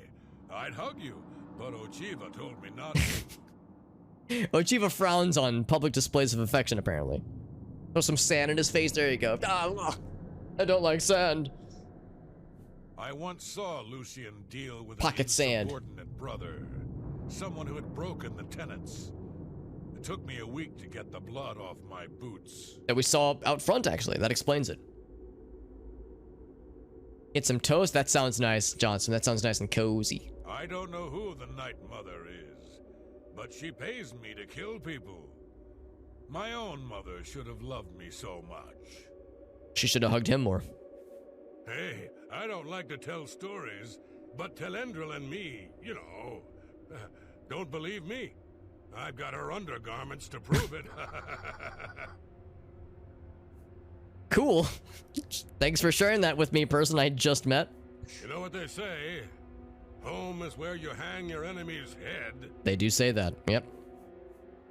[SPEAKER 5] I'd hug you, but Ochiva told me not to.
[SPEAKER 1] Ochiva frowns on public displays of affection, apparently. Throw some sand in his face. There you go. Ah, I don't like sand.
[SPEAKER 5] I once saw Lucien deal with
[SPEAKER 1] pocket
[SPEAKER 5] an
[SPEAKER 1] sand.
[SPEAKER 5] Insubordinate brother, someone who had broken the tenets. It took me a week to get the blood off my boots.
[SPEAKER 1] That we saw out front, actually. That explains it. Get some toast? That sounds nice, Johnson. That sounds nice and cozy.
[SPEAKER 5] I don't know who the Night Mother is, but she pays me to kill people. My own mother should have loved me so much.
[SPEAKER 1] She should have hugged him more.
[SPEAKER 5] Hey, I don't like to tell stories, but Telendril and me, you know, don't believe me. I've got her undergarments to prove it.
[SPEAKER 1] Cool. Thanks for sharing that with me, person I just met.
[SPEAKER 5] You know what they say? Home is where you hang your enemy's head.
[SPEAKER 1] They do say that, yep.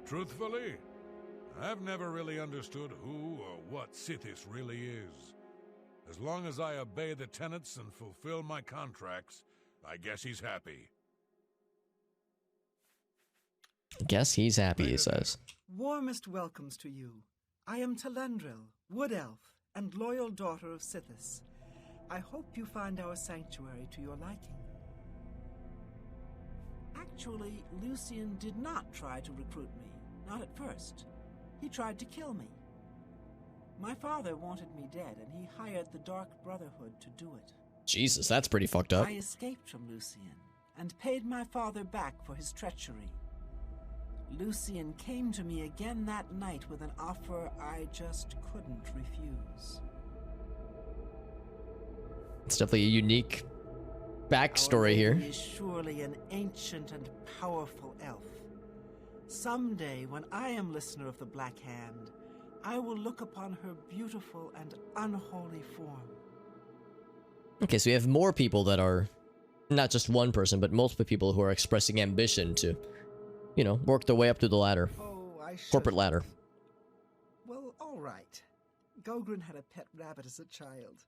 [SPEAKER 5] Truthfully, I've never really understood who or what Sithis really is. As long as I obey the tenets and fulfill my contracts, I guess he's happy.
[SPEAKER 1] Guess he's happy, he says.
[SPEAKER 2] Warmest welcomes to you. I am Telendril, Wood Elf, and loyal daughter of Sithis. I hope you find our sanctuary to your liking. Actually, Lucien did not try to recruit me, not at first. He tried to kill me. My father wanted me dead, and he hired the Dark Brotherhood to do it.
[SPEAKER 1] Jesus, that's pretty fucked up.
[SPEAKER 2] I escaped from Lucien, and paid my father back for his treachery. Lucian came to me again that night with an offer I just couldn't refuse.
[SPEAKER 1] It's definitely a unique backstory here.
[SPEAKER 2] He is surely an ancient and powerful elf. Someday, when I am listener of the Black Hand, I will look upon her beautiful and unholy form.
[SPEAKER 1] Okay, so we have more people that are not just one person, but multiple people who are expressing ambition to, you know, work their way up through the ladder.
[SPEAKER 2] Oh, I should.
[SPEAKER 1] Corporate ladder.
[SPEAKER 2] Well, all right. Gogren had a pet rabbit as a child.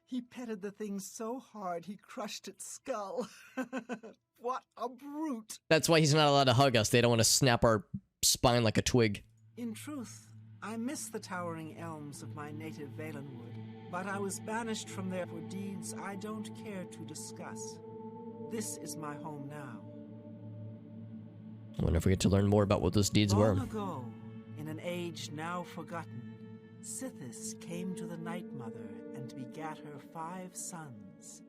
[SPEAKER 2] He petted the thing so hard he crushed its skull. What a brute!
[SPEAKER 1] That's why he's not allowed to hug us. They don't want to snap our spine like a twig.
[SPEAKER 2] In truth, I miss the towering elms of my native Valenwood, but I was banished from there for deeds I don't care to discuss. This is my home now.
[SPEAKER 1] I wonder if we get to learn more about what those deeds were.
[SPEAKER 2] Long ago, in an age now forgotten, Sithis came to the Night Mother and begat her 5 sons.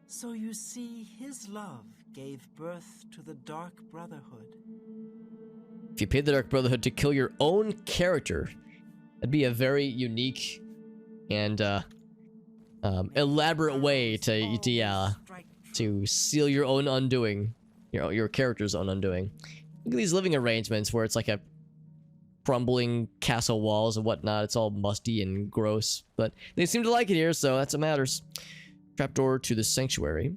[SPEAKER 2] So you see, his love gave birth to the Dark Brotherhood.
[SPEAKER 1] If you paid the Dark Brotherhood to kill your own character, that'd be a very unique and elaborate way to seal your own undoing, your character's own undoing. Look at these living arrangements where it's like a crumbling castle walls and whatnot. It's all musty and gross, but they seem to like it here, so that's what matters. Trapdoor to the sanctuary.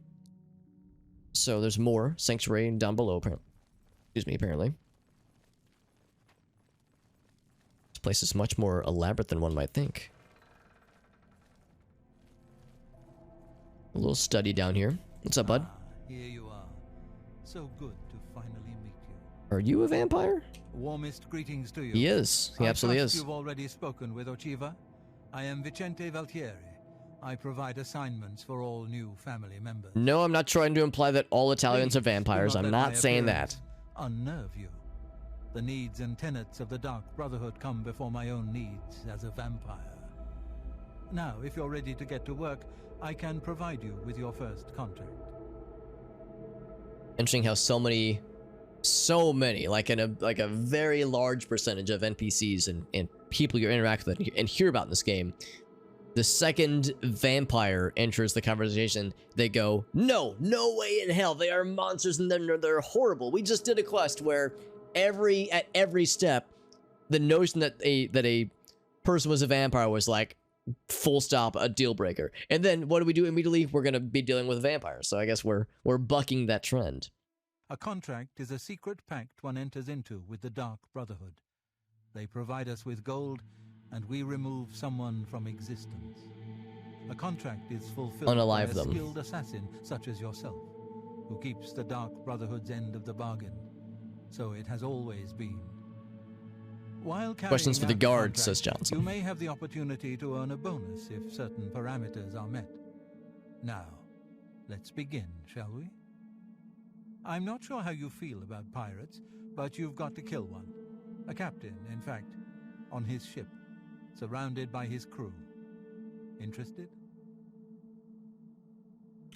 [SPEAKER 1] So there's more sanctuary down below. Apparently. This place is much more elaborate than one might think. A little study down here. What's up, bud?
[SPEAKER 4] Here you are. So good to finally meet you.
[SPEAKER 1] Are you a vampire?
[SPEAKER 4] Warmest greetings to you.
[SPEAKER 1] He is. He absolutely is.
[SPEAKER 4] You've already spoken with Ochiva. I am Vicente Valtieri. I provide assignments for all new family members.
[SPEAKER 1] No, I'm not trying to imply that all Italians are vampires. I'm not saying that.
[SPEAKER 4] Unnerve you. The needs and tenets of the Dark Brotherhood come before my own needs as a vampire. Now, if you're ready to get to work, I can provide you with your first contract.
[SPEAKER 1] Interesting how so many, like a very large percentage of NPCs and people you interact with and hear about in this game, the second vampire enters the conversation, they go, no way in hell, they are monsters and they're horrible. We just did a quest where at every step, the notion that a person was a vampire was like, full stop, a deal breaker. And then what do we do immediately? We're gonna be dealing with vampires. So I guess we're bucking that trend.
[SPEAKER 4] A contract is a secret pact one enters into with the Dark Brotherhood. They provide us with gold, and we remove someone from existence. A contract is fulfilled by a skilled assassin such as yourself, who keeps the Dark Brotherhood's end of the bargain. So it has always been. While
[SPEAKER 1] questions for the guard, says Johnson.
[SPEAKER 4] You may have the opportunity to earn a bonus if certain parameters are met. Now, let's begin, shall we? I'm not sure how you feel about pirates, but you've got to kill one. A captain, in fact, on his ship, surrounded by his crew. Interested?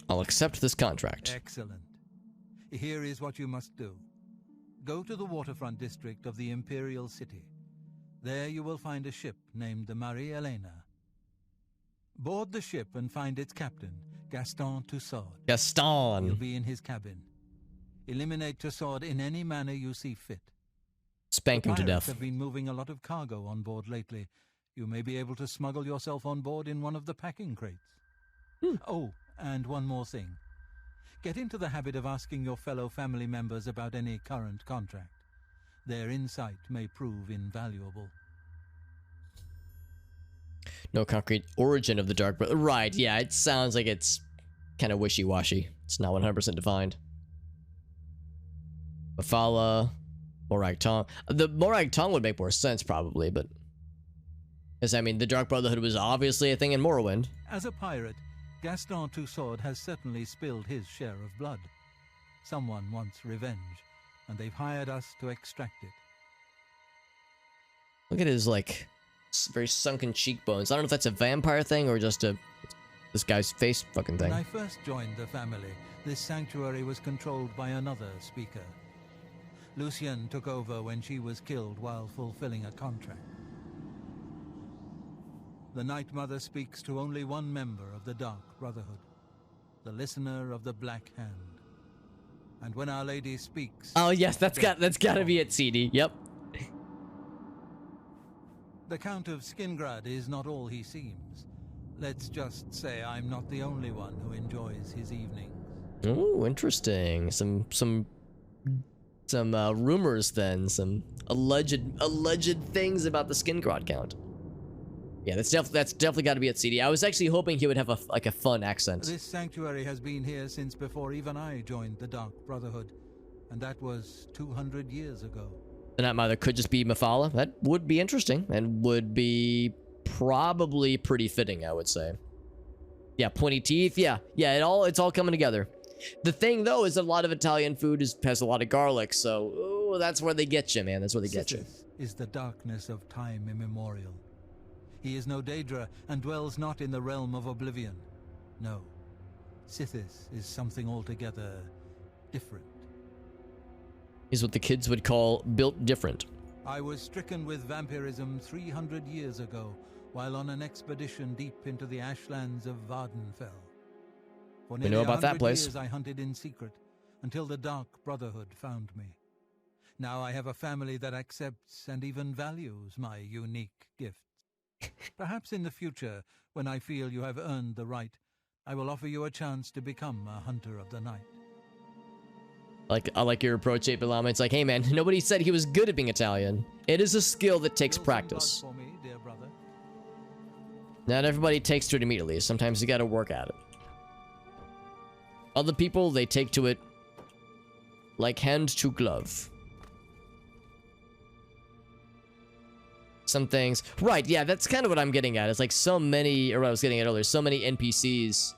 [SPEAKER 1] I'll accept this contract.
[SPEAKER 4] Excellent. Here is what you must do. Go to the waterfront district of the Imperial City. There you will find a ship named the Marie Elena. Board the ship and find its captain, Gaston Tussaud.
[SPEAKER 1] Gaston!
[SPEAKER 4] You'll be in his cabin. Eliminate Tussaud in any manner you see fit.
[SPEAKER 1] Spank him to death.
[SPEAKER 4] The pirates have been moving a lot of cargo on board lately. You may be able to smuggle yourself on board in one of the packing crates. Oh, and one more thing. Get into the habit of asking your fellow family members about any current contract. Their insight may prove invaluable.
[SPEAKER 1] No concrete origin of the Dark Brotherhood. Right, yeah, it sounds like it's kind of wishy-washy. It's not 100% defined. Mafala, Morag Tong. The Morag Tong would make more sense, probably, but... Because, I mean, the Dark Brotherhood was obviously a thing in Morrowind.
[SPEAKER 4] As a pirate, Gaston Tussaud has certainly spilled his share of blood. Someone wants revenge, and they've hired us to extract it.
[SPEAKER 1] Look at his, like, very sunken cheekbones. I don't know if that's a vampire thing or just this guy's face fucking thing.
[SPEAKER 4] When I first joined the family, this sanctuary was controlled by another speaker. Lucien took over when she was killed while fulfilling a contract. The Night Mother speaks to only one member of the Dark Brotherhood, the Listener of the Black Hand. And when Our Lady speaks...
[SPEAKER 1] Oh yes, that's gotta be it, CD. Yep.
[SPEAKER 4] The Count of Skingrad is not all he seems. Let's just say I'm not the only one who enjoys his evenings.
[SPEAKER 1] Ooh, interesting. Some rumors then, some alleged things about the Skingrad Count. Yeah, that's definitely got to be at CD. I was actually hoping he would have a fun accent.
[SPEAKER 4] This sanctuary has been here since before even I joined the Dark Brotherhood, and that was 200 years ago.
[SPEAKER 1] The Night Mother could just be Mephala. That would be interesting and would be probably pretty fitting, I would say. Yeah, pointy teeth. Yeah, it's all coming together. The thing though is that a lot of Italian food has a lot of garlic, so ooh, that's where they get you, man. That's where they get you.
[SPEAKER 4] Is the darkness of time immemorial. He is no Daedra and dwells not in the realm of Oblivion. No, Sithis is something altogether different.
[SPEAKER 1] Is what the kids would call built different.
[SPEAKER 4] I was stricken with vampirism 300 years ago while on an expedition deep into the ashlands of Vardenfell. For
[SPEAKER 1] we know about that place.
[SPEAKER 4] Years I hunted in secret until the Dark Brotherhood found me. Now I have a family that accepts and even values my unique gifts. Perhaps in the future, when I feel you have earned the right, I will offer you a chance to become a hunter of the night.
[SPEAKER 1] I like your approach, 8 Lama. It's like, hey man, nobody said he was good at being Italian. It is a skill that takes practice.
[SPEAKER 4] For me, dear brother.
[SPEAKER 1] Not everybody takes to it immediately. Sometimes you gotta work at it. Other people, they take to it like hand to glove. Some things. Right, yeah, that's kind of what I'm getting at. It's like so many, or what I was getting at earlier, so many NPCs.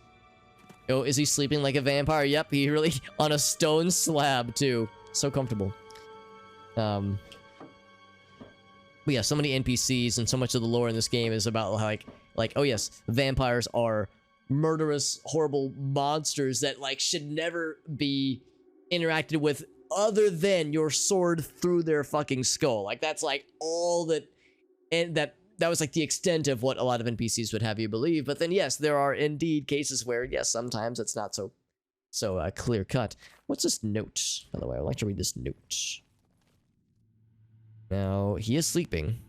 [SPEAKER 1] Oh, is he sleeping like a vampire? Yep, he really, on a stone slab, too. So comfortable. But yeah, so many NPCs and so much of the lore in this game is about like, oh yes, vampires are murderous, horrible monsters that, like, should never be interacted with other than your sword through their fucking skull. Like, that's, like, all that... And that was like the extent of what a lot of NPCs would have you believe. But then, yes, there are indeed cases where, yes, sometimes it's not so clear cut. What's this note, by the way? I'd like to read this note. Now, he is sleeping.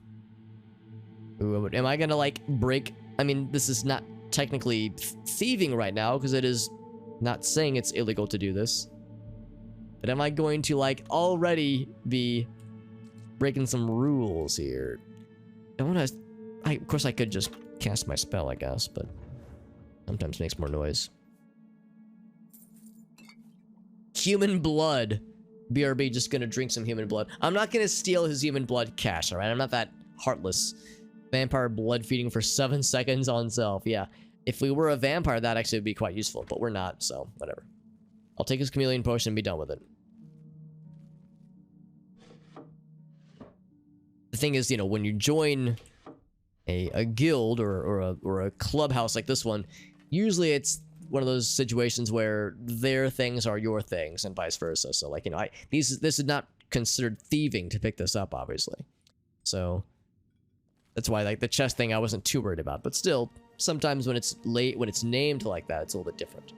[SPEAKER 1] Ooh, am I gonna, like, break? I mean, this is not technically thieving right now, because it is not saying it's illegal to do this. But am I going to, like, already be breaking some rules here? Of course I could just cast my spell, I guess, but sometimes makes more noise. Human blood. BRB just gonna drink some human blood. I'm not gonna steal his human blood cash, alright? I'm not that heartless. Vampire blood feeding for 7 seconds on self. Yeah. If we were a vampire, that actually would be quite useful, but we're not, so whatever. I'll take his chameleon potion and be done with it. The thing is, you know, when you join a guild or a clubhouse like this one, usually it's one of those situations where their things are your things and vice versa. So, like, you know, this is not considered thieving to pick this up, obviously. So that's why, like, the chest thing I wasn't too worried about. But still, sometimes when it's named like that, it's a little bit different.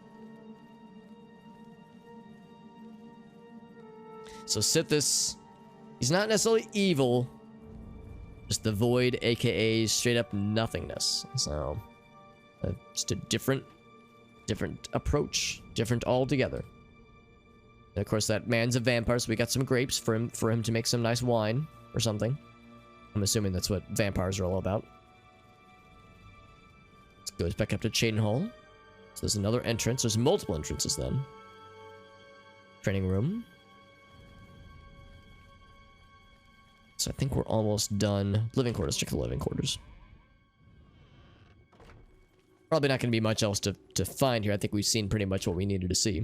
[SPEAKER 1] So Sithis, he's not necessarily evil. Just the void, aka straight up nothingness. So, just a different approach, different altogether. And of course, that man's a vampire, so we got some grapes for him to make some nice wine or something. I'm assuming that's what vampires are all about. Let's go back up to Chain Hall. So there's another entrance. There's multiple entrances then. Training room. So I think we're almost done. Living quarters. Check the living quarters. Probably not going to be much else to find here. I think we've seen pretty much what we needed to see.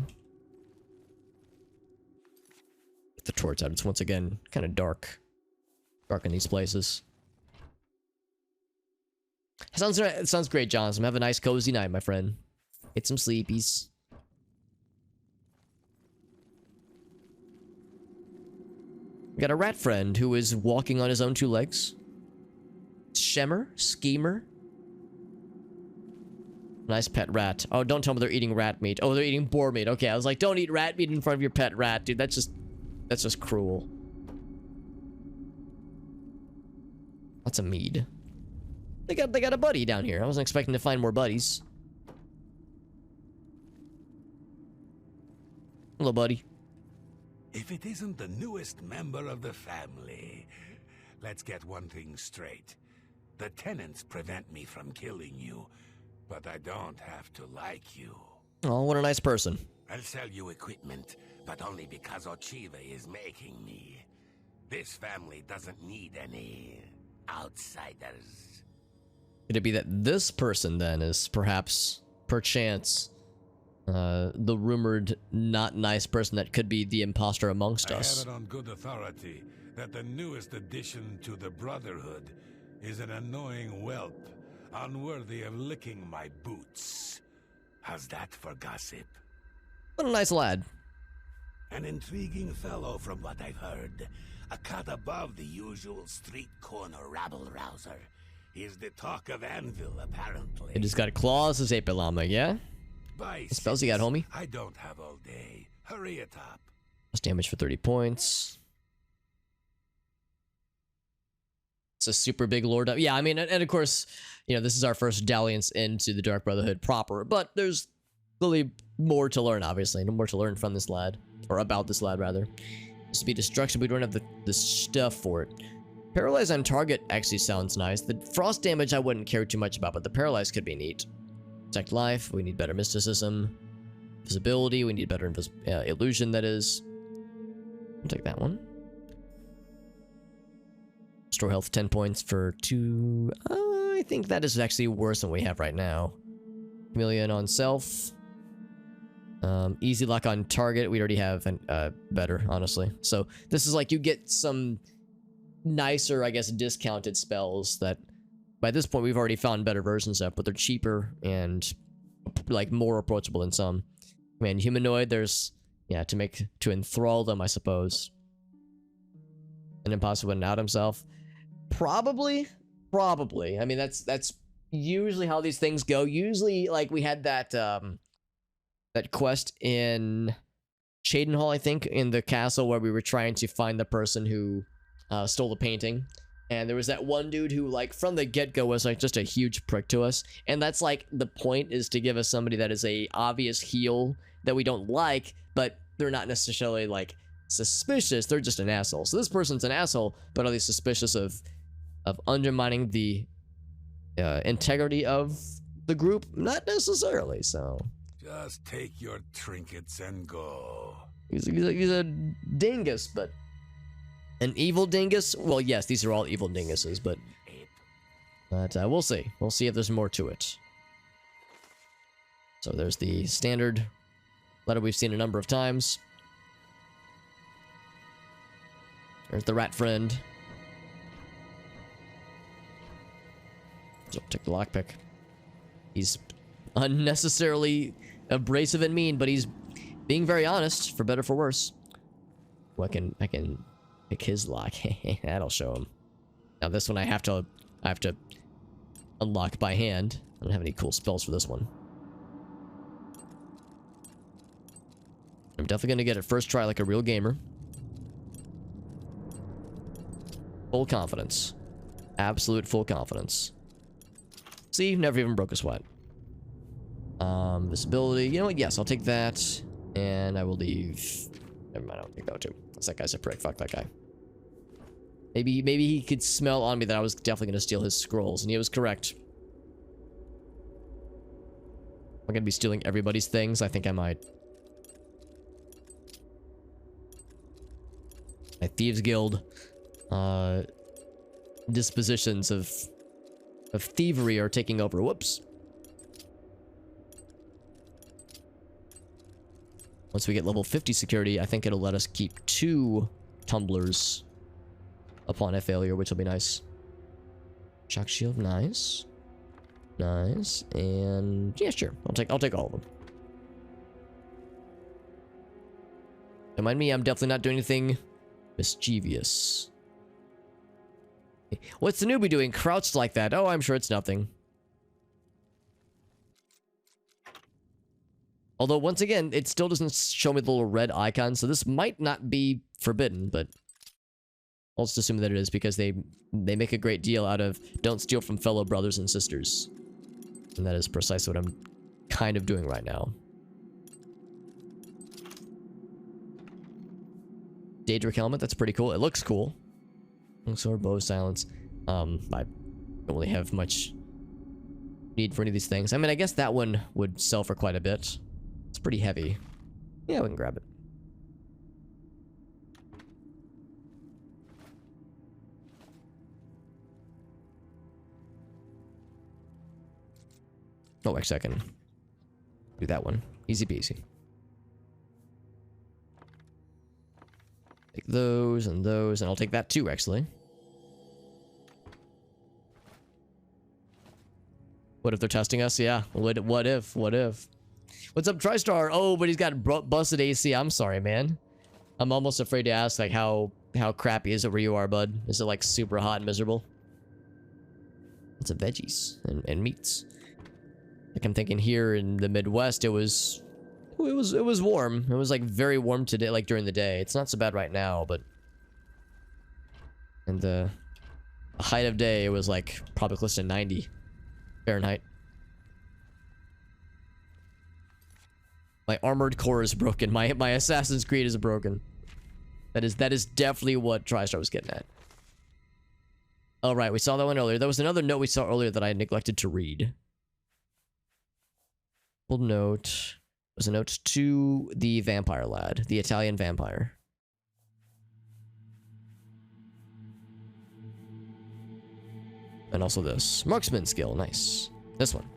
[SPEAKER 1] Get the torch out. It's once again kind of dark. Dark in these places. It sounds great, Johnson. Have a nice cozy night, my friend. Get some sleepies. We got a rat friend who is walking on his own two legs. Shemmer? Schemer? Nice pet rat. Oh, don't tell me they're eating rat meat. Oh, they're eating boar meat. Okay, I was like, don't eat rat meat in front of your pet rat, dude. That's just cruel. That's a mead. They got a buddy down here. I wasn't expecting to find more buddies. Hello, buddy.
[SPEAKER 10] If it isn't the newest member of the family, let's get one thing straight. The tenants prevent me from killing you, but I don't have to like you.
[SPEAKER 1] Oh, what a nice person.
[SPEAKER 10] I'll sell you equipment, but only because Ochiva is making me. This family doesn't need any outsiders.
[SPEAKER 1] Could it be that this person then is perhaps, perchance, the rumored not nice person that could be the imposter amongst us?
[SPEAKER 5] I have it on good authority that the newest addition to the Brotherhood is an annoying whelp, unworthy of licking my boots.
[SPEAKER 10] How's that for gossip?
[SPEAKER 1] What a nice lad.
[SPEAKER 10] An intriguing fellow from what I've heard. A cut above the usual street corner rabble-rouser. He's the talk of Anvil, apparently.
[SPEAKER 1] It just got claws as Ape Llama, yeah?
[SPEAKER 10] Bye,
[SPEAKER 1] What spells you got, homie?
[SPEAKER 10] I don't have all day. Hurry it up.
[SPEAKER 1] Plus damage for 30 points. It's a super big lord. Yeah, I mean, and of course, you know, this is our first dalliance into the Dark Brotherhood proper, but there's really more to learn, obviously. No more to learn from this lad. Or about this lad, rather. This would be destruction, but we don't have the stuff for it. Paralyze on target actually sounds nice. The frost damage I wouldn't care too much about, but the paralyze could be neat. Protect life, we need better mysticism. Visibility, we need better illusion, that is. I'll take that one. Restore health 10 points for 2. I think that is actually worse than we have right now. Chameleon on self. Easy lock on target. We already have better, honestly. So this is like you get some nicer, I guess, discounted spells that by this point we've already found better versions of, but they're cheaper and like more approachable than some. Man, humanoid, there's to enthrall them, I suppose. An impossible to out himself. Probably. I mean, that's usually how these things go. Usually, like we had that that quest in Shadenhall, I think, in the castle where we were trying to find the person who stole the painting. And there was that one dude who, like, from the get-go was, like, just a huge prick to us. And that's, like, the point is to give us somebody that is a obvious heel that we don't like, but they're not necessarily, like, suspicious. They're just an asshole. So this person's an asshole, but are they suspicious of undermining the integrity of the group? Not necessarily, so...
[SPEAKER 10] Just take your trinkets and go.
[SPEAKER 1] He's a dingus, but... An evil dingus? Well, yes, these are all evil dinguses, but we'll see. We'll see if there's more to it. So there's the standard letter we've seen a number of times. There's the rat friend. So take the lockpick. He's unnecessarily abrasive and mean, but he's being very honest, for better or for worse. Well, I can pick his lock. That'll show him. Now this one I have to unlock by hand. I don't have any cool spells for this one. I'm definitely gonna get it first try like a real gamer. Full confidence. Absolute full confidence. See, never even broke a sweat. Visibility. You know what? Yes, I'll take that. And I will leave. Never mind, I don't think that too. That guy's a prick. Fuck that guy. Maybe he could smell on me that I was definitely going to steal his scrolls, and he was correct. I'm going to be stealing everybody's things. I think I might. My Thieves Guild dispositions of thievery are taking over. Whoops. Once we get level 50 security, I think it'll let us keep 2 tumblers upon a failure, which will be nice. Shock shield, nice. Nice. And yeah, sure. I'll take all of them. Don't mind me, I'm definitely not doing anything Mischievous. What's the newbie doing crouched like that? Oh, I'm sure it's nothing. Although, once again, it still doesn't show me the little red icon, so this might not be forbidden, but I'll just assume that it is because they make a great deal out of don't steal from fellow brothers and sisters. And that is precisely what I'm kind of doing right now. Daedric helmet, that's pretty cool. It looks cool. Sword, bow, silence. I don't really have much need for any of these things. I mean, I guess that one would sell for quite a bit. It's pretty heavy. Yeah, we can grab it. Oh, actually, I can do that one. Easy peasy. Take those, and I'll take that too, actually. What if they're testing us? Yeah. What if? What's up, TriStar? Oh, but he's got busted AC. I'm sorry, man. I'm almost afraid to ask, like, how crappy is it where you are, bud? Is it, like, super hot and miserable? Lots of veggies and meats. Like, I'm thinking here in the Midwest, it was warm. It was, like, very warm today, like, during the day. It's not so bad right now, but... And the height of day, it was, like, probably close to 90 Fahrenheit. My armored core is broken. My Assassin's Creed is broken. That is definitely what TriStar was getting at. All right, we saw that one earlier. There was another note we saw earlier that I neglected to read. Little note. Was a note to the vampire lad, the Italian vampire. And also this. Marksman skill, nice. This one.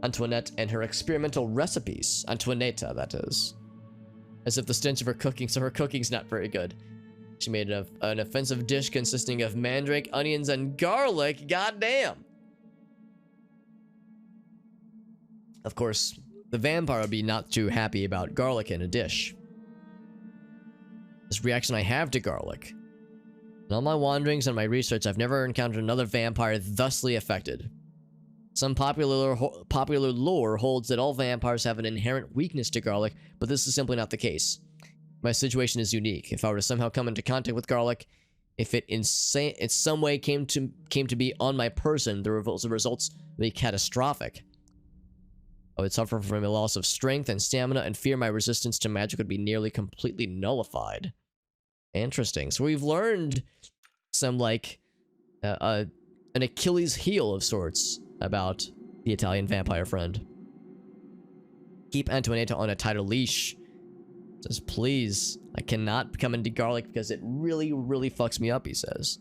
[SPEAKER 1] Antoinette and her experimental recipes. Antoinetta, that is. As if the stench of her cooking, so her cooking's not very good. She made an offensive dish consisting of mandrake, onions, and garlic. Goddamn! Of course, the vampire would be not too happy about garlic in a dish. This reaction I have to garlic. In all my wanderings and my research, I've never encountered another vampire thusly affected. Some popular lore holds that all vampires have an inherent weakness to garlic, but this is simply not the case. My situation is unique. If I were to somehow come into contact with garlic, if it in some way came to be on my person, the results would be catastrophic. I would suffer from a loss of strength and stamina, and fear my resistance to magic would be nearly completely nullified. Interesting. So we've learned some, like, an Achilles heel of sorts about the Italian vampire friend. Keep Antoinetta on a tighter leash. Says, please, I cannot come into garlic because it really, really fucks me up, he says.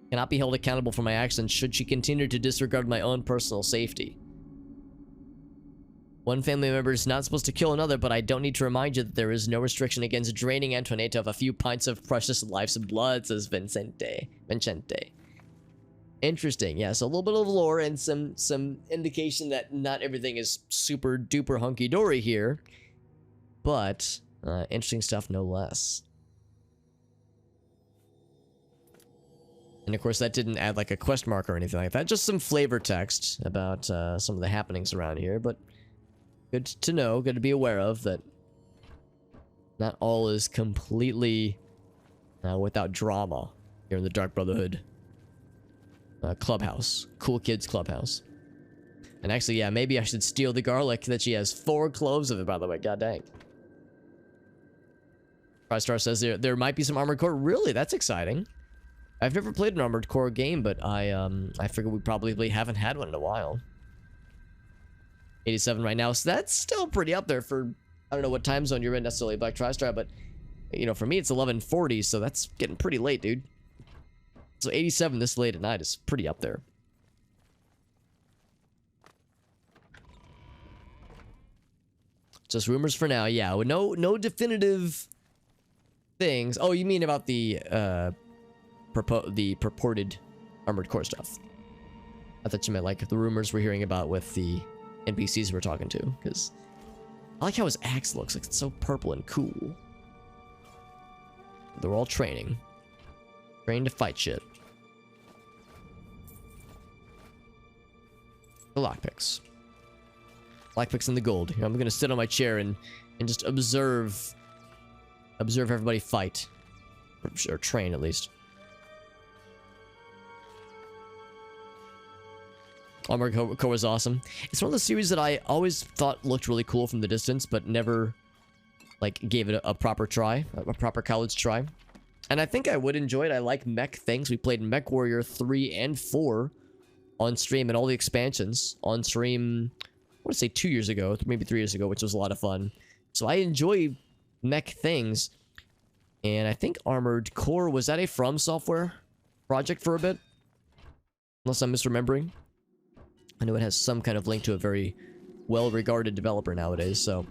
[SPEAKER 1] Cannot be held accountable for my actions should she continue to disregard my own personal safety. One family member is not supposed to kill another, but I don't need to remind you that there is no restriction against draining Antoinetta of a few pints of precious life's blood, says Vincente. Interesting, yeah, so a little bit of lore and some indication that not everything is super duper hunky-dory here. But, interesting stuff no less. And of course that didn't add like a quest mark or anything like that, just some flavor text about some of the happenings around here, but good to know, good to be aware of that not all is completely without drama here in the Dark Brotherhood clubhouse. Cool kids clubhouse. And actually, yeah, maybe I should steal the garlic that she has 4 cloves of it, by the way. God dang. TriStar says there might be some Armored Core. Really? That's exciting. I've never played an Armored Core game, but I figure we probably haven't had one in a while. 87 right now, so that's still pretty up there for, I don't know what time zone you're in necessarily, Black TriStar, but, you know, for me it's 11:40, so that's getting pretty late, dude. So 87 this late at night is pretty up there. Just rumors for now, yeah. No definitive things. Oh, you mean about the purported Armored Core stuff? I thought you meant like the rumors we're hearing about with the NPCs we're talking to, because I like how his axe looks like it's so purple and cool. They're all training. Trained to fight shit. The lockpicks. Lockpicks and the gold. I'm gonna sit on my chair and just observe everybody fight. Or train, at least. Armored Core was awesome. It's one of the series that I always thought looked really cool from the distance, but never, like, gave it a proper try. A proper college try. And I think I would enjoy it. I like mech things. We played Mech Warrior 3 and 4 on stream, and all the expansions on stream, I want to say 2 years ago, maybe 3 years ago, which was a lot of fun. So I enjoy mech things. And I think Armored Core, was that a From Software project for a bit? Unless I'm misremembering. I know it has some kind of link to a very well-regarded developer nowadays, so...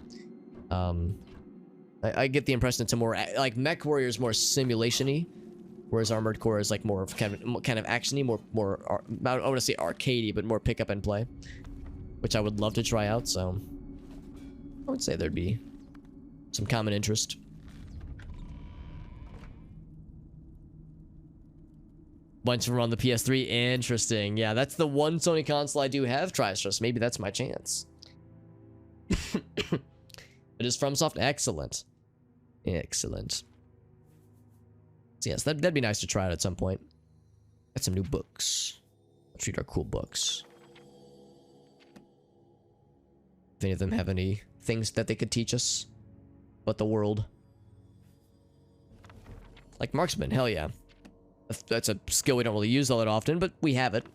[SPEAKER 1] I get the impression it's a more... Like, Mech Warrior is more simulation-y, whereas Armored Core is, like, more of kind of action-y, more I don't want to say arcadey, but more pick up and play. Which I would love to try out, so... I would say there'd be some common interest. Bunch of them on the PS3. Interesting. Yeah, that's the one Sony console I do have, Tristress. Maybe that's my chance. It is FromSoft. Excellent. Excellent. So yes, that'd be nice to try it at some point. Got some new books. Let's read our cool books. If any of them have any things that they could teach us about the world. Like Marksman, hell yeah. That's a skill we don't really use all that often, but we have it.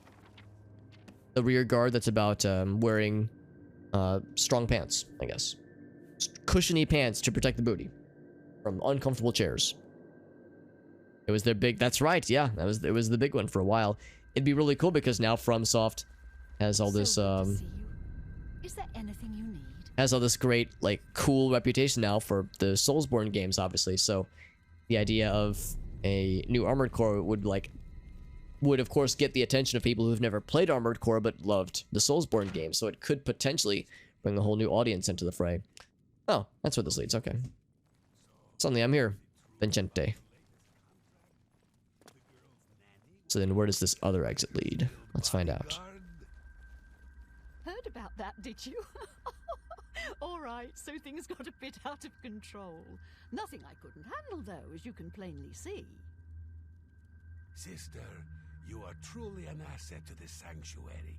[SPEAKER 1] The rear guard, that's about wearing strong pants, I guess. Cushiony pants to protect the booty from uncomfortable chairs. It was their big... That's right, yeah. It was the big one for a while. It'd be really cool because now FromSoft has all this...
[SPEAKER 7] Is there anything you need?
[SPEAKER 1] Has all this great, like, cool reputation now for the Soulsborne games, obviously. So the idea of a new Armored Core would of course get the attention of people who've never played Armored Core but loved the Soulsborne game, so it could potentially bring a whole new audience into the fray. Oh, that's where this leads, okay. Suddenly I'm here, Vincente. So then where does this other exit lead? Let's find out.
[SPEAKER 7] Heard about that, did you? Alright, so things got a bit out of control. Nothing I couldn't handle, though, as you can plainly see.
[SPEAKER 10] Sister, you are truly an asset to this sanctuary.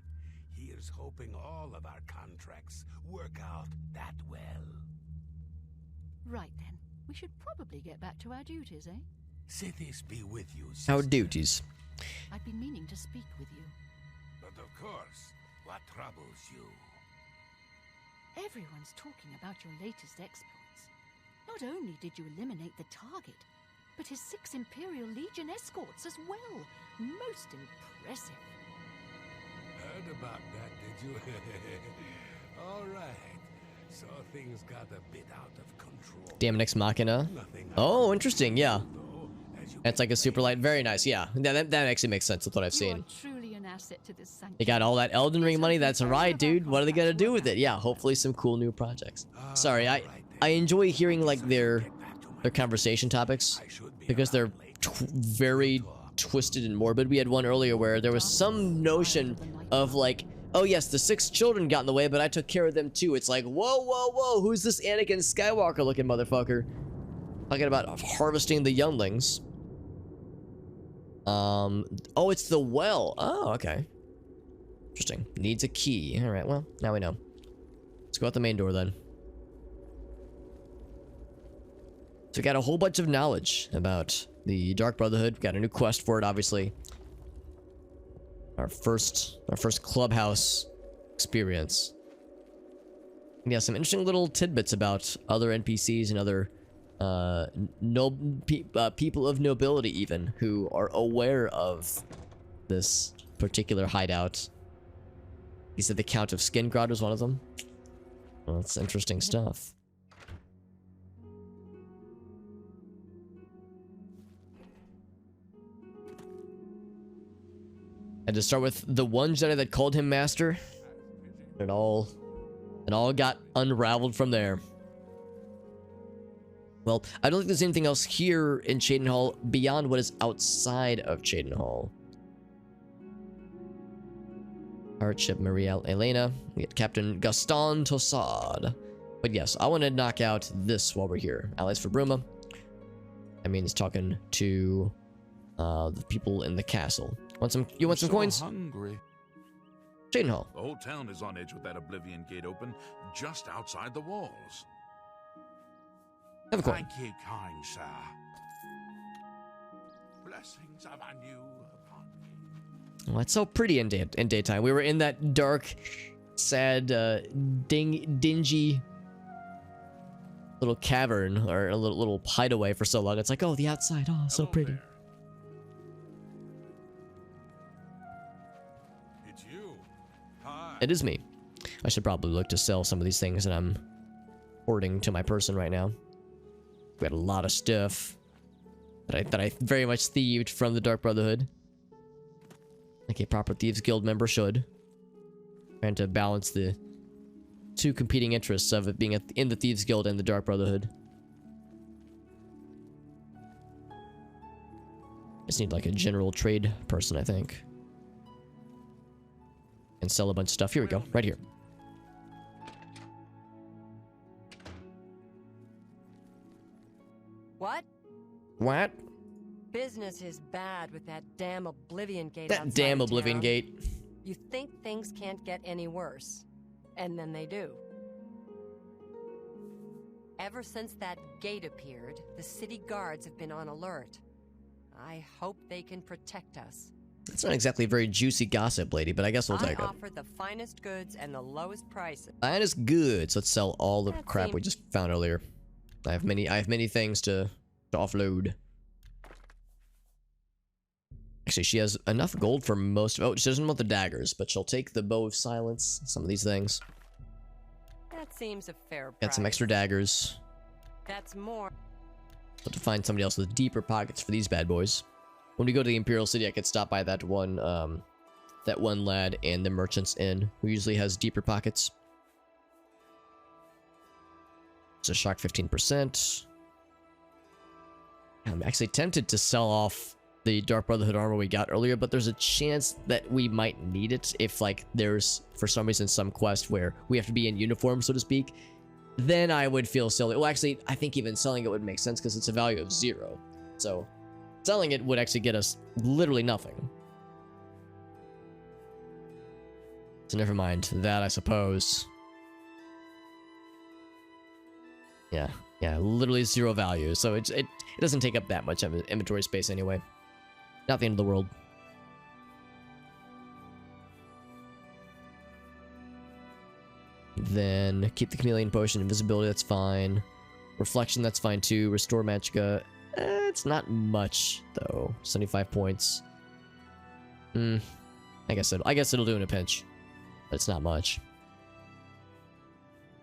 [SPEAKER 10] Here's hoping all of our contracts work out that well.
[SPEAKER 7] Right then, we should probably get back to our duties, eh?
[SPEAKER 10] Cities be with you, sister.
[SPEAKER 1] Our duties.
[SPEAKER 7] I've been meaning to speak with you.
[SPEAKER 10] But of course, what troubles you?
[SPEAKER 7] Everyone's talking about your latest exploits. Not only did you eliminate the target, but his 6 Imperial Legion escorts as well. Most impressive.
[SPEAKER 10] Heard about that, did you? All right. So things got a bit out of control.
[SPEAKER 1] Damn Ex Machina. Oh, interesting, yeah. That's like a super light. Very nice, yeah. That actually makes sense with what I've seen.
[SPEAKER 7] Truly an asset to this sanctuary.
[SPEAKER 1] They got all that Elden Ring money. That's right, dude. What are they gonna do with it? Yeah, hopefully some cool new projects. Sorry, I enjoy hearing like their conversation topics because they're very twisted and morbid. We had one earlier where there was some notion of like, oh yes, the 6 children got in the way, but I took care of them too. It's like, whoa, whoa, whoa, who's this Anakin Skywalker looking motherfucker? Talking about harvesting the younglings. Oh, it's the well. Oh, okay. Interesting. Needs a key. All right, well, now we know. Let's go out the main door then. So we got a whole bunch of knowledge about the Dark Brotherhood. We got a new quest for it, obviously. Our first clubhouse experience. Yeah, some interesting little tidbits about other NPCs and other people of nobility even who are aware of this particular hideout. He said the Count of Skingrad was one of them. Well, that's interesting stuff. And to start with the one Jedi that called him master, it all got unraveled from there. Well, I don't think there's anything else here in Cheydinhal beyond what is outside of Cheydinhal. Pirate ship Maria Elena. We get Captain Gaston Tossard. But yes, I want to knock out this while we're here. Allies for Bruma. I mean, it's talking to the people in the castle. You want some coins?
[SPEAKER 11] Hungry.
[SPEAKER 1] Cheydinhal.
[SPEAKER 11] The whole town is on edge with that Oblivion Gate open, just outside the walls.
[SPEAKER 1] Have a coin.
[SPEAKER 10] Thank you, kind sir. Blessings of anew upon me.
[SPEAKER 1] Oh, it's so pretty in daytime. We were in that dark, sad, dingy little cavern or a little hideaway for so long. It's like, oh, the outside, oh, so pretty.
[SPEAKER 5] There. It's you. Hi.
[SPEAKER 1] It is me. I should probably look to sell some of these things that I'm hoarding to my person right now. We had a lot of stuff that I very much thieved from the Dark Brotherhood, like a proper Thieves Guild member should. Trying to balance the two competing interests of it being in the Thieves Guild and the Dark Brotherhood. Just need like a general trade person, I think. And sell a bunch of stuff. Here we go, right here.
[SPEAKER 6] What?
[SPEAKER 1] What?
[SPEAKER 6] Business is bad with that damn Oblivion Gate.
[SPEAKER 1] That damn Oblivion Gate.
[SPEAKER 6] You think things can't get any worse, and then they do. Ever since that gate appeared, the city guards have been on alert. I hope they can protect us.
[SPEAKER 1] It's not exactly very juicy gossip, lady, but I guess we'll take it.
[SPEAKER 6] I offer the finest goods and the lowest prices.
[SPEAKER 1] Finest goods. Let's sell all the crap we just found earlier. I have many things to offload. Actually, she has enough gold for most of... Oh, she doesn't want the daggers, but she'll take the Bow of Silence, some of these things.
[SPEAKER 6] That seems a fair price.
[SPEAKER 1] Got some extra daggers.
[SPEAKER 6] That's more.
[SPEAKER 1] But to find somebody else with deeper pockets for these bad boys. When we go to the Imperial City, I could stop by that one lad in the Merchant's Inn, who usually has deeper pockets. It's a shock 15%. I'm actually tempted to sell off the Dark Brotherhood armor we got earlier, but there's a chance that we might need it if, like, there's, for some reason, some quest where we have to be in uniform, so to speak. Then I would feel silly. Well, actually, I think even selling it would make sense because it's a value of 0. So, selling it would actually get us literally nothing. So never mind that, I suppose. Yeah, literally 0 value. So it doesn't take up that much inventory space anyway. Not the end of the world. Then keep the chameleon potion, invisibility, that's fine. Reflection, that's fine too. Restore magicka. It's not much though. 75 points. I guess it'll do in a pinch, but it's not much.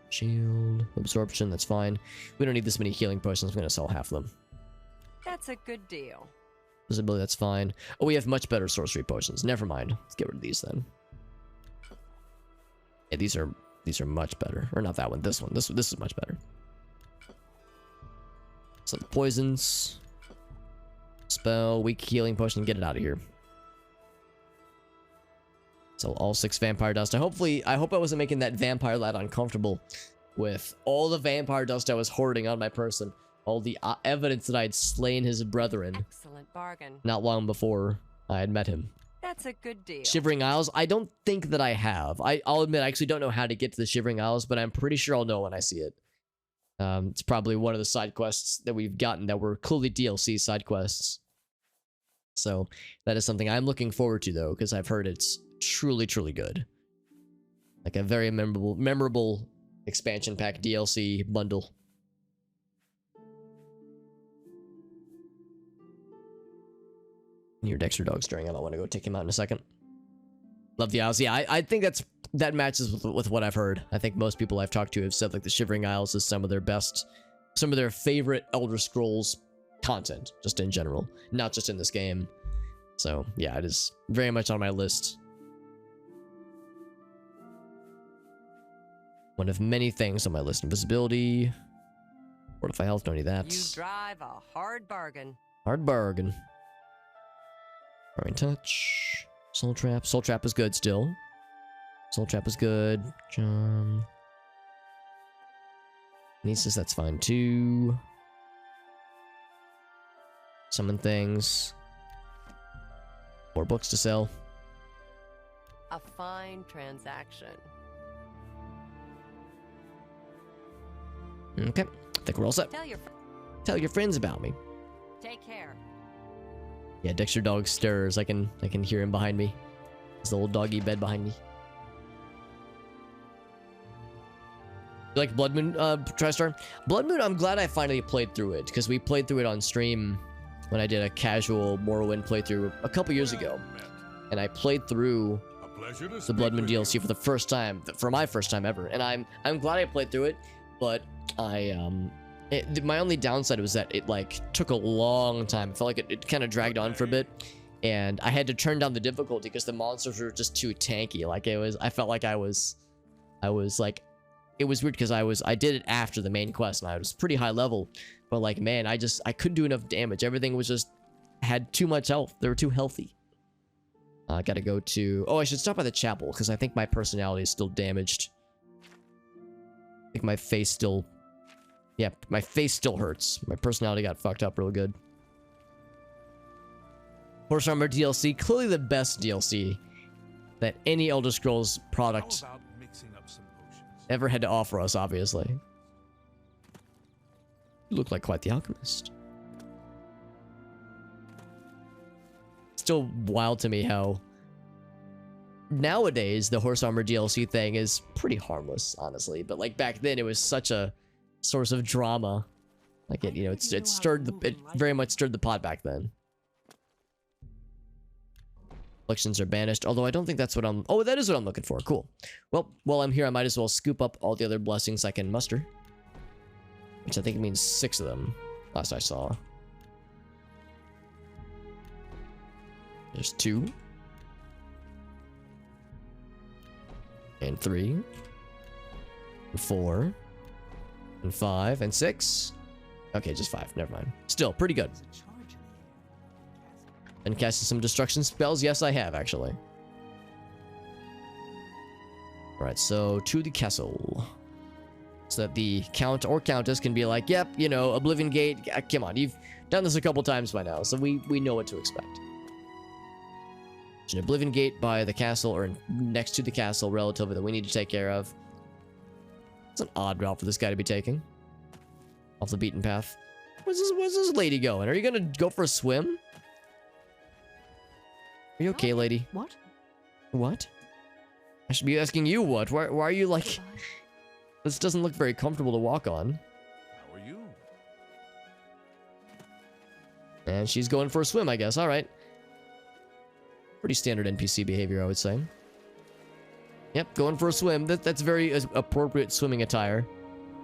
[SPEAKER 1] Shield, absorption, that's fine. We don't need this many healing potions. I'm gonna sell half of them.
[SPEAKER 6] That's a good deal.
[SPEAKER 1] Visibility, that's fine. Oh, we have much better sorcery potions. Never mind. Let's get rid of these then. Yeah, these are much better. Or not that one. This one. This is much better. So the poisons, spell, weak healing potion. Get it out of here. So all 6 vampire dust. I hope I wasn't making that vampire lad uncomfortable with all the vampire dust I was hoarding on my person. All the evidence that I had slain his brethren.
[SPEAKER 6] Excellent bargain.
[SPEAKER 1] Not long before I had met him.
[SPEAKER 6] That's a good deal.
[SPEAKER 1] Shivering Isles? I don't think that I have. I'll admit I actually don't know how to get to the Shivering Isles, but I'm pretty sure I'll know when I see it. It's probably one of the side quests that we've gotten that were clearly DLC side quests. So that is something I'm looking forward to though, because I've heard it's truly, truly good. Like a very memorable expansion pack DLC bundle. Your Dexter dog's stirring up. I want to go take him out in a second. Love the Isles. Yeah, I think that matches with what I've heard. I think most people I've talked to have said like the Shivering Isles is some of their favorite Elder Scrolls content, just in general, not just in this game. So yeah, it is very much on my list. One of many things on my list. Invisibility. Fortify health, don't need that.
[SPEAKER 6] You drive a hard bargain.
[SPEAKER 1] Hard bargain. Alright, touch. Soul Trap. Soul Trap is good still. Soul Trap is good. Nieces, that's fine too. Summon things. More books to sell.
[SPEAKER 6] A fine transaction.
[SPEAKER 1] Okay, I think we're all set. Tell your friends about me.
[SPEAKER 6] Take care.
[SPEAKER 1] Yeah, Dexter dog stirs. I can hear him behind me. There's the old doggy bed behind me. You like Blood Moon, TriStar? Blood Moon, I'm glad I finally played through it, because we played through it on stream when I did a casual Morrowind playthrough a couple years ago. And I played through the Blood Moon DLC for the first time, for my first time ever. And I'm glad I played through it, but my only downside was that it like took a long time. I felt like it kind of dragged on for a bit, and I had to turn down the difficulty because the monsters were just too tanky. Like I felt like I was like, it was weird because I did it after the main quest and I was pretty high level, but like, man, I couldn't do enough damage. Everything was just had too much health. They were too healthy. I gotta go to, I should stop by the chapel because I think my personality is still damaged. I think my face still, yeah, my face still hurts. My personality got fucked up real good. Horse Armor DLC, clearly the best DLC that any Elder Scrolls product ever had to offer us, obviously. You look like quite the alchemist. Still wild to me how nowadays the Horse Armor DLC thing is pretty harmless, honestly. But like back then, it was such a source of drama. Like it, you know, it very much stirred the pot back then. Afflictions are banished, although I don't think that's what I'm... Oh, that is what I'm looking for. Cool. Well, while I'm here, I might as well scoop up all the other blessings I can muster. Which I think means 6 of them, last I saw. There's 2. And 3. And 4. And 5. And 6. Okay, just 5. Never mind. Still, pretty good. And casted some destruction spells? Yes, I have, actually. Alright, so to the castle. So that the count or countess can be like, yep, you know, Oblivion Gate. Come on, you've done this a couple times by now, so we know what to expect. There's an Oblivion Gate by the castle, or next to the castle, relatively, that we need to take care of. It's an odd route for this guy to be taking. Off the beaten path. Where's this lady going? Are you gonna go for a swim? Are you okay, lady?
[SPEAKER 7] What?
[SPEAKER 1] What? I should be asking you what. Why are you like... This doesn't look very comfortable to walk on.
[SPEAKER 11] How are you?
[SPEAKER 1] And she's going for a swim, I guess. Alright. Pretty standard NPC behavior, I would say. Yep, going for a swim. That's very appropriate swimming attire.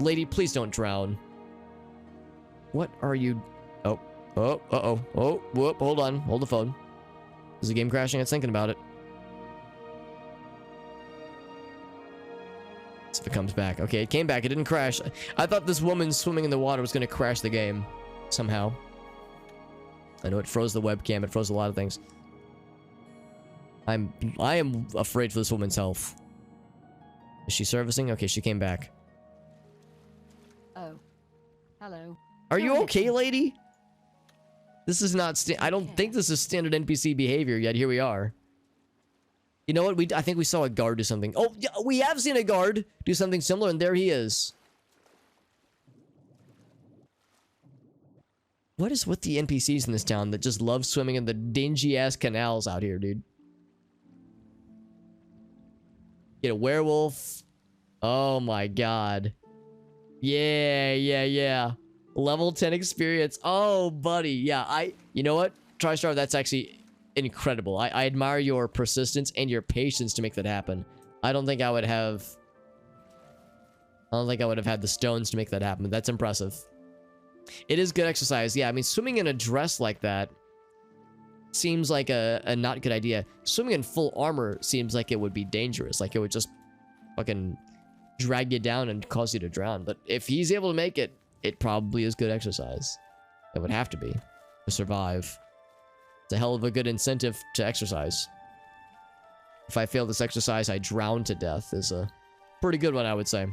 [SPEAKER 1] Lady, please don't drown. What are you... Oh, whoop, hold on. Hold the phone. Is the game crashing? It's thinking about it. See if it comes back. Okay, it came back. It didn't crash. I thought this woman swimming in the water was going to crash the game. Somehow. I know it froze the webcam. It froze a lot of things. I am afraid for this woman's health. Is she servicing? Okay, she came back.
[SPEAKER 7] Oh. Hello.
[SPEAKER 1] Are you okay, lady? This is not... I don't think this is standard NPC behavior, yet here we are. You know what? I think we saw a guard do something. Oh, yeah, we have seen a guard do something similar, and there he is. What is with the NPCs in this town that just love swimming in the dingy-ass canals out here, dude? Get a werewolf. Oh my god. Yeah. Level 10 experience. Oh, buddy. Yeah, you know what? TriStar, that's actually incredible. I admire your persistence and your patience to make that happen. I don't think I would have had the stones to make that happen. That's impressive. It is good exercise. Yeah, I mean, swimming in a dress like that seems like a not good idea. Swimming in full armor seems like it would be dangerous. Like it would just fucking drag you down and cause you to drown. But if he's able to make it, it probably is good exercise. It would have to be to survive. It's a hell of a good incentive to exercise. If I fail this exercise, I drown to death is a pretty good one, I would say.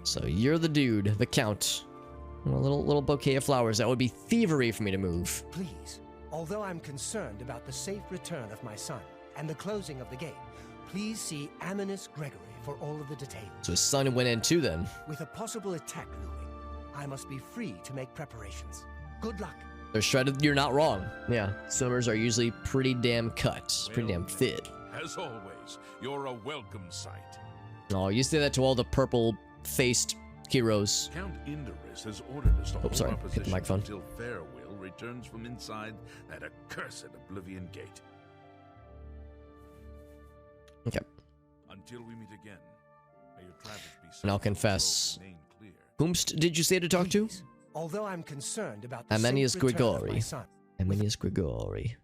[SPEAKER 1] So you're the dude, the count. A little bouquet of flowers. That would be thievery for me to move.
[SPEAKER 3] Please, although I'm concerned about the safe return of my son and the closing of the gate, please see Aminus Gregory for all of the details.
[SPEAKER 1] So his son went in too then.
[SPEAKER 3] With a possible attack looming, I must be free to make preparations. Good luck.
[SPEAKER 1] They're shredded. You're not wrong. Yeah, swimmers are usually pretty damn cut, pretty damn fit.
[SPEAKER 11] As always, you're a welcome sight.
[SPEAKER 1] Oh, you say that to all the purple-faced heroes.
[SPEAKER 11] Count Indorus has ordered us to hold
[SPEAKER 1] sorry,
[SPEAKER 11] our
[SPEAKER 1] hit the
[SPEAKER 11] position
[SPEAKER 1] microphone.
[SPEAKER 11] until Farewell returns from inside that accursed Oblivion Gate.
[SPEAKER 1] Okay.
[SPEAKER 11] Until we meet again, may your travels be safe.
[SPEAKER 1] And I'll confess.
[SPEAKER 11] Remain clear.
[SPEAKER 1] Whomst did you say to talk to?
[SPEAKER 3] Please, although I'm concerned about the
[SPEAKER 1] Amenius
[SPEAKER 3] safe return of my
[SPEAKER 1] Grigori.
[SPEAKER 3] son.
[SPEAKER 1] Amenius Grigori.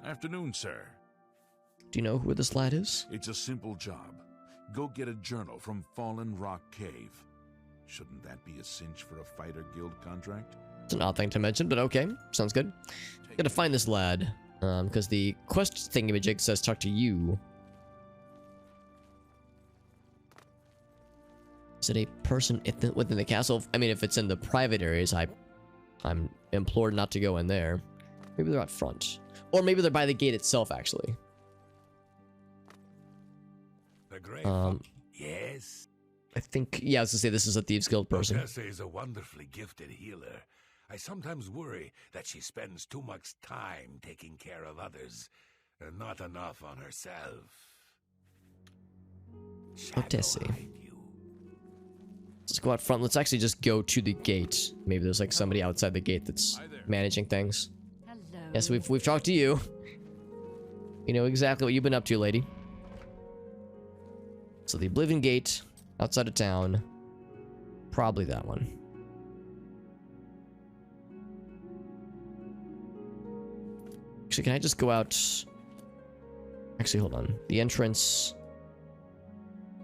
[SPEAKER 11] Afternoon, sir.
[SPEAKER 1] Do you know who this lad is?
[SPEAKER 11] It's a simple job. Go get a journal from Fallen Rock Cave. Shouldn't that be a cinch for a fighter guild contract?
[SPEAKER 1] It's an odd thing to mention, but okay. Sounds good. Gotta find this lad. Because the quest thingamajig says talk to you. Is it a person within the castle? I mean, if it's in the private areas, I'm implored not to go in there. Maybe they're out front. Or maybe they're by the gate itself, actually.
[SPEAKER 10] The great yes.
[SPEAKER 1] I think, yeah, I was gonna say this is a Thieves Guild person.
[SPEAKER 10] Odessa is a wonderfully gifted healer. I sometimes worry that she spends too much time taking care of others, and not enough on herself.
[SPEAKER 1] Odessa. Let's go out front. Let's actually just go to the gate. Maybe there's like somebody outside the gate that's managing things.
[SPEAKER 7] Hello.
[SPEAKER 1] Yes, we've talked to you. You know exactly what you've been up to, lady. So the Oblivion Gate, outside of town. Probably that one. Actually, can I just go out? Actually, hold on. The entrance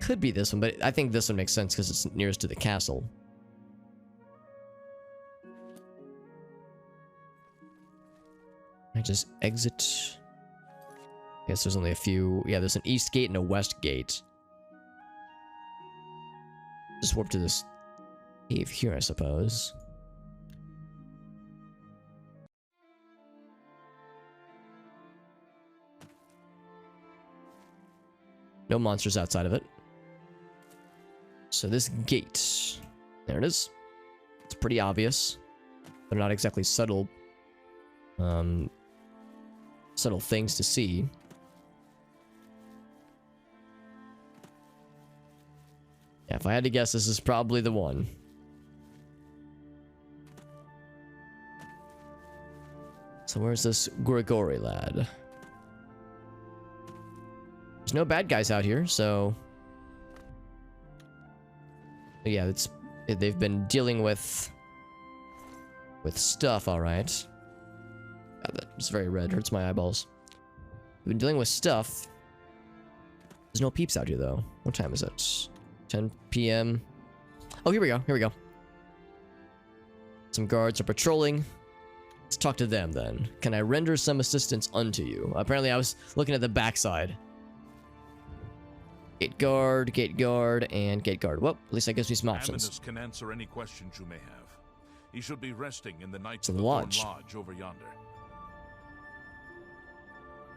[SPEAKER 1] could be this one, but I think this one makes sense because it's nearest to the castle. I just exit. I guess there's only a few. Yeah, there's an east gate and a west gate. Just warp to this cave here, I suppose. No monsters outside of it. So this gate, there it is. It's pretty obvious. They're not exactly subtle things to see. Yeah, if I had to guess, this is probably the one. So where's this Grigori lad? There's no bad guys out here, so yeah, they've been dealing with stuff, all right. God, that's very red. Hurts my eyeballs. We've been dealing with stuff. There's no peeps out here though. What time is it? 10 p.m. Oh, here we go. Here we go. Some guards are patrolling. Let's talk to them then. Can I render some assistance unto you? Apparently, I was looking at the backside. Gate guard, and gate guard. Well, at least that gives me some options.
[SPEAKER 11] Aminus can answer any questions you may have. He should be resting in the Knights
[SPEAKER 1] in
[SPEAKER 11] of
[SPEAKER 1] the
[SPEAKER 11] the
[SPEAKER 1] lodge.
[SPEAKER 11] Thorn Lodge over yonder.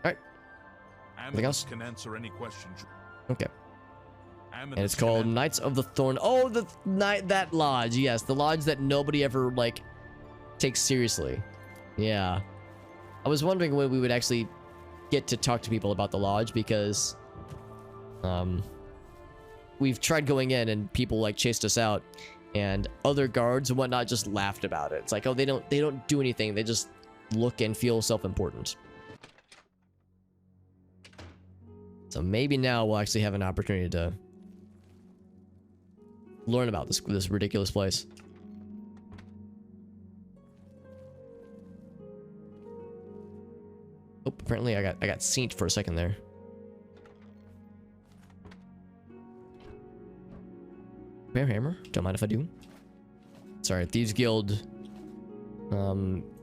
[SPEAKER 1] Alright. Anything else?
[SPEAKER 11] Aminus can answer any questions.
[SPEAKER 1] Okay.
[SPEAKER 11] Aminus
[SPEAKER 1] And it's called
[SPEAKER 11] can
[SPEAKER 1] Knights of the Thorn. Oh, that lodge. Yes, the lodge that nobody ever, like, takes seriously. Yeah. I was wondering when we would actually get to talk to people about the lodge because we've tried going in and people like chased us out, and other guards and whatnot just laughed about it. It's like, oh, they don't do anything. They just look and feel self-important. So maybe now we'll actually have an opportunity to learn about this ridiculous place. Oh, apparently I got synced for a second there. Bear hammer? Don't mind if I do. Sorry, Thieves Guild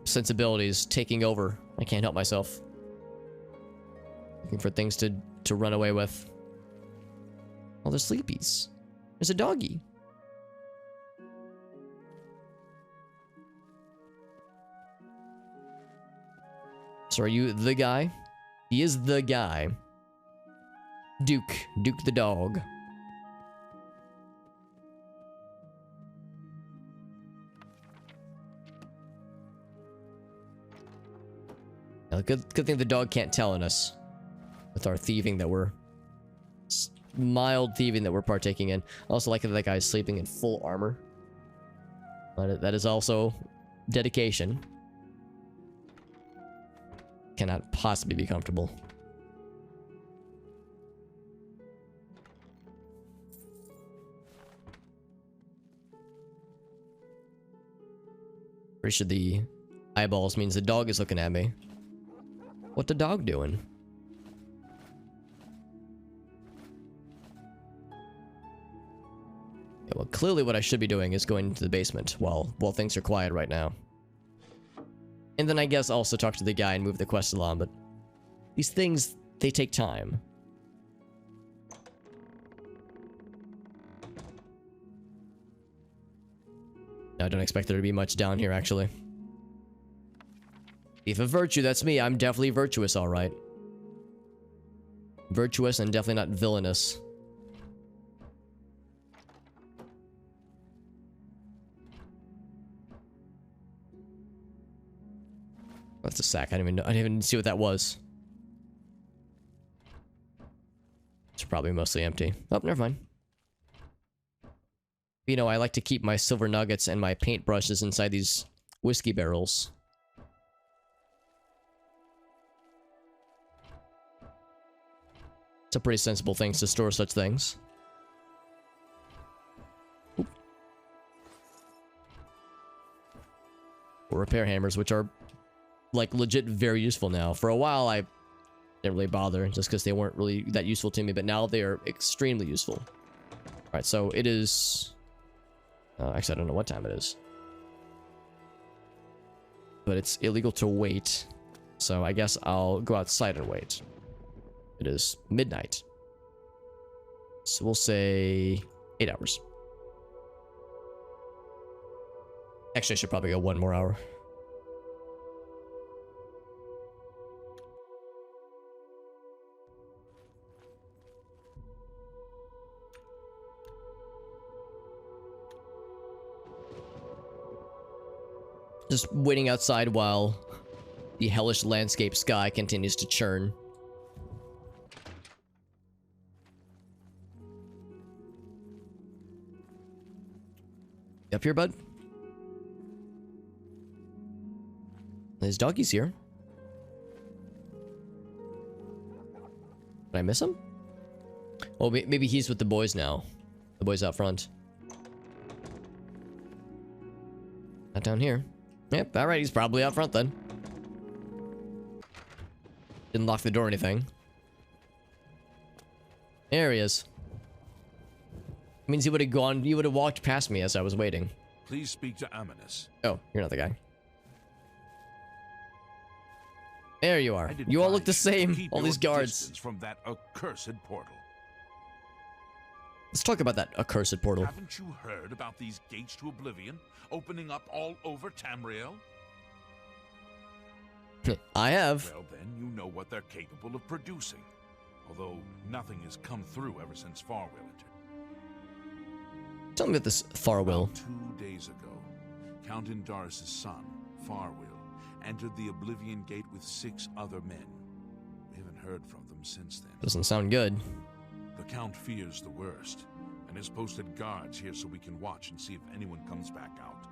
[SPEAKER 1] sensibilities taking over. I can't help myself. Looking for things to run away with. Oh, there's sleepies. There's a doggy. So are you the guy? He is the guy. Duke the dog. Now, good thing the dog can't tell on us with our thieving that we're mild thieving that we're partaking in. I also like that that guy's sleeping in full armor. But that is also dedication. Cannot possibly be comfortable. Pretty sure the eyeballs means the dog is looking at me. What the dog doing? Yeah, well, clearly what I should be doing is going into the basement while things are quiet right now. And then I guess also talk to the guy and move the quest along, but these things, they take time. I don't expect there to be much down here, actually. If a virtue, that's me. I'm definitely virtuous, alright. Virtuous and definitely not villainous. That's a sack. I didn't even see what that was. It's probably mostly empty. Oh, never mind. You know, I like to keep my silver nuggets and my paintbrushes inside these whiskey barrels. It's a pretty sensible thing to store such things. Oop. Or repair hammers, which are like legit very useful now. For a while I didn't really bother just because they weren't really that useful to me, but now they are extremely useful. Alright, so it is... actually, I don't know what time it is. But it's illegal to wait, so I guess I'll go outside and wait. It is midnight. So we'll say 8 hours. Actually, I should probably go 1 more hour. Just waiting outside while the hellish landscape sky continues to churn. You up here, bud? His doggy's here. Did I miss him? Oh, maybe he's with the boys now. The boys out front. Not down here. Yep, alright, he's probably out front then. Didn't lock the door or anything. There he is. Means he would have gone, he would have walked past me as I was waiting.
[SPEAKER 11] Please speak to Amanus.
[SPEAKER 1] Oh, you're not the guy. There you are. You all look the same. All these guards.
[SPEAKER 11] From that accursed portal.
[SPEAKER 1] Let's talk about that accursed portal.
[SPEAKER 11] Haven't you heard about these gates to Oblivion opening up all over Tamriel?
[SPEAKER 1] I have.
[SPEAKER 11] Well, then you know what they're capable of producing. Although nothing has come through ever since Farwell entered.
[SPEAKER 1] Tell me about this Farwell.
[SPEAKER 11] About 2 days ago, Count Indaris' son, Farwell, entered the Oblivion Gate with 6 other men. We haven't heard from them since then.
[SPEAKER 1] Doesn't sound good.
[SPEAKER 11] The Count fears the worst, and has posted guards here so we can watch and see if anyone comes back out.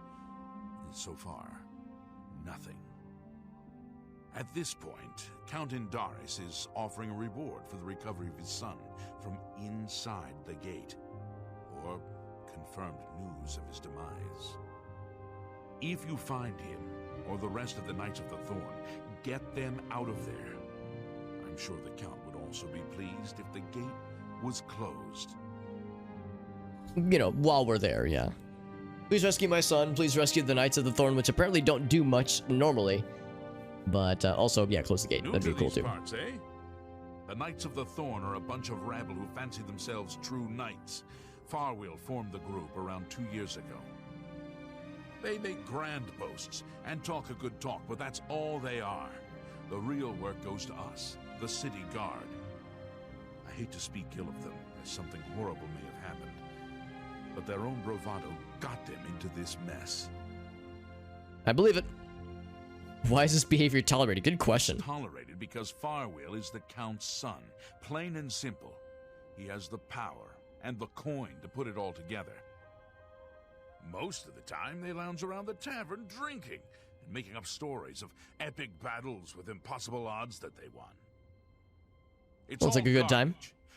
[SPEAKER 11] And so far, nothing. At this point, Count Indaris is offering a reward for the recovery of his son from inside the gate. Or confirmed news of his demise. If you find him, or the rest of the Knights of the Thorn, get them out of there. I'm sure the Count would also be pleased if the gate was closed.
[SPEAKER 1] You know, while we're there, yeah. Please rescue my son. Please rescue the Knights of the Thorn, which apparently don't do much normally. But also, yeah, close the gate.
[SPEAKER 11] New
[SPEAKER 1] That'd be cool
[SPEAKER 11] these
[SPEAKER 1] too.
[SPEAKER 11] Parts, eh? The Knights of the Thorn are a bunch of rabble who fancy themselves true knights. Farwell formed the group around 2 years ago. They make grand boasts and talk a good talk, but that's all they are. The real work goes to us, the city guard. I hate to speak ill of them, as something horrible may have happened, but their own bravado got them into this mess.
[SPEAKER 1] I believe it. Why is this behavior tolerated? Good question.
[SPEAKER 11] It's tolerated because Farwell is the Count's son, plain and simple. He has the power and the coin to put it all together. Most of the time, they lounge around the tavern drinking and making up stories of epic battles with impossible odds that they won. It's
[SPEAKER 1] Sounds like a good time.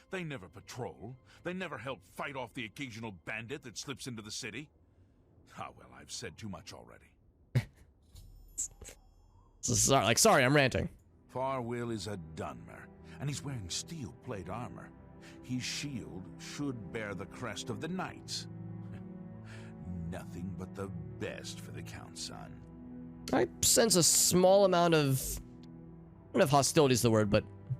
[SPEAKER 11] They never patrol. They never help fight off the occasional bandit that slips into the city. Ah, well, I've said too much already.
[SPEAKER 1] Sorry, I'm ranting.
[SPEAKER 11] Farwell is a Dunmer, and he's wearing steel plate armor. His shield should bear the crest of the Knights. Nothing but the best for the Count's son.
[SPEAKER 1] I sense a small amount of... I don't know if hostility is the word,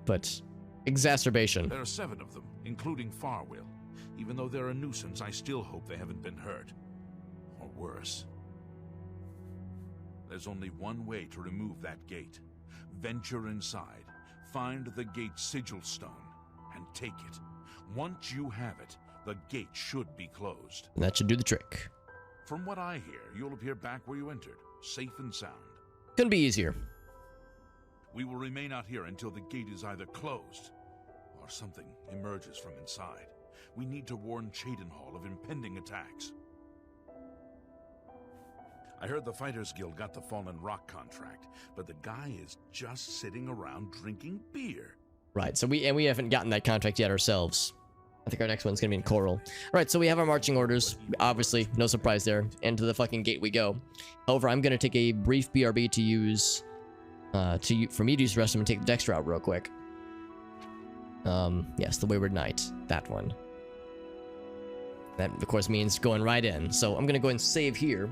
[SPEAKER 1] but exacerbation.
[SPEAKER 11] There are 7 of them, including Farwell. Even though they're a nuisance, I still hope they haven't been hurt. Or worse. There's only one way to remove that gate. Venture inside, find the gate sigil stone, and take it. Once you have it, the gate should be closed.
[SPEAKER 1] And that should do the trick.
[SPEAKER 11] From what I hear, you'll appear back where you entered, safe and sound.
[SPEAKER 1] Couldn't be easier.
[SPEAKER 11] We will remain out here until the gate is either closed, or something emerges from inside. We need to warn Cheydinhall of impending attacks. I heard the Fighters Guild got the Fallen Rock contract, but the guy is just sitting around drinking beer.
[SPEAKER 1] Right, so we haven't gotten that contract yet ourselves. I think our next one's gonna be in Coral. All right, so we have our marching orders. Obviously, no surprise there. And to the fucking gate we go. However, I'm gonna take a brief BRB to use, for me to use the rest of them and take the Dexter out real quick. Yes, the Wayward Knight, that one. That, of course, means going right in. So I'm gonna go and save here.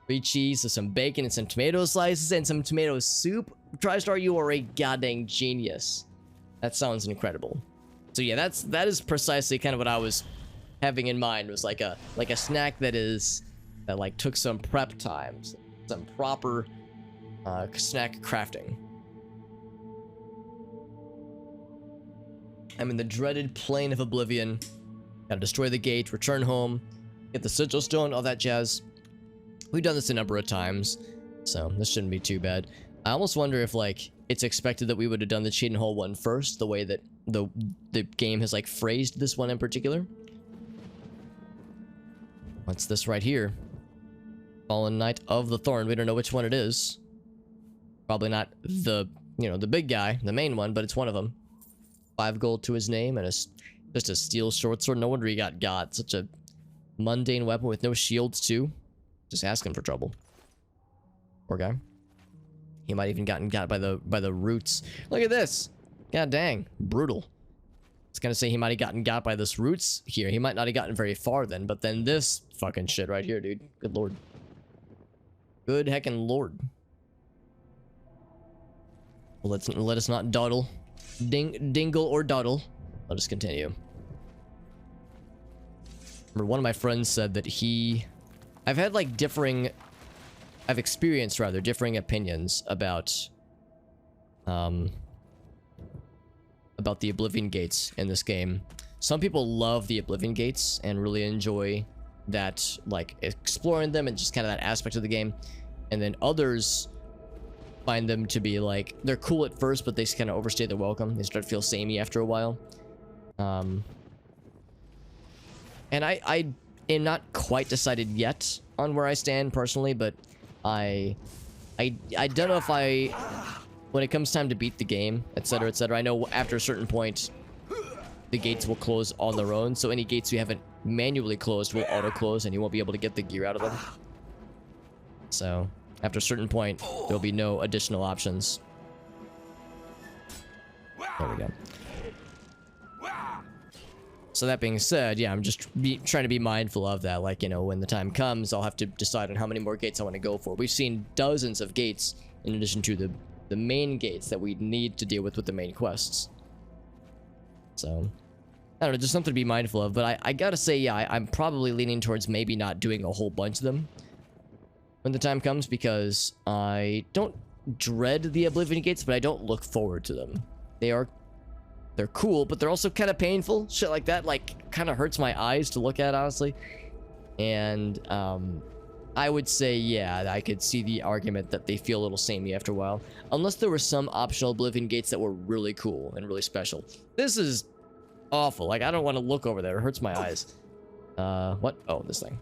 [SPEAKER 1] 3 cheese, so some bacon and some tomato slices and some tomato soup. TriStar, you are a goddamn genius. That sounds incredible. So yeah, that is precisely kind of what I was having in mind. Was like a snack that like took some prep times, some proper snack crafting. I'm in the dreaded Plain of Oblivion. Gotta destroy the gate, return home, get the sigil stone, all that jazz. We've done this a number of times, so this shouldn't be too bad. I almost wonder if, like, it's expected that we would have done the Cheydinhall one first, the way that the game has, like, phrased this one in particular. What's this right here? Fallen Knight of the Thorn. We don't know which one it is. Probably not the, you know, the big guy, the main one, but it's one of them. 5 gold to his name and just a steel short sword. No wonder he got such a mundane weapon with no shields, too. Just asking for trouble. Poor guy. He might even gotten got by the roots. Look at this. God dang. Brutal. I was gonna say he might have gotten got by this roots here. He might not have gotten very far then, but then this fucking shit right here, dude. Good lord. Good heckin' lord. Well, let us not dawdle. Dingle or dawdle. Let us continue. Remember, one of my friends said that I've had like I've experienced rather differing opinions about the Oblivion Gates in this game. Some people love the Oblivion Gates and really enjoy that, like, exploring them and just kind of that aspect of the game. And then others find them to be like, they're cool at first, but they kind of overstay their welcome. They start to feel samey after a while. And I am not quite decided yet on where I stand personally, but I don't know if when it comes time to beat the game, etc., etc., I know after a certain point the gates will close on their own, so any gates we haven't manually closed will auto-close, and you won't be able to get the gear out of them. So, after a certain point, there'll be no additional options. There we go. So that being said, yeah, I'm just trying to be mindful of that. Like, you know, when the time comes, I'll have to decide on how many more gates I want to go for. We've seen dozens of gates in addition to the main gates that we need to deal with the main quests. So, I don't know, just something to be mindful of. But I gotta say, yeah, I'm probably leaning towards maybe not doing a whole bunch of them when the time comes, because I don't dread the Oblivion Gates, but I don't look forward to them. They're cool, but they're also kind of painful. Shit like that, like, kind of hurts my eyes to look at, honestly. And, I would say, yeah, I could see the argument that they feel a little samey after a while. Unless there were some optional Oblivion Gates that were really cool and really special. This is awful. Like, I don't want to look over there. It hurts my eyes. What? Oh, this thing.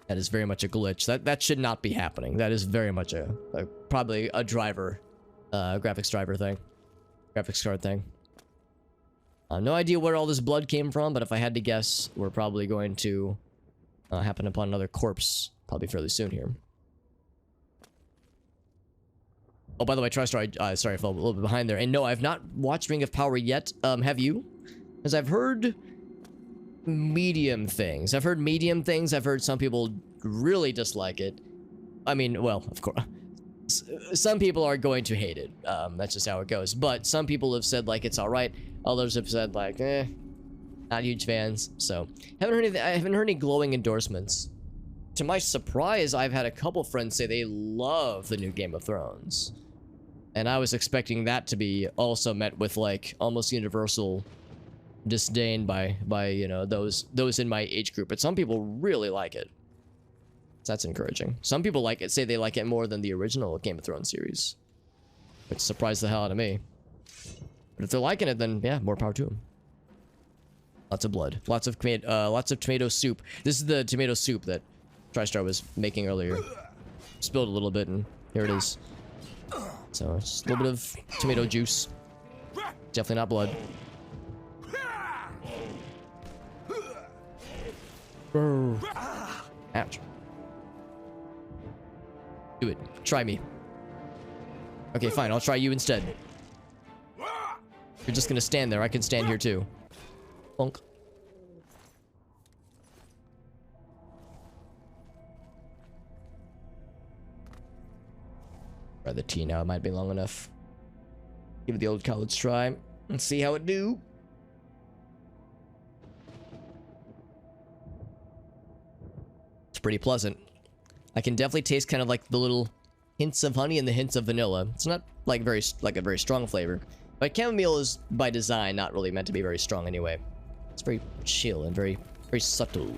[SPEAKER 1] That is very much a glitch. That should not be happening. That is very much probably a driver, graphics driver thing. Graphics card thing. No idea where all this blood came from, but if I had to guess, we're probably going to happen upon another corpse probably fairly soon here. Oh, by the way, TriStar, sorry, I fell a little bit behind there. And no, I've not watched Ring of Power yet. Have you? Because I've heard medium things. I've heard some people really dislike it. I mean, well, of course. Some people are going to hate it. That's just how it goes. But some people have said, like, it's alright. Others have said, like, not huge fans. So, I haven't heard any glowing endorsements. To my surprise, I've had a couple friends say they love the new Game of Thrones. And I was expecting that to be also met with, like, almost universal disdain by you know, those in my age group. But some people really like it. So that's encouraging. Some people like it, say they like it more than the original Game of Thrones series, which surprised the hell out of me. But if they're liking it, then yeah, more power to them. Lots of blood, lots of tomato soup. This is the tomato soup that TriStar was making earlier. Spilled a little bit, and here it is. So just a little bit of tomato juice. Definitely not blood. Ouch. Do it. Try me. Okay, fine. I'll try you instead. You're just gonna stand there. I can stand here too. Bonk. Try the tea now. It might be long enough. Give it the old college try and see how it do. It's pretty pleasant. I can definitely taste kind of like the little hints of honey and the hints of vanilla. It's not like a very strong flavor, but chamomile is by design not really meant to be very strong anyway. It's very chill and very subtle.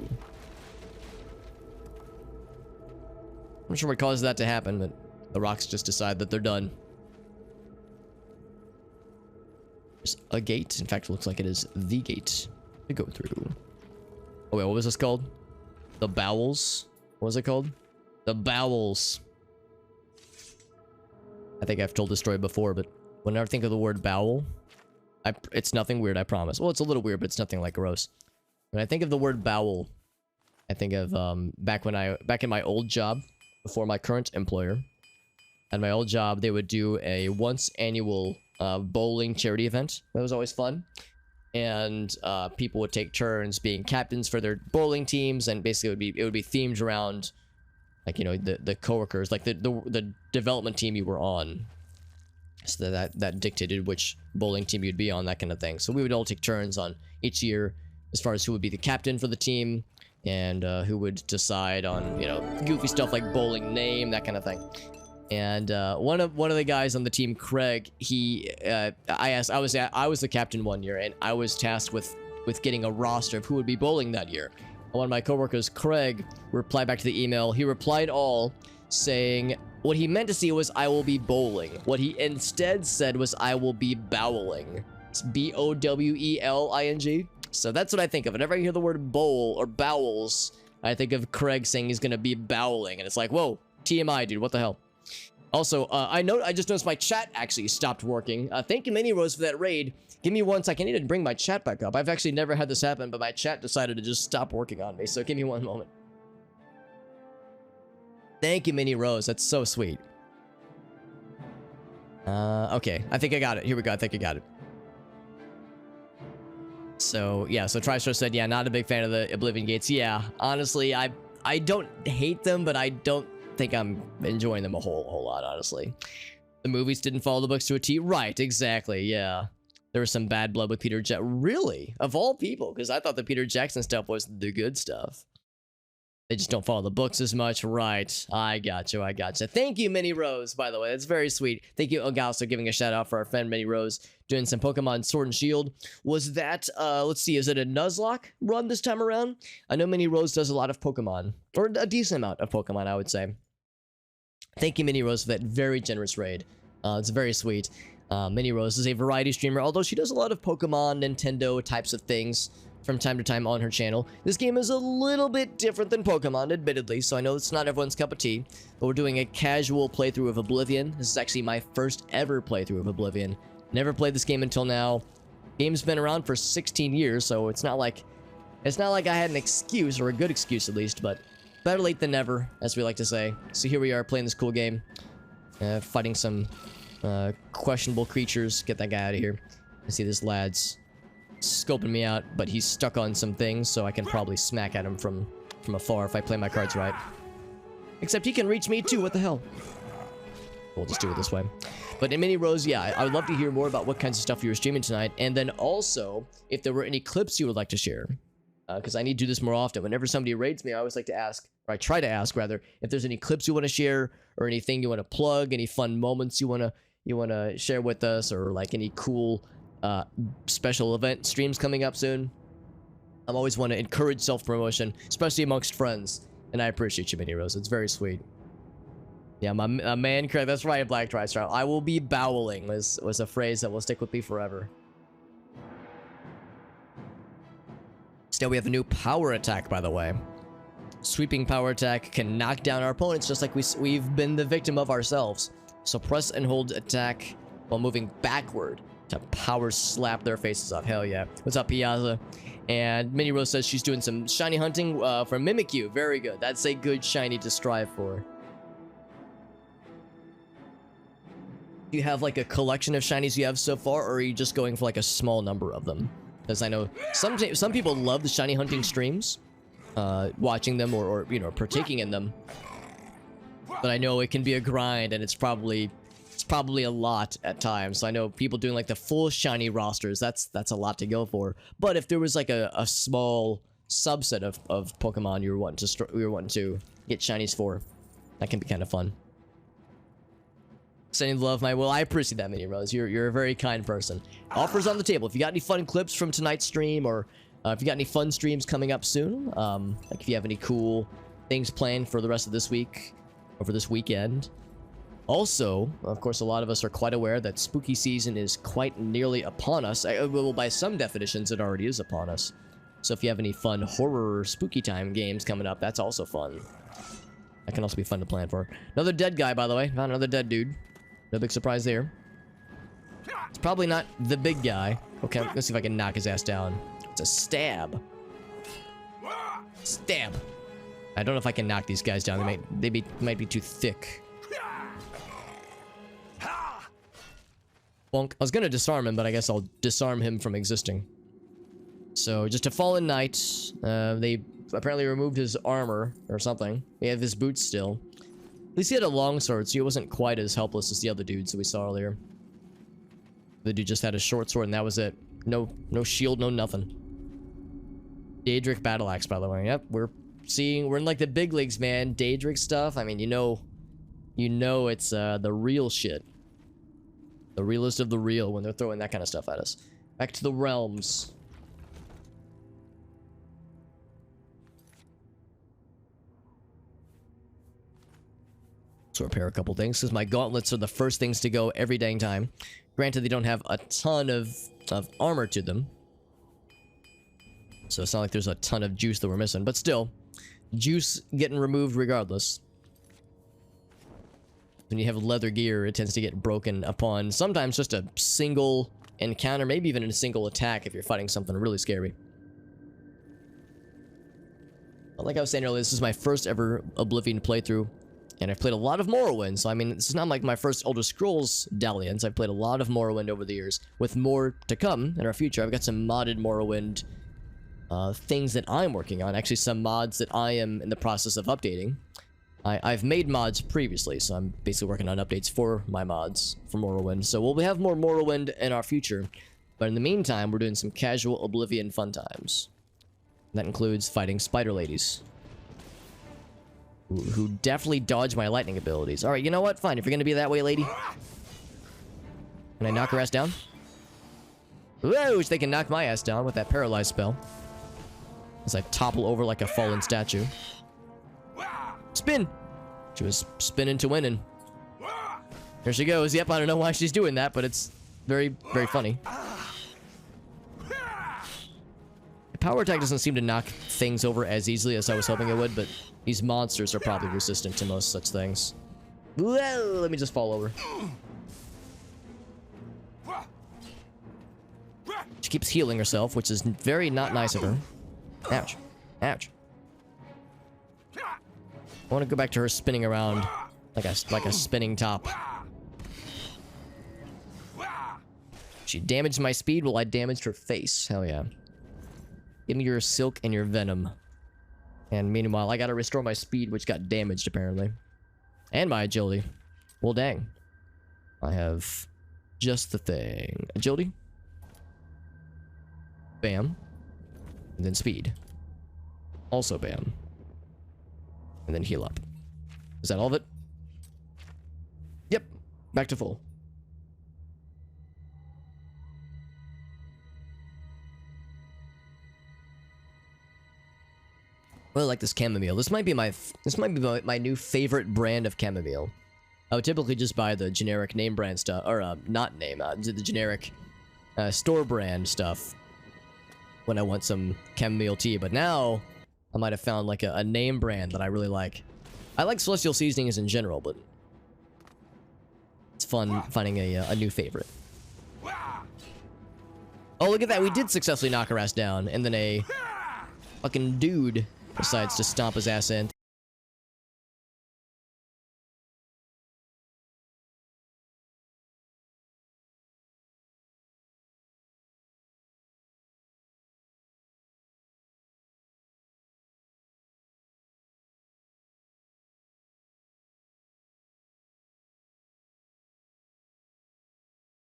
[SPEAKER 1] I'm not sure what causes that to happen, but the rocks just decide that they're done. There's a gate. In fact, it looks like it is the gate to go through. Oh wait, what was this called? The Bowels? What was it called? The Bowels. I think I've told this story before, but whenever I think of the word bowel, it's nothing weird, I promise. Well, it's a little weird, but it's nothing like gross. When I think of the word bowel, I think of back in my old job, before my current employer. At my old job, they would do a once annual bowling charity event. That was always fun. And people would take turns being captains for their bowling teams, and basically it would be themed around, like, you know, the coworkers, like the development team you were on. So that dictated which bowling team you'd be on, that kind of thing. So we would all take turns on each year as far as who would be the captain for the team, and who would decide on, you know, goofy stuff like bowling name, that kind of thing. And one of the guys on the team, Craig, I was the captain one year, and I was tasked with getting a roster of who would be bowling that year. One of my coworkers, Craig, replied back to the email. He replied all, saying what he meant to see was "I will be bowling." What he instead said was "I will be bowling." It's B-O-W-E-L-I-N-G. So that's what I think of. Whenever I hear the word bowl or bowels, I think of Craig saying he's gonna be bowling, and it's like, whoa, TMI, dude, what the hell? Also, I just noticed my chat actually stopped working. Thank you, Mini Rose, for that raid. Give me 1 second. I need to bring my chat back up. I've actually never had this happen, but my chat decided to just stop working on me. So give me 1 moment. Thank you, Mini Rose. That's so sweet. Okay. I think I got it. Here we go. I think I got it. So, yeah. So TriStar said, yeah, not a big fan of the Oblivion Gates. Yeah, honestly, I don't hate them, but I don't think I'm enjoying them a whole lot, honestly. The movies didn't follow the books to a T. Right, exactly, yeah. There was some bad blood with Peter Jackson. Really? Of all people? Because I thought the Peter Jackson stuff was the good stuff. They just don't follow the books as much. Right. I got you. Thank you, Mini Rose, by the way. That's very sweet. Thank you, Ogalso, giving a shout out for our friend Mini Rose, doing some Pokemon Sword and Shield. Was that, let's see, is it a Nuzlocke run this time around? I know Mini Rose does a lot of Pokemon, or a decent amount of Pokemon, I would say. Thank you, Mini Rose, for that very generous raid. It's very sweet. Mini Rose is a variety streamer, although she does a lot of Pokemon, Nintendo types of things from time to time on her channel. This game is a little bit different than Pokemon, admittedly, so I know it's not everyone's cup of tea, but we're doing a casual playthrough of Oblivion. This is actually my first ever playthrough of Oblivion. Never played this game until now. Game's been around for 16 years, so it's not like I had an excuse, or a good excuse at least, but better late than never, as we like to say. So here we are playing this cool game, fighting some questionable creatures. Get that guy out of here. I see this lad's scoping me out, but he's stuck on some things, so I can probably smack at him from afar if I play my cards right. Except he can reach me too, what the hell? We'll just do it this way. But in Mini Rose, yeah, I would love to hear more about what kinds of stuff you were streaming tonight, and then also, if there were any clips you would like to share. Because I need to do this more often. Whenever somebody raids me, I always like to ask, or I try to ask rather, if there's any clips you want to share, or anything you want to plug, any fun moments you want to share with us, or like any cool special event streams coming up soon. I always want to encourage self-promotion, especially amongst friends, and I appreciate you, Mini Rose. It's very sweet. Yeah, my man, that's right, Black TriStar. I will be bowling was a phrase that will stick with me forever. Still, we have a new power attack, by the way. Sweeping power attack can knock down our opponents just like we've been the victim of ourselves. So press and hold attack while moving backward to power slap their faces off. Hell yeah. What's up, Piazza? And Mini Rose says she's doing some shiny hunting for Mimikyu. Very good. That's a good shiny to strive for. Do you have like a collection of shinies you have so far, or are you just going for like a small number of them? Because I know some people love the shiny hunting streams, watching them or you know, partaking in them. But I know it can be a grind, and it's probably a lot at times. So I know people doing like the full shiny rosters, that's a lot to go for. But if there was like a small subset of Pokemon you were wanting to get shinies for, that can be kind of fun. Sending love my will. I appreciate that, Mini Rose. You're a very kind person. Offers on the table. If you got any fun clips from tonight's stream, or if you got any fun streams coming up soon, like if you have any cool things planned for the rest of this week or for this weekend. Also, of course, a lot of us are quite aware that spooky season is quite nearly upon us. Well, by some definitions, it already is upon us. So if you have any fun horror or spooky time games coming up, that's also fun. That can also be fun to plan for. Another dead guy, by the way. Not another dead dude. No big surprise there. It's probably not the big guy. Okay, let's see if I can knock his ass down. It's a stab. Stab. I don't know if I can knock these guys down. They might be too thick. Bonk. I was gonna disarm him, but I guess I'll disarm him from existing. So, just a fallen knight. They apparently removed his armor or something. We have his boots still. At least he had a longsword, so he wasn't quite as helpless as the other dudes that we saw earlier. The dude just had a short sword, and that was it. No shield, no nothing. Daedric battle axe, by the way. Yep, we're in like the big leagues, man. Daedric stuff. I mean, you know it's the real shit. The realest of the real when they're throwing that kind of stuff at us. Back to the realms. So repair a couple things, because my gauntlets are the first things to go every dang time. Granted, they don't have a ton of armor to them. So it's not like there's a ton of juice that we're missing. But still, juice getting removed regardless. When you have leather gear, it tends to get broken upon sometimes just a single encounter, maybe even a single attack if you're fighting something really scary. But like I was saying earlier, this is my first ever Oblivion playthrough, and I've played a lot of Morrowind, so I mean, this is not like my first Elder Scrolls dalliance. I've played a lot of Morrowind over the years, with more to come in our future. I've got some modded Morrowind things that I'm working on, actually some mods that I am in the process of updating. I've made mods previously, so I'm basically working on updates for my mods for Morrowind. So we'll have more Morrowind in our future, but in the meantime, we're doing some casual Oblivion fun times. That includes fighting spider ladies, who definitely dodge my lightning abilities. Alright, you know what? Fine, if you're gonna be that way, lady. Can I knock her ass down? Whoa, they can knock my ass down with that paralyzed spell. As I topple over like a fallen statue. Spin! She was spinning to winning. There she goes. Yep, I don't know why she's doing that, but it's very, very funny. The power attack doesn't seem to knock things over as easily as I was hoping it would, but these monsters are probably resistant to most such things. Whoa, let me just fall over. She keeps healing herself, which is very not nice of her. Ouch. Ouch. I want to go back to her spinning around like a spinning top. She damaged my speed while I damaged her face. Hell yeah. Give me your silk and your venom. And meanwhile, I gotta restore my speed, which got damaged apparently. And my agility. Well, dang. I have just the thing. Agility. Bam. And then speed. Also bam. And then heal up. Is that all of it? Yep. Back to full. Well, I like this chamomile. This might be my new favorite brand of chamomile. I would typically just buy the generic name brand stuff, or not name, the generic store brand stuff when I want some chamomile tea. But now I might have found like a name brand that I really like. I like Celestial Seasonings in general, but it's fun finding a new favorite. Oh, look at that. We did successfully knock her ass down, and then a fucking dude decides to stomp his ass in.